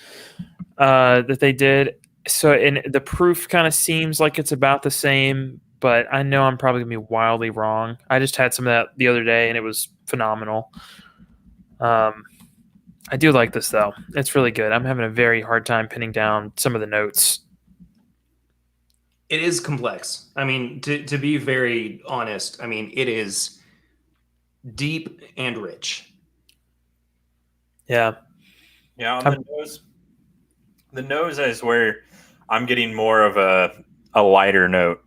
S3: that they did. So, and the proof kind of seems like it's about the same, but I know I'm probably going to be wildly wrong. I just had some of that the other day, and it was phenomenal. I do like this, though. It's really good. I'm having a very hard time pinning down some of the notes.
S1: It is complex. I mean, to be very honest, I mean, it is deep and rich.
S3: Yeah.
S2: Yeah, on the nose. The nose is where I'm getting more of a lighter note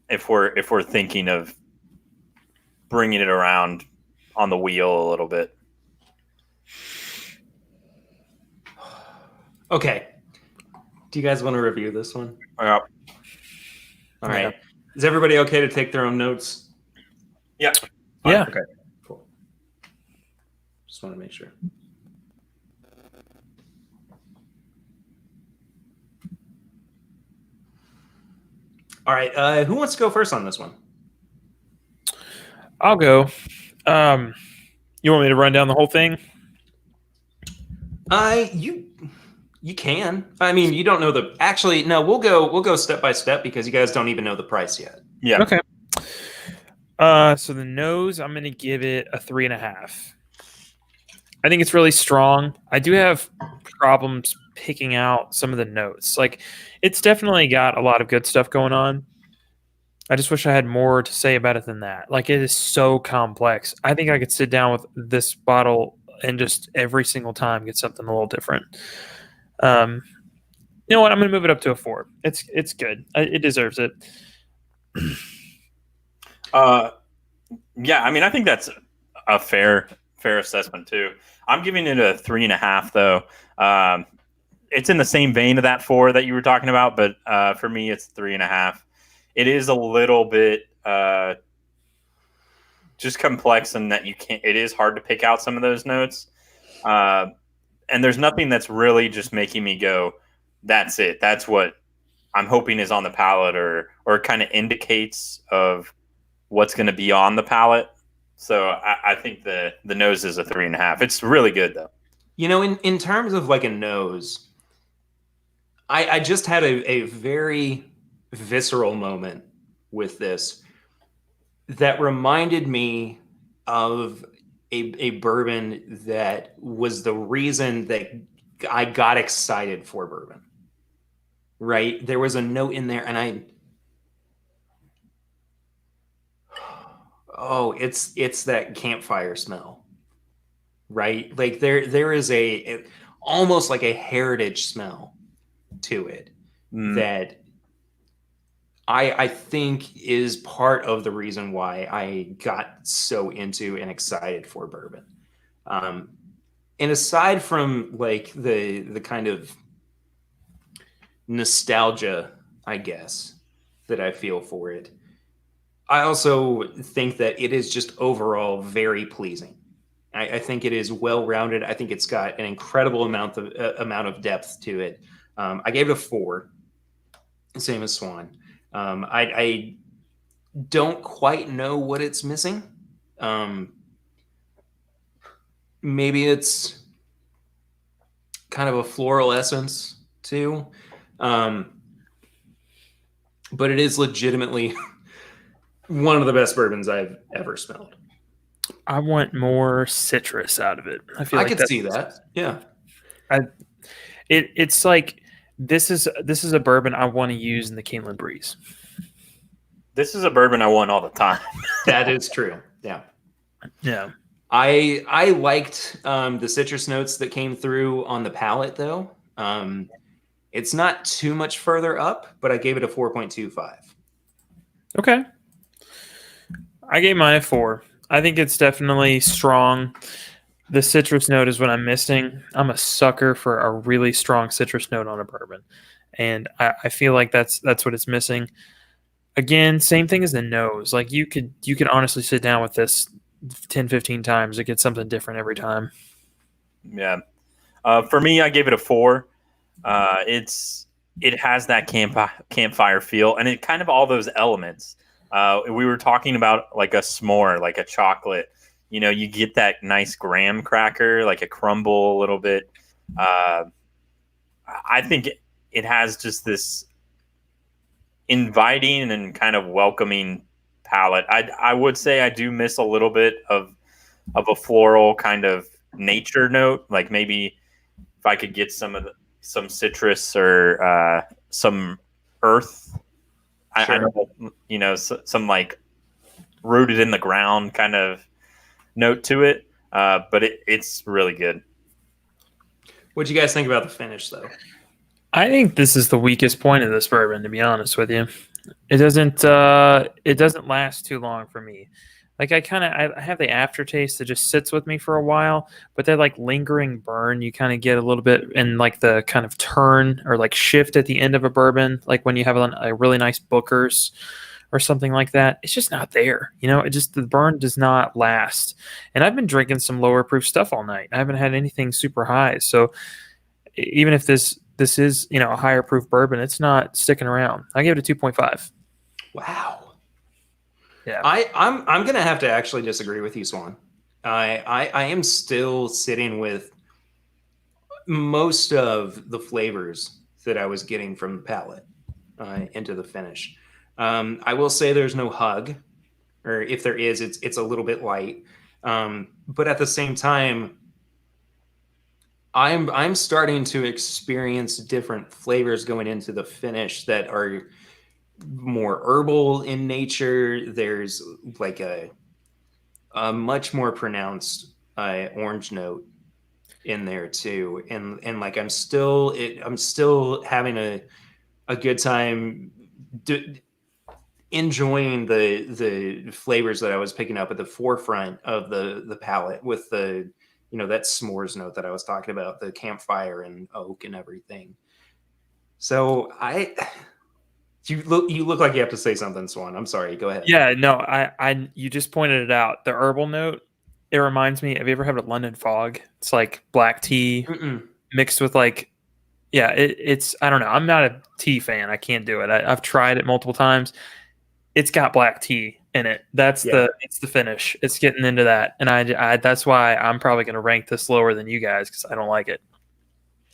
S2: if we're thinking of bringing it around on the wheel a little bit.
S1: Okay. Do you guys want to review this one?
S2: Yeah.
S1: All right. Is everybody okay to take their own notes?
S2: Yeah.
S3: Yeah.
S1: Okay. Cool. Just want to make sure. All right. Who wants to go first on this one?
S3: I'll go. You want me to run down the whole thing?
S1: You can. I mean, you don't know the. Actually, no. We'll go step by step because you guys don't even know the price yet.
S2: Yeah.
S3: Okay. So the nose, I'm going to give it a 3.5. I think it's really strong. I do have problems picking out some of the notes. Like, it's definitely got a lot of good stuff going on. I just wish I had more to say about it than that. Like, it is so complex. I think I could sit down with this bottle and just every single time get something a little different. You know what? I'm going to move it up to a 4. It's good. It deserves it.
S2: Yeah, I mean, I think that's a fair assessment too. I'm giving it a 3.5 though. It's in the same vein of that 4 that you were talking about, but for me, it's 3.5. It is a little bit just complex in that it is hard to pick out some of those notes. And there's nothing that's really just making me go, that's it. That's what I'm hoping is on the palate or kind of indicates of what's going to be on the palate. So I think the nose is a 3.5. It's really good though.
S1: You know, in terms of like a nose, I just had a very visceral moment with this that reminded me of a bourbon that was the reason that I got excited for bourbon. Right? There was a note in there and it's that campfire smell. Right? Like there is almost like a heritage smell to it that I think is part of the reason why I got so into and excited for bourbon. And aside from like the kind of nostalgia, I guess, that I feel for it, I also think that it is just overall very pleasing. I think it is well-rounded. I think it's got an incredible amount of depth to it. I gave it a 4, same as Swan. I don't quite know what it's missing. Maybe it's kind of a floral essence too. But it is legitimately one of the best bourbons I've ever smelled.
S3: I want more citrus out of it. I feel like
S1: could see that. Yeah.
S3: It's like this is a bourbon I want to use in the Keeneland Breeze.
S2: This is a bourbon I want all the time.
S1: That is true. Yeah.
S3: Yeah.
S1: I liked the citrus notes that came through on the palate though. It's not too much further up, but I gave it a 4.25.
S3: Okay. I gave mine a 4. I think it's definitely strong. The citrus note is what I'm missing. I'm a sucker for a really strong citrus note on a bourbon. And I feel like that's what it's missing. Again, same thing as the nose. Like you could honestly sit down with this 10, 15 times and get something different every time.
S2: Yeah. For me, I gave it a 4. It has that campfire feel, and it kind of all those elements. We were talking about like a s'more, like a chocolate. You know, you get that nice graham cracker, like a crumble a little bit. I think it has just this inviting and kind of welcoming palate. I would say I do miss a little bit of a floral kind of nature note. Like maybe if I could get some citrus or some earth. Sure. I know, you know, some like rooted in the ground kind of note to it, but it's really good.
S1: What do you guys think about the finish, though?
S3: I think this is the weakest point of this bourbon, to be honest with you. It doesn't last too long for me. Like I have the aftertaste that just sits with me for a while, but that like lingering burn you kind of get a little bit, and like the kind of turn or like shift at the end of a bourbon, like when you have a really nice Booker's or something like that. It's just not there. You know, the burn does not last. And I've been drinking some lower proof stuff all night. I haven't had anything super high. So even if this is, you know, a higher proof bourbon, it's not sticking around. I give it a 2.5.
S1: Wow.
S3: Yeah.
S1: I'm gonna have to actually disagree with you, Swan. I am still sitting with most of the flavors that I was getting from the palate into the finish. I will say there's no hug, or if there is, it's a little bit light. But at the same time, I'm starting to experience different flavors going into the finish that are more herbal in nature. There's like a much more pronounced orange note in there too, and like I'm still having a good time enjoying the flavors that I was picking up at the forefront of the palette with the that s'mores note that I was talking about, the campfire and oak and everything. So you look like you have to say something, Swan. I'm sorry. Go ahead.
S3: Yeah, no, I you just pointed it out. The herbal note, it reminds me, have you ever had a London Fog? It's like black tea mixed with like, yeah, it's, I don't know. I'm not a tea fan. I can't do it. I've tried it multiple times. It's got black tea in it. It's the finish. It's getting into that. And I that's why I'm probably going to rank this lower than you guys, because I don't like it.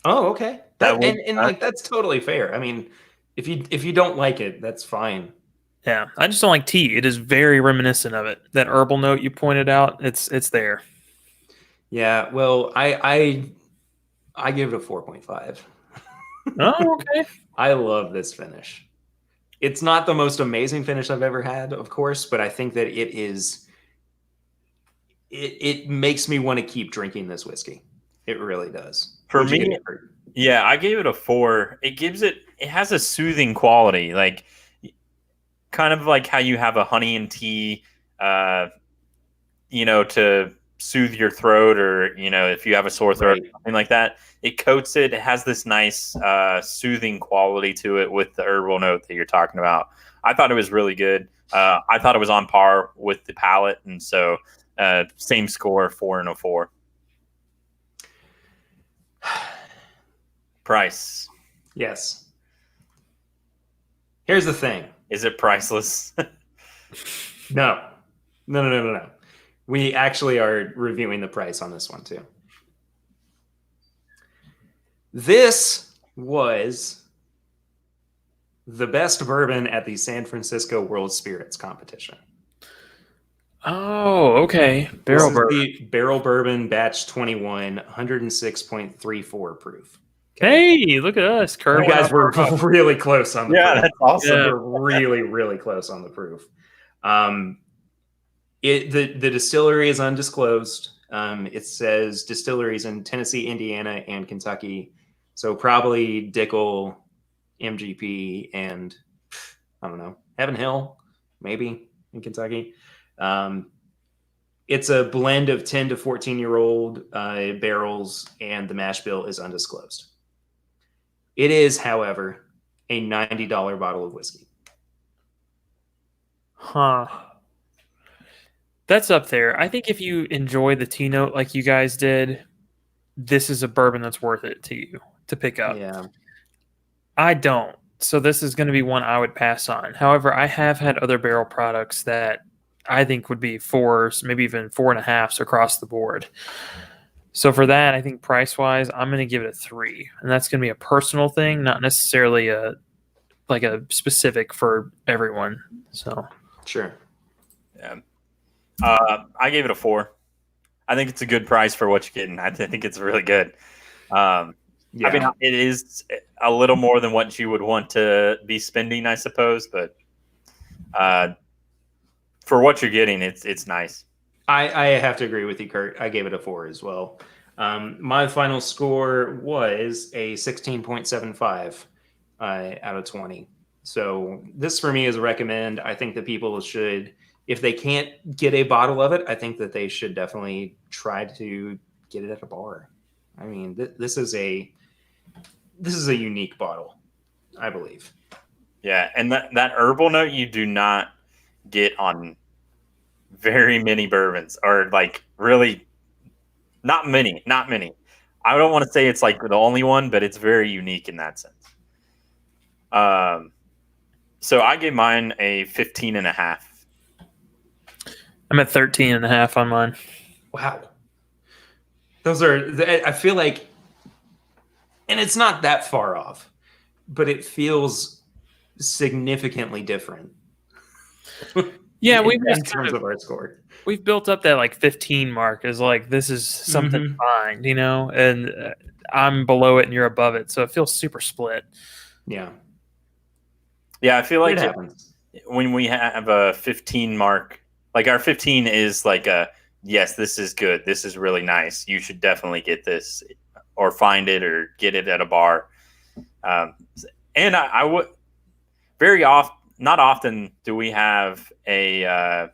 S1: Oh, okay. And like, that's totally fair. I mean, if you don't like it, that's fine.
S3: Yeah, I just don't like tea. It is very reminiscent of it. That herbal note you pointed out, it's there.
S1: Yeah, well, I give it a 4.5.
S3: Oh, okay.
S1: I love this finish. It's not the most amazing finish I've ever had, of course, but I think that it makes me want to keep drinking this whiskey. It really does.
S2: For me, yeah, I gave it a 4. It has a soothing quality, like kind of like how you have a honey and tea, to soothe your throat, or if you have a sore throat, right, or something like that. It coats it. It has this nice soothing quality to it with the herbal note that you're talking about. I thought it was really good. I thought it was on par with the palate, and so same score, 4 and a 4. Price.
S1: Yes. Here's the thing.
S2: Is it priceless?
S1: No. We actually are reviewing the price on this one too. This was the best bourbon at the San Francisco World Spirits competition.
S3: Oh, okay. Barrel bourbon.
S1: The Barrel Bourbon Batch 21, 106.34 proof.
S3: Okay. Hey, look at us.
S1: You guys were really close on the proof.
S2: That's awesome.
S1: Yeah. We're really, really close on the proof. The distillery is undisclosed. It says distilleries in Tennessee, Indiana, and Kentucky. So probably Dickel, MGP, and I don't know, Heaven Hill, maybe in Kentucky. It's a blend of 10 to 14-year-old barrels, and the mash bill is undisclosed. It is, however, a $90 bottle of whiskey.
S3: Huh. That's up there. I think if you enjoy the tea note like you guys did, this is a bourbon that's worth it to you to pick up.
S1: Yeah.
S3: I don't. So this is going to be one I would pass on. However, I have had other barrel products that I think would be 4s, maybe even 4.5s across the board. So for that, I think price-wise, I'm going to give it a 3. And that's going to be a personal thing, not necessarily a specific for everyone. So
S1: sure.
S2: Yeah. I gave it a 4. I think it's a good price for what you're getting. I think it's really good. Yeah. I mean, it is a little more than what you would want to be spending, I suppose, but for what you're getting, it's nice.
S1: I have to agree with you, Kurt. I gave it a 4 as well. My final score was a 16.75 out of 20. So this for me is a recommend. I think that people should, if they can't get a bottle of it, I think that they should definitely try to get it at a bar. I mean, this is a unique bottle, I believe.
S2: Yeah, and that herbal note you do not get on very many bourbons, or like really not many. I don't want to say it's like the only one, but it's very unique in that sense. So I gave mine a 15.5.
S3: I'm at 13.5 on mine.
S1: Wow. Those are, I feel like, and it's not that far off, but it feels significantly different.
S3: Yeah,
S1: in terms of our score.
S3: We've built up that like 15 mark as like this is something fine, and I'm below it and you're above it, so it feels super split.
S1: Yeah.
S2: Yeah, I feel like
S1: it happens.
S2: When we have a 15 mark, like our 15 is like yes, this is good. This is really nice. You should definitely get this or find it or get it at a bar. And I would not often do we have a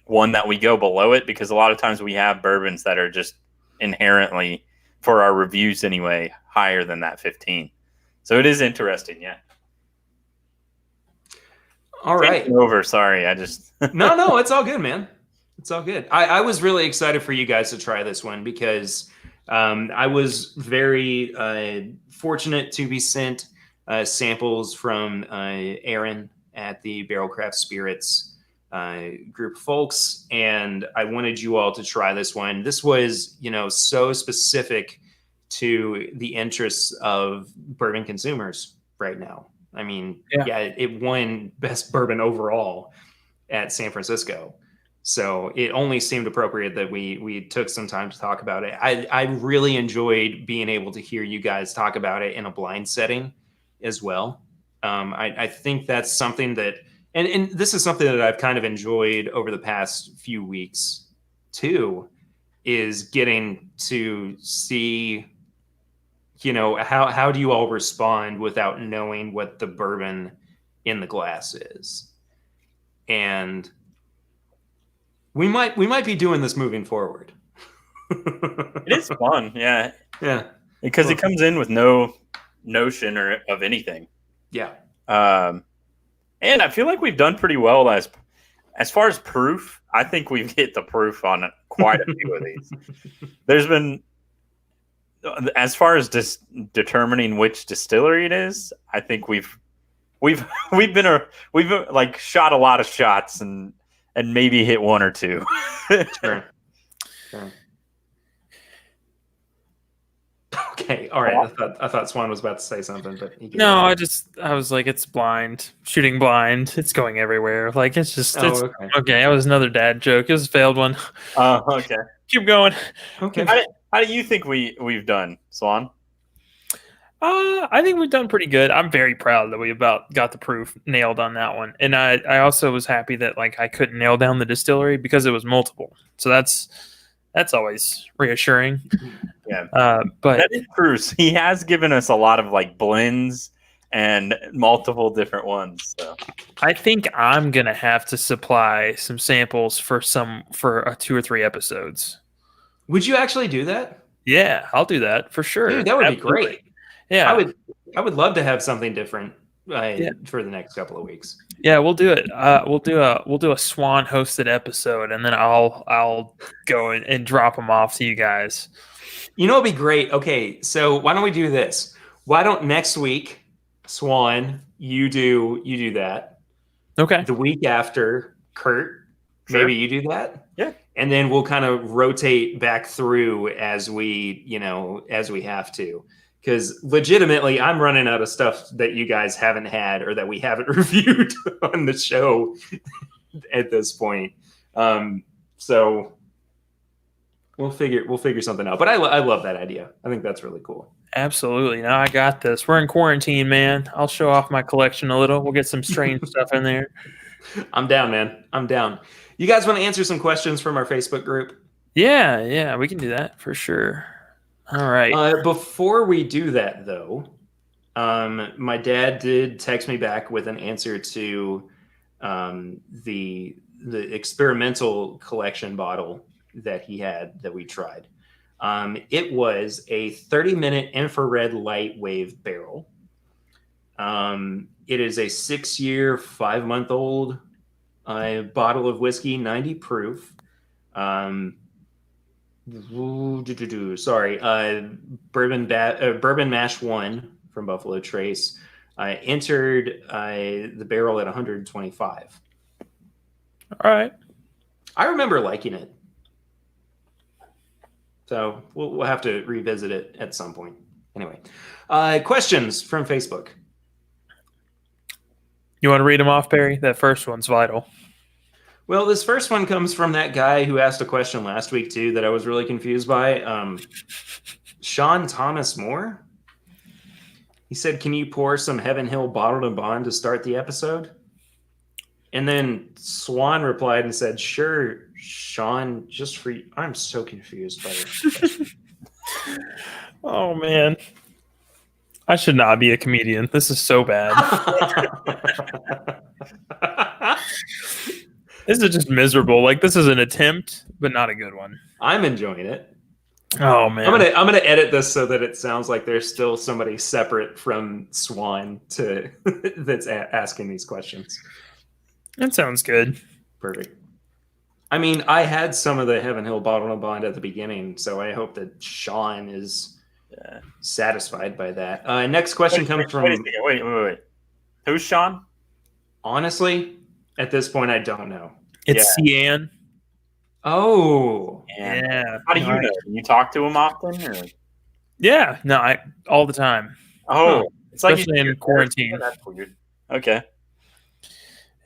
S2: one that we go below it, because a lot of times we have bourbons that are just inherently, for our reviews anyway, higher than that 15. So it is interesting. Yeah.
S1: All right.
S2: Over. Sorry. I just.
S1: No, it's all good, man. It's all good. I was really excited for you guys to try this one because I was very fortunate to be sent samples from Aaron at the Barrelcraft Spirits group of folks, and I wanted you all to try this one. This was, so specific to the interests of bourbon consumers right now. I mean, yeah, it won best bourbon overall at San Francisco. So it only seemed appropriate that we took some time to talk about it. I really enjoyed being able to hear you guys talk about it in a blind setting as well. I think that's something that, and this is something that I've kind of enjoyed over the past few weeks too, is getting to see, how do you all respond without knowing what the bourbon in the glass is. And we might be doing this moving forward.
S2: It is fun, yeah.
S1: Yeah.
S2: Because it comes in with no notion of anything.
S1: Yeah.
S2: And I feel like we've done pretty well as far as proof. I think we've hit the proof on quite a few of these. There's been, as far as determining which distillery it is, I think we've like shot a lot of shots and maybe hit one or two.
S1: Sure. Okay, all right. I thought Swan was about to say something, but
S3: no, I was like, it's blind, shooting blind. It's going everywhere. Like it's just okay. That was another dad joke. It was a failed one.
S2: Okay.
S3: Keep going.
S2: Okay. How do you think we've done, Swan?
S3: I think we've done pretty good. I'm very proud that we about got the proof nailed on that one, and I also was happy that like I couldn't nail down the distillery because it was multiple. So that's always reassuring.
S2: Yeah.
S3: But
S2: that is true. He has given us a lot of like blends and multiple different ones. So
S3: I think I'm gonna have to supply some samples for 2 or 3 episodes.
S1: Would you actually do that?
S3: Yeah, I'll do that for sure.
S1: Dude, that would be great.
S3: Yeah,
S1: I would love to have something different for the next couple of weeks.
S3: Yeah, we'll do it. We'll do a Swan hosted episode, and then I'll go and drop them off to you guys.
S1: It'd be great. Okay, so why don't we do this? Why don't next week, Swan, you do that?
S3: Okay.
S1: The week after, Kurt,
S2: sure.
S1: Maybe you do that.
S2: Yeah.
S1: And then we'll kind of rotate back through as we have to. Because legitimately, I'm running out of stuff that you guys haven't had or that we haven't reviewed on the show at this point. So we'll figure something out. But I love that idea. I think that's really cool.
S3: Absolutely. Now I got this. We're in quarantine, man. I'll show off my collection a little. We'll get some strange stuff in there.
S1: I'm down, man. I'm down. You guys want to answer some questions from our Facebook group?
S3: Yeah, we can do that for sure. All right.
S1: Before we do that, though, my dad did text me back with an answer to the experimental collection bottle that he had that we tried. It was a 30-minute infrared light wave barrel. It is a 6-year, 5-month-old bottle of whiskey, 90 proof. Sorry, bourbon mash 1 from Buffalo Trace, I entered the barrel at 125.
S3: All right.
S1: I remember liking it. So we'll have to revisit it at some point. Anyway, questions from Facebook.
S3: You want to read them off, Barry? That first one's vital.
S1: Well, this first one comes from that guy who asked a question last week, too, that I was really confused by. Sean Thomas Moore. He said, can you pour some Heaven Hill Bottled and Bond to start the episode? And then Swan replied and said, sure, Sean, just for you. I'm so confused by this.
S3: Oh, man. I should not be a comedian. This is so bad. This is just miserable. Like, this is an attempt, but not a good one.
S1: I'm enjoying it.
S3: Oh, man.
S1: I'm gonna edit this so that it sounds like there's still somebody separate from Swan that's asking these questions.
S3: That sounds good.
S1: Perfect. I mean, I had some of the Heaven Hill Bottled and Bond at the beginning, so I hope that Sean is satisfied by that. Next question comes from...
S2: Wait. Who's Sean?
S1: Honestly, at this point, I don't know.
S3: It's Cian.
S1: Oh.
S3: Yeah.
S2: How do you know? Do you talk to him often? Or?
S3: Yeah. No, all the time.
S2: Oh. It's like
S3: especially in quarantine.
S2: That's weird. Okay.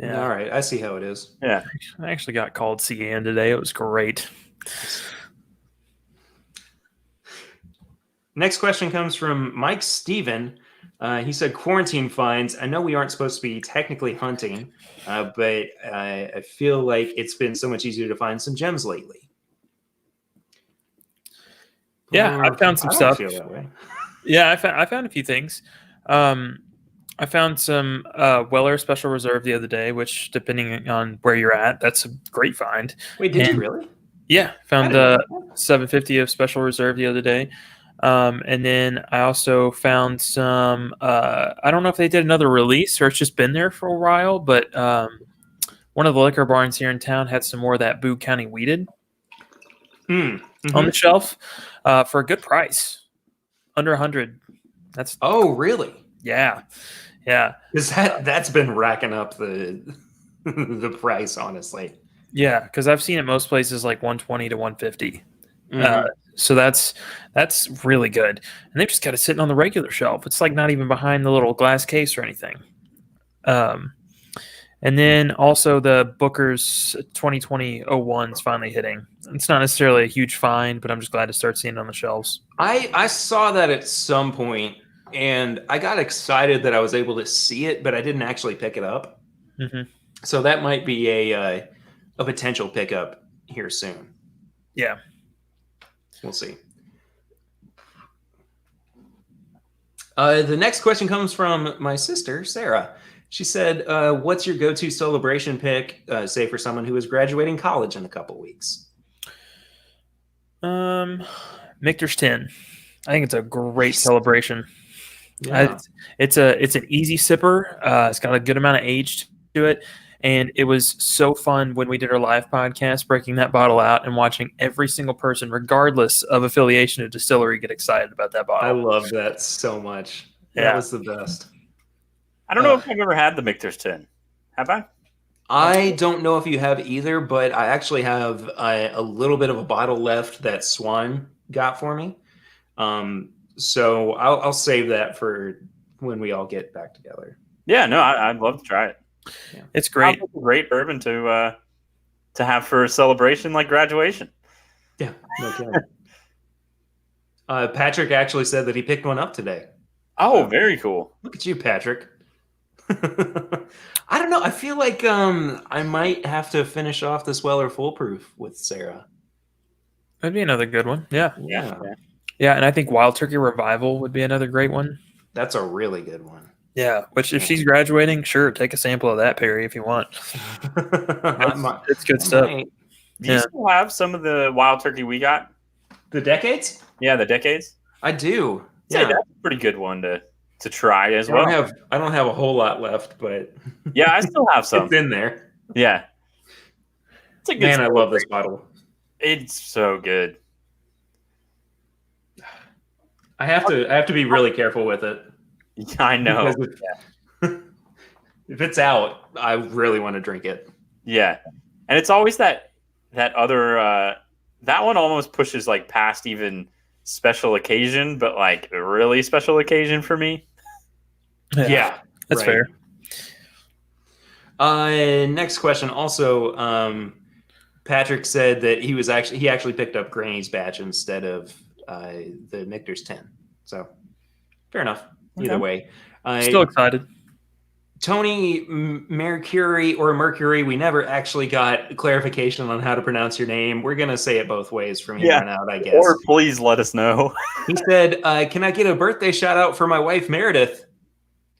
S1: Yeah. All right. I see how it is.
S2: Yeah.
S3: I actually got called Cian today. It was great.
S1: Next question comes from Mike Steven. He said, quarantine finds. I know we aren't supposed to be technically hunting, but I feel like it's been so much easier to find some gems lately.
S3: Yeah, I found some stuff.
S1: Feel that way.
S3: Yeah, I found a few things. I found some Weller Special Reserve the other day, which, depending on where you're at, that's a great find.
S1: Wait, did you really?
S3: Yeah, found 750 of Special Reserve the other day. And then I also found some, I don't know if they did another release or it's just been there for a while, but one of the liquor barns here in town had some more of that Boone County Weeded on the shelf for a good price. Under 100. That's
S1: really?
S3: Yeah.
S1: Is that's been racking up the the price, honestly.
S3: Yeah, because I've seen it most places like 120 to 150. So that's really good. And they've just got it sitting on the regular shelf. It's like not even behind the little glass case or anything. And then also the Booker's 2020-01 is finally hitting. It's not necessarily a huge find, but I'm just glad to start seeing it on the shelves.
S1: I saw that at some point, and I got excited that I was able to see it, but I didn't actually pick it up. So that might be a potential pickup here soon.
S3: Yeah.
S1: We'll see. The next question comes from my sister, Sarah. She said, what's your go-to celebration pick, say, for someone who is graduating college in a couple weeks?
S3: Michter's 10. I think it's a great celebration.
S1: Yeah.
S3: It's an easy sipper. It's got a good amount of age to it. And it was so fun when we did our live podcast, breaking that bottle out and watching every single person, regardless of affiliation to distillery, get excited about that bottle.
S1: I love that so much. That was the best.
S2: I don't know if I've ever had the Michter's 10. Have I?
S1: I don't know if you have either, but I actually have a little bit of a bottle left that Swan got for me. So I'll save that for when we all get back together.
S2: Yeah, no, I'd love to try it.
S3: Yeah. It's great.
S2: Great bourbon to have for a celebration like graduation.
S1: Yeah, no kidding. Patrick actually said that he picked one up today.
S2: Oh, very cool.
S1: Look at you, Patrick. I don't know. I feel like I might have to finish off this Weller Foolproof with Sarah.
S3: That'd be another good one. Yeah.
S1: Yeah,
S3: and I think Wild Turkey Revival would be another great one.
S1: That's a really good one.
S3: Yeah, which if she's graduating, sure, take a sample of that, Perry, if you want. It's good stuff.
S2: Do you still have some of the Wild Turkey we got?
S1: The Decades?
S2: Yeah, the Decades.
S1: I do.
S2: Yeah, that's a pretty good one to try as well.
S1: I don't have a whole lot left, but
S2: yeah, I still have some.
S1: It's in there.
S2: Yeah,
S1: it's a good. Man, I love this bottle.
S2: It's so good.
S1: I have to be really careful with it.
S2: I know.
S1: Because if it's out, I really want to drink it.
S2: Yeah, and it's always that other that one almost pushes like past even special occasion, but like a really special occasion for me.
S1: Yeah,
S3: that's
S1: right.
S3: fair.
S1: Next question. Also, Patrick said that he actually picked up Granny's batch instead of the Michter's 10. So fair enough. Either way,
S3: Still excited.
S1: Tony Mercury, we never actually got clarification on how to pronounce your name. We're going to say it both ways from here on out, I guess.
S2: Or please let us know.
S1: He said, can I get a birthday shout out for my wife, Meredith?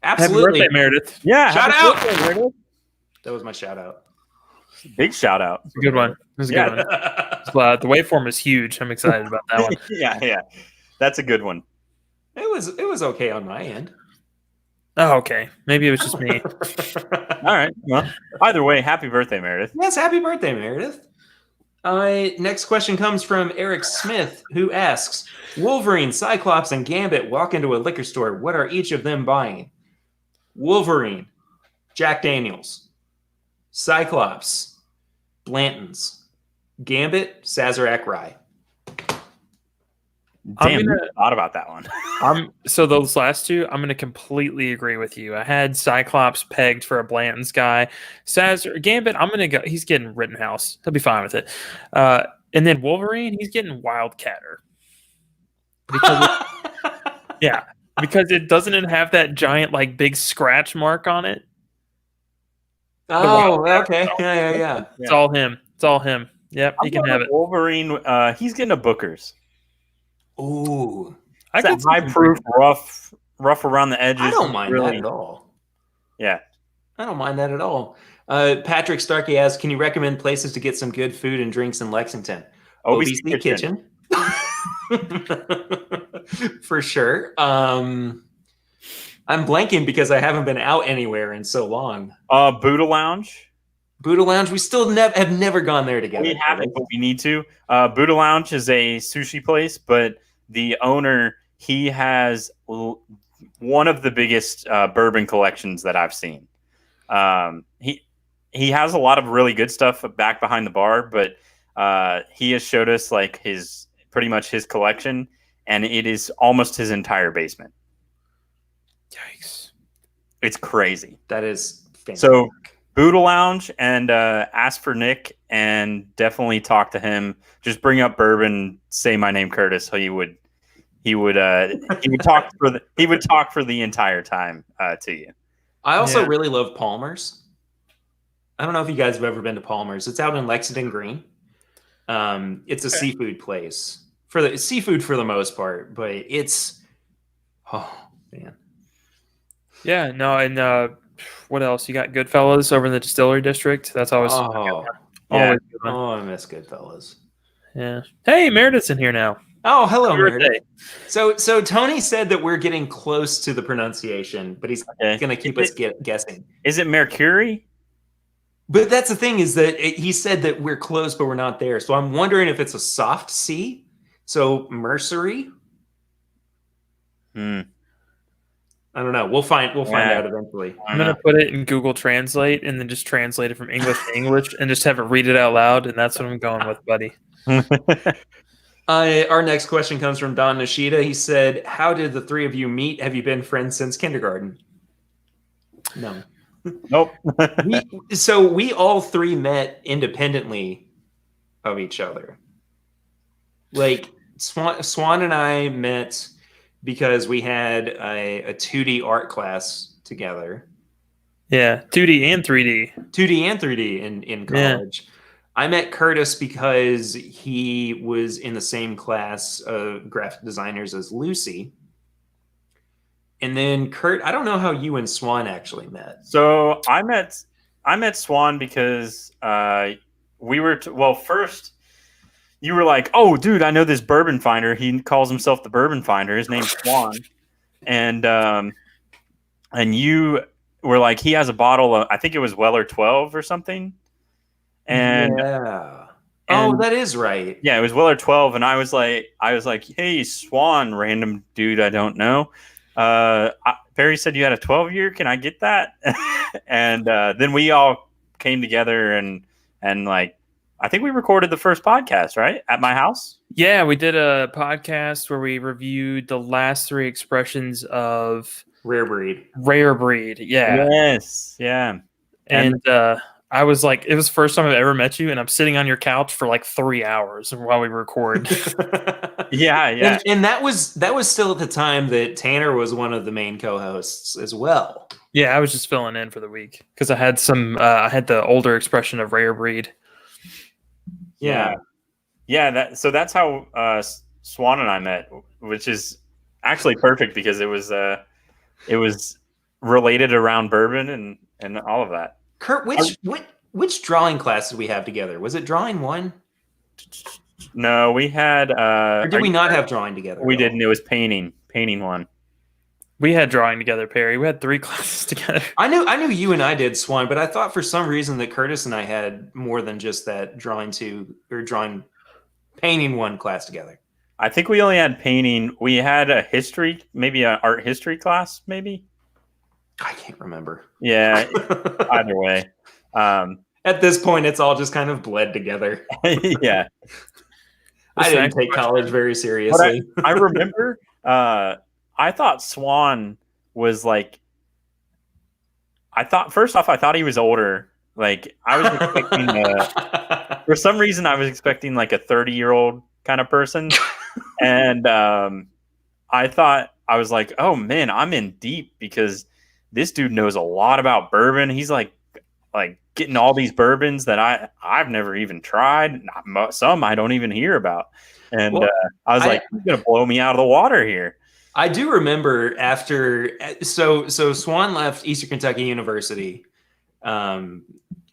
S1: Absolutely.
S3: Happy birthday, Meredith.
S2: Yeah.
S1: Shout out.
S2: Birthday, Meredith.
S1: That was my shout out.
S2: Big shout out.
S3: It's a good one. It was a good one. The waveform is huge. I'm excited about that one.
S2: Yeah. That's a good one.
S1: It was okay on my end.
S3: Oh, okay. Maybe it was just me.
S2: All right. Well, either way, happy birthday, Meredith.
S1: Yes, happy birthday, Meredith. Next question comes from Eric Smith, who asks, Wolverine, Cyclops, and Gambit walk into a liquor store. What are each of them buying? Wolverine, Jack Daniels. Cyclops, Blanton's. Gambit, Sazerac Rye.
S2: Damn, you thought about that one.
S3: So those last two, I'm going to completely agree with you. I had Cyclops pegged for a Blanton's guy. Gambit, I'm going to go. He's getting Rittenhouse. He'll be fine with it. And then Wolverine, he's getting Wildcatter. Because it doesn't have that giant like big scratch mark on it.
S1: Oh, okay. Yeah.
S3: It's all him. Yep, he can have it.
S2: Wolverine, he's getting a Booker's.
S1: Ooh,
S2: I got high proof, rough around the edges.
S1: I don't mind that at all.
S2: Yeah,
S1: I don't mind that at all. Patrick Starkey asks, "Can you recommend places to get some good food and drinks in Lexington?" OBC Kitchen. For sure. I'm blanking because I haven't been out anywhere in so long.
S2: Buddha Lounge.
S1: We still have never gone there together.
S2: We haven't, but we need to. Buddha Lounge is a sushi place, but the owner, he has one of the biggest bourbon collections that I've seen. He has a lot of really good stuff back behind the bar, but he has showed us like pretty much his collection, and it is almost his entire basement.
S3: Yikes!
S2: It's crazy.
S1: That is fantastic.
S2: So Buddha Lounge, and ask for Nick, and definitely talk to him. Just bring up bourbon. Say my name, Curtis. He would talk for the entire time to you.
S1: I also really love Palmer's. I don't know if you guys have ever been to Palmer's. It's out in Lexington Green. It's a seafood place for the most part, but it's man.
S3: Yeah, no, and what else? You got Goodfellas over in the Distillery District. That's always
S1: always
S3: good.
S1: I miss Goodfellas.
S3: Yeah. Hey, Meredith's in here now.
S1: Oh, hello, Meredith. So Tony said that we're getting close to the pronunciation, but he's going to keep us guessing.
S2: Is it Mercury?
S1: But that's the thing is that he said that we're close, but we're not there. So I'm wondering if it's a soft C. So Mercury. I don't know. We'll find out eventually.
S3: I'm gonna put it in Google Translate and then just translate it from English to English and just have it read it out loud, and that's what I'm going with, buddy.
S1: Our next question comes from Don Nishida. He said, "How did the three of you meet? Have you been friends since kindergarten?" No.
S2: Nope.
S1: we all three met independently of each other. Like Swan and I met because we had a 2D art class together.
S3: Yeah, 2D and 3D.
S1: 2D and 3D in college. Yeah. I met Curtis because he was in the same class of graphic designers as Lucy. And then Kurt, I don't know how you and Swan actually met.
S2: So I met Swan because we were first you were like, "Oh, dude, I know this bourbon finder. He calls himself the Bourbon Finder. His name's Swan." And you were like, "He has a bottle of, I think it was Weller 12 or something." And
S1: that is right.
S2: Yeah, it was Weller 12, and I was like, "Hey, Swan, random dude I don't know. Perry said you had a 12-year. Can I get that? And then we all came together and like, I think we recorded the first podcast, right? At my house.
S3: Yeah, we did a podcast where we reviewed the last 3 expressions of
S1: Rare breed.
S3: Rare Breed. Yeah.
S2: Yes. Yeah.
S3: And I was like, it was the first time I've ever met you, and I'm sitting on your couch for like 3 hours while we record.
S2: Yeah.
S1: And that was still at the time that Tanner was one of the main co-hosts as well.
S3: Yeah, I was just filling in for the week because I had I had the older expression of Rare Breed.
S2: Yeah. So that's how Swan and I met, which is actually perfect because it was related around bourbon and all of that.
S1: Kurt, which drawing class did we have together? Was it drawing 1?
S2: No, we had.
S1: Or did we not have drawing together?
S2: We didn't. It was painting 1.
S3: We had drawing together, Perry. We had 3 classes together.
S1: I knew you and I did, Swan, but I thought for some reason that Curtis and I had more than just that painting 1 class together.
S2: I think we only had painting. We had a history, maybe an art history class, maybe.
S1: I can't remember.
S2: Yeah, either way.
S1: At this point, it's all just kind of bled together.
S2: Yeah.
S1: I didn't take college very seriously.
S2: I remember I thought Swan was like, first off, I thought he was older. Like, I was expecting, for some reason, I was expecting like a 30-year-old kind of person. And I was like, oh man, I'm in deep because this dude knows a lot about bourbon. He's like getting all these bourbons that I've never even tried. Some I don't even hear about. And I was like, he's going to blow me out of the water here.
S1: I do remember so Swan left Eastern Kentucky University, and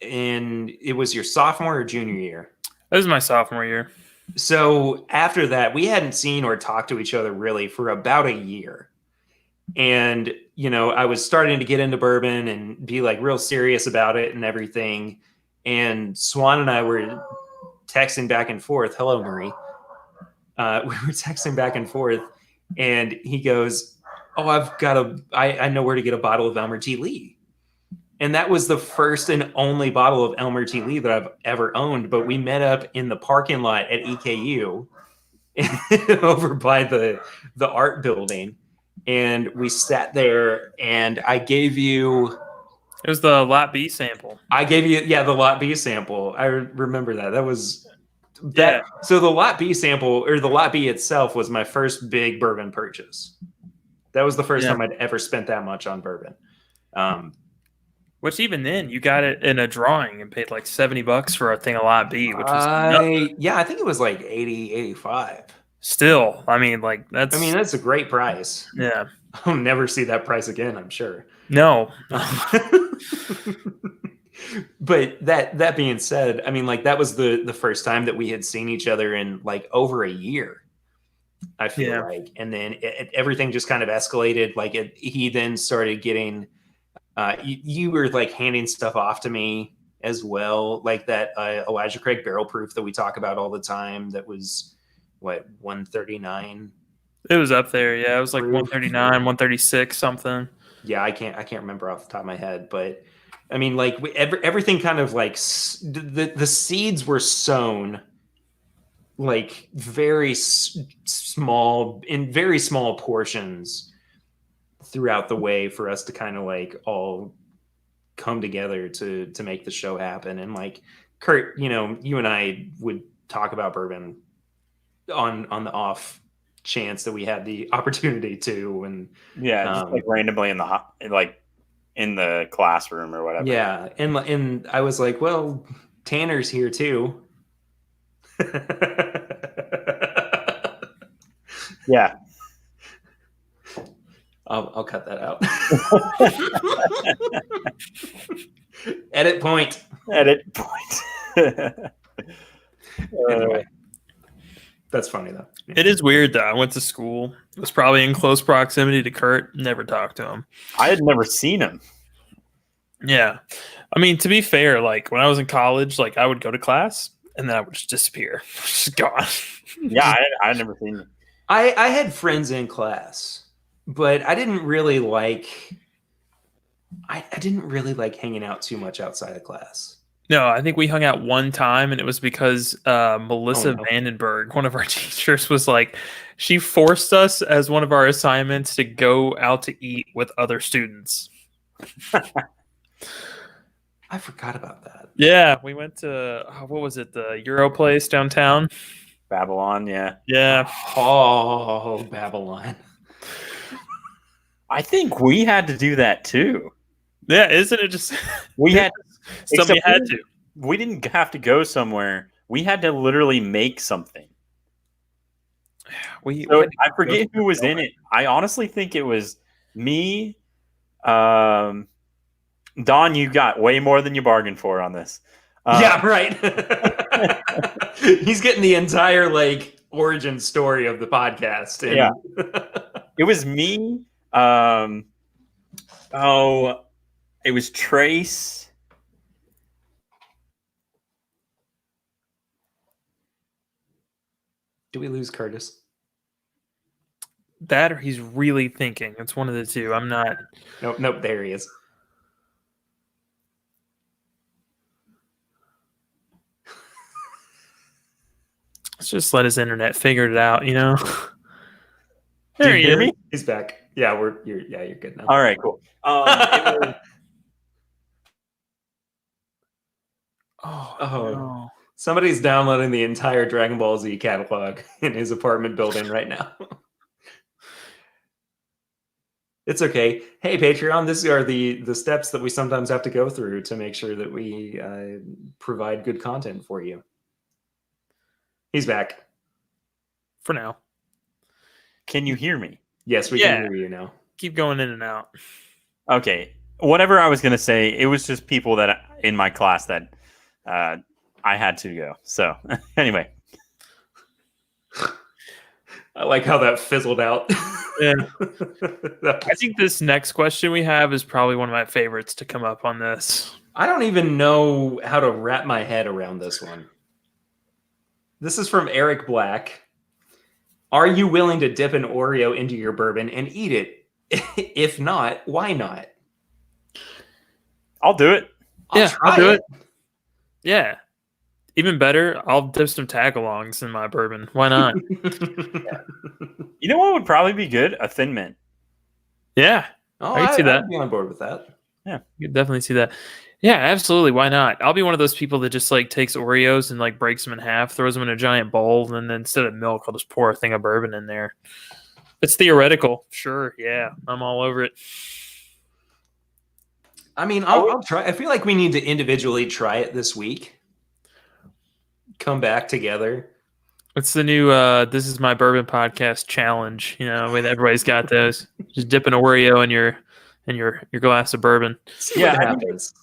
S1: it was your sophomore or junior year?
S3: It was my sophomore year.
S1: So after that, we hadn't seen or talked to each other really for about a year. And, I was starting to get into bourbon and be like real serious about it and everything. And Swan and I were texting back and forth. Hello, Marie. We were texting back and forth. And he goes, oh, I know where to get a bottle of Elmer T. Lee. And that was the first and only bottle of Elmer T. Lee that I've ever owned. But we met up in the parking lot at EKU over by the art building. And we sat there and I gave you...
S3: It was the Lot B sample.
S1: I gave you, the Lot B sample. I remember that. That was...
S3: Yeah.
S1: So the Lot B sample, or the Lot B itself, was my first big bourbon purchase. That was the first time I'd ever spent that much on bourbon.
S3: Which even then, you got it in a drawing and paid like $70 for a thing of Lot B, which was
S1: I think it was like 80, 85.
S3: Still, that's
S1: a great price.
S3: Yeah.
S1: I'll never see that price again, I'm sure.
S3: No.
S1: But that being said, that was the first time that we had seen each other in like over a year, I feel like. And then everything just kind of escalated. Like he then started getting, you were like handing stuff off to me as well. Like that Elijah Craig barrel proof that we talk about all the time. That was what, 139?
S3: It was up there. Yeah. It was like 139, 136, something.
S1: Yeah. I can't remember off the top of my head, but everything kind of like the seeds were sown like very small, in very small portions throughout the way for us to kind of like all come together to make the show happen. And like Kurt, you and I would talk about bourbon on the off chance that we had the opportunity to, and
S2: just like randomly in the classroom or whatever.
S1: Yeah. And I was like, well, Tanner's here too.
S2: Yeah.
S1: I'll cut that out. Edit point. Anyway, that's funny though.
S3: It is weird though. I went to school. It was probably in close proximity to Kurt. Never talked to him.
S2: I had never seen him.
S3: Yeah. To be fair, like when I was in college, like I would go to class and then I would just disappear. Just gone.
S2: Yeah, I had never seen him.
S1: I had friends in class. but I didn't really like. I didn't really like hanging out too much outside of class.
S3: No, I think we hung out one time, and it was because Melissa
S1: Oh, no.
S3: Vandenberg, one of our teachers, was like, she forced us as one of our assignments to go out to eat with other students.
S1: I forgot about that.
S3: Yeah, we went to what was it, the Euro place downtown?
S2: Babylon, yeah.
S3: Yeah,
S1: Oh, Babylon.
S2: I think we had to do that too.
S3: yeah, isn't it just
S2: We had
S3: somebody
S2: except
S3: had to?
S2: we didn't have to go somewhere. We had to literally make something.
S3: We
S2: So
S3: had to
S2: I
S3: go
S2: forget
S3: to
S2: who was in it. I honestly think it was me. Don, you got way more than you bargained for on this.
S1: Yeah, right. He's getting the entire like origin story of the podcast. And...
S2: Yeah. It was me. It was Trace.
S1: Do we lose Curtis?
S3: that, or he's really thinking. It's one of the two. I'm not.
S1: Nope. There he is.
S3: Let's just let his internet figure it out. You know.
S2: Do
S3: There
S2: you
S3: he
S2: hear
S3: is.
S2: me?
S1: He's back. Yeah, you're good now.
S2: All right, cool. It was-
S3: Oh,
S1: Oh.
S3: no.
S1: Somebody's downloading the entire Dragon Ball Z catalog in his apartment building right now. It's okay. Hey, Patreon, these are the steps that we sometimes have to go through to make sure that we provide good content for you. He's back.
S3: For now.
S2: Can you hear me?
S1: Yes, we
S3: Yeah.
S1: can hear you now.
S3: Keep going in and out.
S2: Okay. Whatever I was going to say, it was just people that in my class that I had to go. So anyway.
S1: I like how that fizzled out.
S3: Yeah. I think this next question we have is probably one of my favorites to come up on this.
S1: I don't even know how to wrap my head around this one. This is from Eric Black. Are you willing to dip an Oreo into your bourbon and eat it? If not, why not?
S2: I'll do it.
S3: Yeah,
S1: try
S3: I'll do it. Yeah. Even better, I'll dip some tagalongs in my bourbon. Why not?
S2: You know what would probably be good? A Thin Mint.
S3: Yeah.
S1: Oh,
S3: I can see that.
S1: I'd be on board with that.
S3: You can definitely see that. Yeah, absolutely. Why not? I'll be one of those people that just like takes Oreos and like breaks them in half, throws them in a giant bowl, and then instead of milk, I'll just pour a thing of bourbon in there. It's theoretical. Sure. Yeah. I'm all over it.
S1: I mean, I'll try. I feel like we need to individually try it this week. Come back together.
S3: It's the new This Is My Bourbon Podcast challenge. You know, with everybody's got those. Just dip an Oreo in your glass of bourbon.
S1: See
S2: Yeah,
S1: what
S2: I think
S1: happens.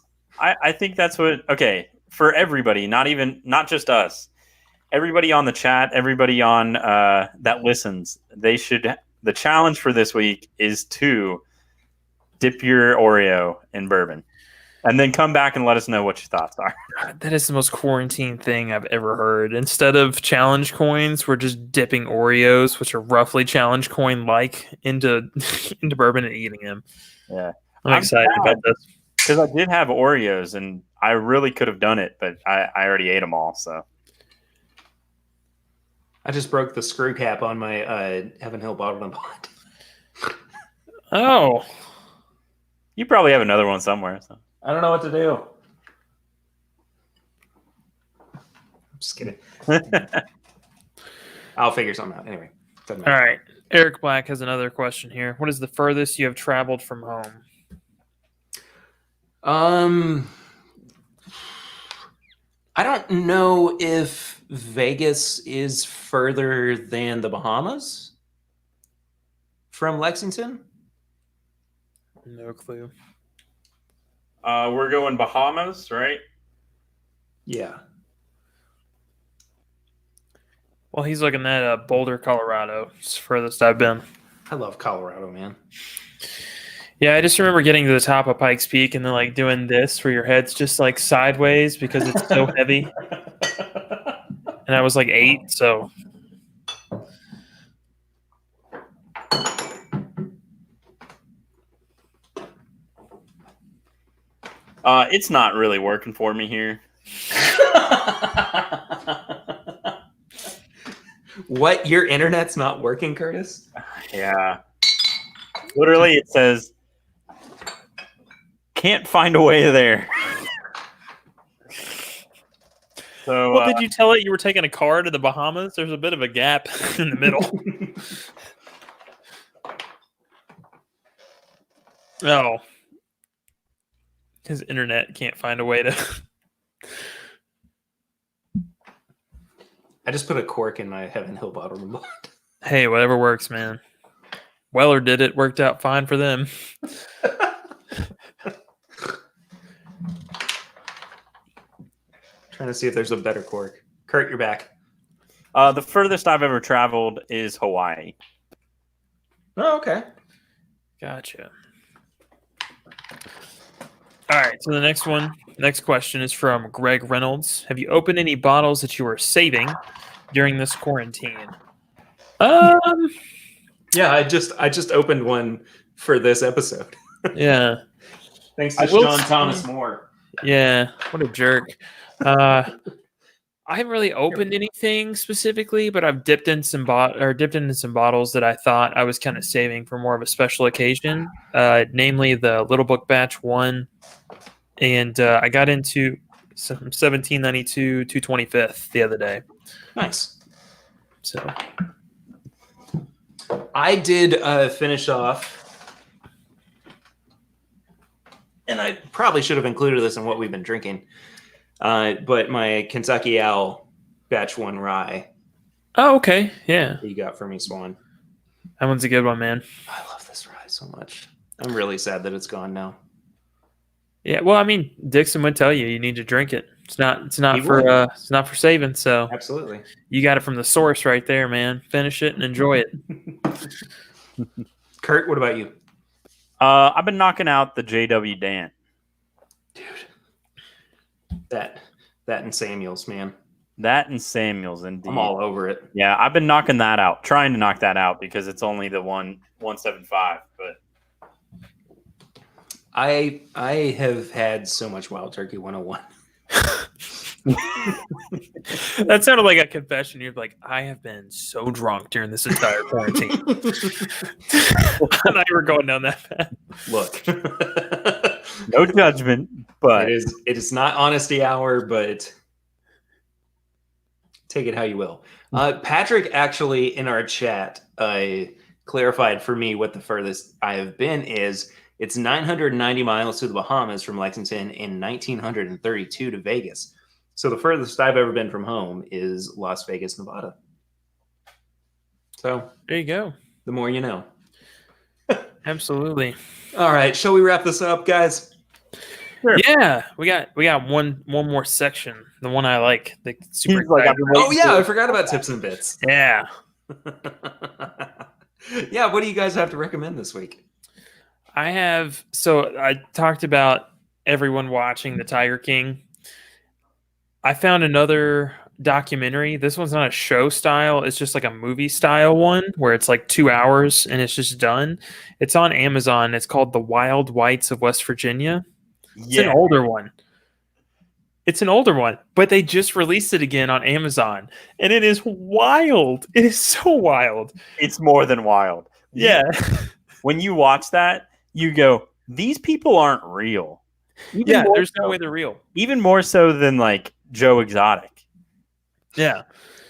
S2: I think that's what. Okay, for everybody, not just us. Everybody on the chat, everybody on that listens, they should. The challenge for this week is to dip your Oreo in bourbon, and then come back and let us know what your thoughts are.
S3: God, that is the most quarantine thing I've ever heard. Instead of challenge coins, we're just dipping Oreos, which are roughly challenge coin like, into bourbon and eating them.
S2: Yeah,
S3: I'm excited
S2: sad.
S3: about this.
S2: Because I did have Oreos, and I really could have done it, but I already ate them all. So
S1: I just broke the screw cap on my Heaven Hill Bottled and Bond.
S3: Oh,
S2: you probably have another one somewhere. So.
S1: I don't know what to do. I'm just kidding. I'll figure something out. Anyway. Doesn't
S3: all
S1: matter.
S3: right. Eric Black has another question here. What is the furthest you have traveled from home?
S1: I don't know if Vegas is further than the Bahamas from Lexington.
S3: No clue.
S2: We're going Bahamas, right?
S1: Yeah.
S3: Well, he's looking at Boulder, Colorado. It's the furthest I've been.
S1: I love Colorado, man.
S3: Yeah, I just remember getting to the top of Pikes Peak and then like doing this where your head's just like sideways because it's so heavy. And I was like 8, so
S2: It's not really working for me here.
S1: What? Your internet's not working, Curtis?
S2: Yeah. Literally, it says, can't find a way there. So,
S3: Well, did you tell it you were taking a car to the Bahamas? There's a bit of a gap in the middle. Oh. His internet can't find a way to...
S1: I just put a cork in my Heaven Hill bottle of blood.
S3: Hey, whatever works, man. Weller did it. Worked out fine for them.
S1: Trying to see if there's a better cork. Kurt, you're back.
S2: the furthest I've ever traveled is Hawaii.
S1: Oh, okay.
S3: Gotcha. All right, so the next question is from Greg Reynolds. Have you opened any bottles that you were saving during this quarantine?
S1: Yeah, I just opened one for this episode.
S3: Yeah.
S1: Thanks to John Thomas Moore.
S3: Yeah, what a jerk. I haven't really opened anything specifically, but I've dipped into some bottles that I thought I was kind of saving for more of a special occasion, namely the Little Book Batch 1. And I got into some 1792 225th the other day.
S1: Nice.
S3: So
S1: I did finish off, and I probably should have included this in what we've been drinking, but my Kentucky Owl Batch 1 Rye.
S3: Oh, okay. Yeah.
S1: That you got for me, Swan.
S3: That one's a good one, man.
S1: I love this rye so much. I'm really sad that it's gone now.
S3: Yeah, well, I mean, Dixon would tell you need to drink it. It's not for saving. So
S1: Absolutely.
S3: you got it from the source right there, man. Finish it and enjoy it.
S1: Kurt, what about you?
S2: I've been knocking out the JW Dant.
S1: Dude. That and Samuel's, man.
S2: That and Samuel's, indeed.
S1: I'm all over it.
S2: Yeah, I've been knocking that out, trying to knock that out because it's only the 175. But
S1: I have had so much Wild Turkey 101.
S3: That sounded like a confession. You're like, I have been so drunk during this entire quarantine. I thought you were going down that path.
S1: Look,
S2: no judgment, but
S1: it is not honesty hour, but take it how you will. Patrick actually in our chat clarified for me what the furthest I have been is. It's 990 miles to the Bahamas from Lexington and 1932 to Vegas. So the furthest I've ever been from home is Las Vegas, Nevada. So
S3: There you go.
S1: the more you know.
S3: Absolutely.
S1: All right, shall we wrap this up, guys?
S2: Sure.
S3: Yeah, we got one more section. The one I like. The super
S2: He's like,
S3: excited.
S2: I've been waiting
S1: Oh yeah,
S2: for
S1: I forgot about tips and bits.
S3: Yeah.
S1: Yeah, what do you guys have to recommend this week?
S3: I talked about everyone watching The Tiger King. I found another documentary. This one's not a show style. It's just like a movie style one where it's like 2 hours and it's just done. It's on Amazon. It's called The Wild Whites of West Virginia. It's an older one. But they just released it again on Amazon. And it is wild. It is so wild.
S2: It's more than wild.
S3: Yeah.
S2: When you watch that, you go, these people aren't real.
S3: Yeah, there's no way they're real.
S2: Even more so than like Joe Exotic.
S3: Yeah.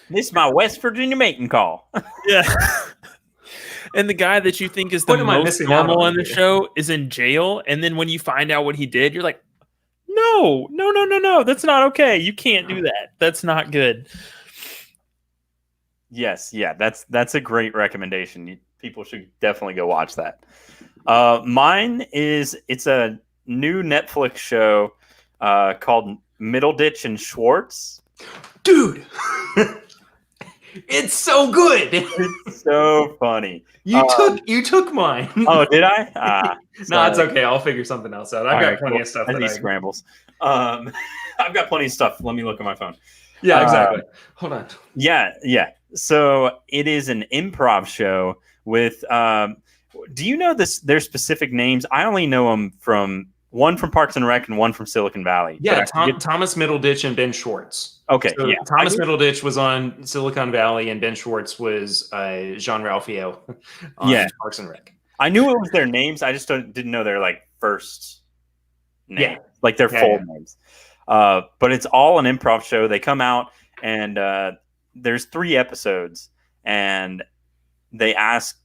S2: This is my West Virginia mating call.
S3: Yeah. And the guy that you think is the
S1: What am I
S3: most
S1: missing out
S3: normal
S1: on
S3: in the
S1: here?
S3: show is in jail. And then when you find out what he did, you're like, no. That's not okay. You can't do that. That's not good.
S2: Yes, yeah, that's a great recommendation. People should definitely go watch that. Mine it's a new Netflix show called Middleditch and Schwartz.
S1: Dude, it's so good.
S2: It's so funny.
S1: You took mine.
S2: Oh, did I?
S1: No, it's okay. I'll figure something else out. I've got plenty of stuff.
S2: These scrambles. I've got plenty of stuff. Let me look at my phone.
S1: Yeah, exactly. Hold on.
S2: Yeah. So it is an improv show with. Do you know their specific names? I only know them from one from Parks and Rec and one from Silicon Valley.
S1: Yeah, Thomas Middleditch and Ben Schwartz.
S2: Okay,
S1: so Thomas Middleditch was on Silicon Valley, and Ben Schwartz was Jean-Ralphio on Parks and Rec.
S2: I knew it was their names. I just didn't know their like first name, like their full names. But it's all an improv show. They come out and there's 3 episodes, and they ask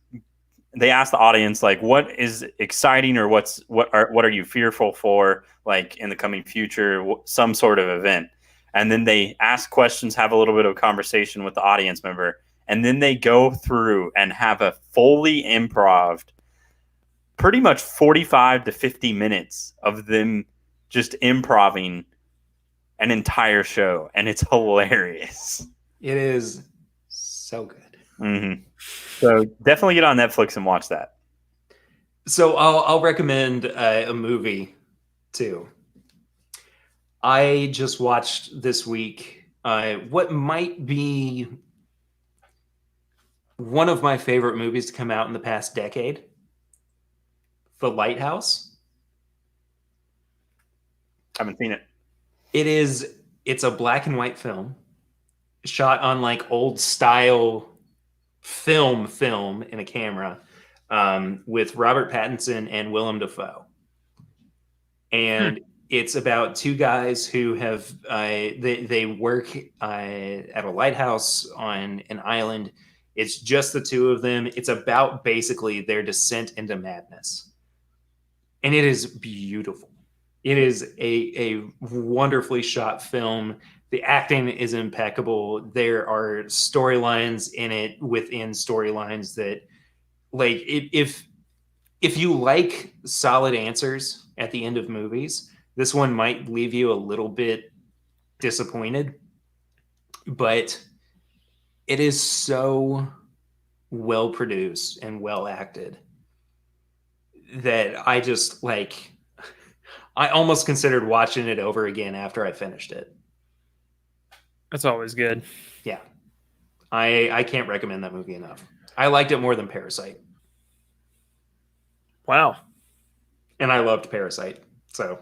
S2: the audience like, what is exciting or what are you fearful for, like in the coming future, some sort of event. And then they ask questions, have a little bit of a conversation with the audience member, and then they go through and have a fully improv, pretty much 45 to 50 minutes of them just improvising an entire show, and it's hilarious.
S1: It is so good.
S2: Mm-hmm. So definitely get on Netflix and watch that.
S1: So I'll recommend a movie too. I just watched this week what might be one of my favorite movies to come out in the past decade, The Lighthouse.
S2: I haven't seen it.
S1: It's a black and white film shot on like old style film in a camera with Robert Pattinson and Willem Dafoe. And it's about 2 guys who have they work at a lighthouse on an island. It's just the 2 of them. It's about basically their descent into madness. And it is beautiful. It is a wonderfully shot film. The acting is impeccable. There are storylines in it within storylines that, like, if you like solid answers at the end of movies, this one might leave you a little bit disappointed. But it is so well produced and well acted that I just like. I almost considered watching it over again after I finished it.
S3: That's always good.
S1: Yeah. I can't recommend that movie enough. I liked it more than Parasite.
S3: Wow.
S1: And I loved Parasite. So.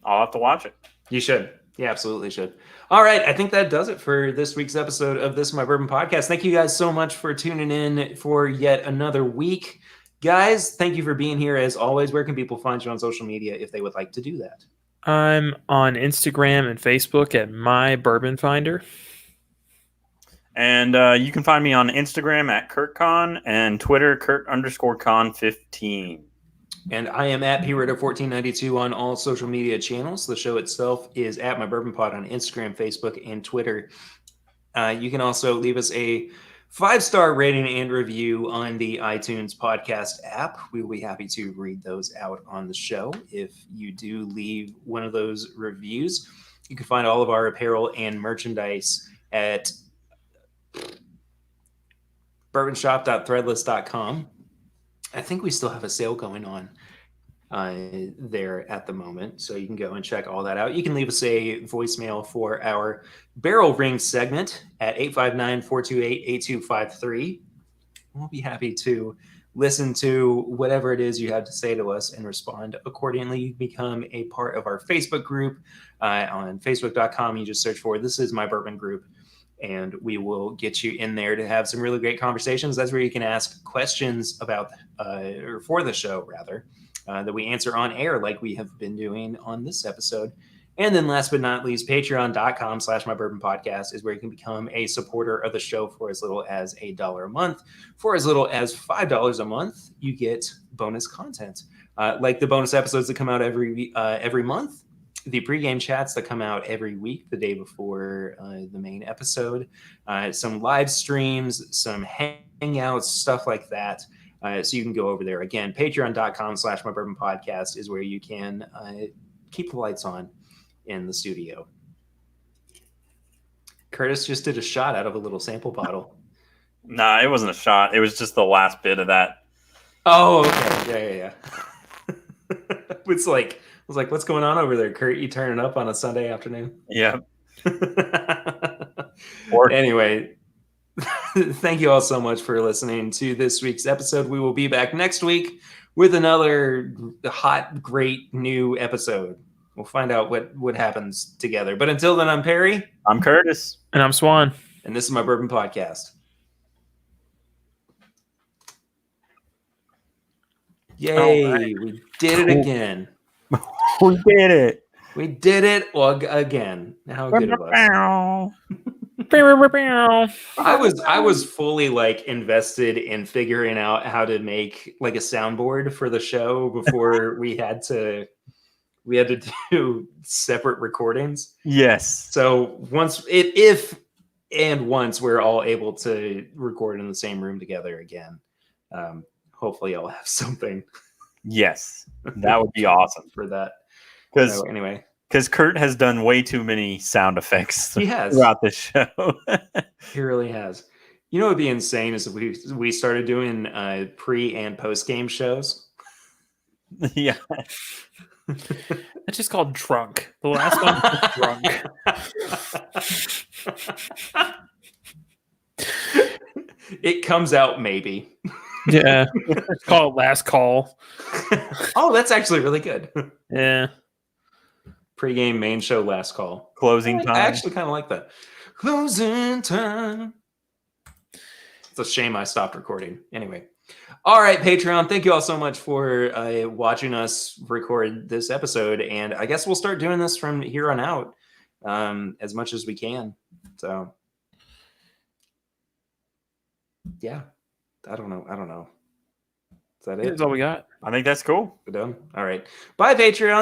S2: I'll have to watch it.
S1: You should. You absolutely should. All right. I think that does it for this week's episode of This Is My Bourbon Podcast. Thank you guys so much for tuning in for yet another week. Guys, thank you for being here as always. Where can people find you on social media if they would like to do that?
S3: I'm on Instagram and Facebook at My Bourbon Finder.
S2: And you can find me on Instagram at KurtCon and Twitter, Kurt_Con15.
S1: And I am at PRitter1492 on all social media channels. The show itself is at My Bourbon Pod on Instagram, Facebook, and Twitter. You can also leave us a 5-star rating and review on the iTunes podcast app. We will be happy to read those out on the show. If you do leave one of those reviews, you can find all of our apparel and merchandise at bourbonshop.threadless.com. I think we still have a sale going on there at the moment, so you can go and check all that out. You can leave us a voicemail for our barrel ring segment at 859-428-8253. We'll be happy to listen to whatever it is you have to say to us and respond accordingly. You become a part of our Facebook group on facebook.com. You just search for This Is My Bourbon Group, and we will get you in there to have some really great conversations. That's where you can ask questions about or for the show, rather, that we answer on air like we have been doing on this episode. And then last but not least, patreon.com/mybourbonpodcast is where you can become a supporter of the show for as little as $1 a month. For as little as $5 a month, you get bonus content, like the bonus episodes that come out every month, the pregame chats that come out every week, the day before the main episode, some live streams, some hangouts, stuff like that. So you can go over there. Again, patreon.com/mybourbonpodcast is where you can keep the lights on in the studio. Curtis just did a shot out of a little sample bottle.
S2: Nah, it wasn't a shot. It was just the last bit of that.
S1: Oh, okay. Yeah. It's like, I was like, what's going on over there, Kurt? You turning up on a Sunday afternoon?
S2: Yeah.
S1: Anyway, thank you all so much for listening to this week's episode. We will be back next week with another hot, great new episode. We'll find out what happens together. But until then, I'm Perry.
S2: I'm Curtis.
S3: And I'm Swan.
S1: And this is my Bourbon Podcast. Yay,
S3: right.
S1: we did it again.
S2: We did it.
S1: We did it again. How good it was. I was fully like invested in figuring out how to make like a soundboard for the show before we had to do separate recordings.
S2: Yes.
S1: So once we're all able to record in the same room together again, hopefully I'll have something.
S2: Yes, that would be awesome
S1: for that.
S2: Because
S1: anyway,
S2: Kurt has done way too many sound effects.
S1: He has
S2: throughout this show.
S1: He really has. You know, what'd be insane is if we started doing pre and post game shows.
S2: Yeah,
S3: it's just called drunk. The last one was drunk.
S1: It comes out maybe.
S3: Yeah, it's called last call.
S1: Oh, that's actually really good.
S3: Yeah.
S1: Pre-game main show last call.
S2: Closing time.
S1: I actually kind of like that. Closing time. It's a shame I stopped recording. Anyway. All right, Patreon. Thank you all so much for watching us record this episode. And I guess we'll start doing this from here on out as much as we can. So, yeah. I don't know. Is that it?
S3: That's all we got.
S2: I think that's cool.
S1: We're done. All right. Bye, Patreon.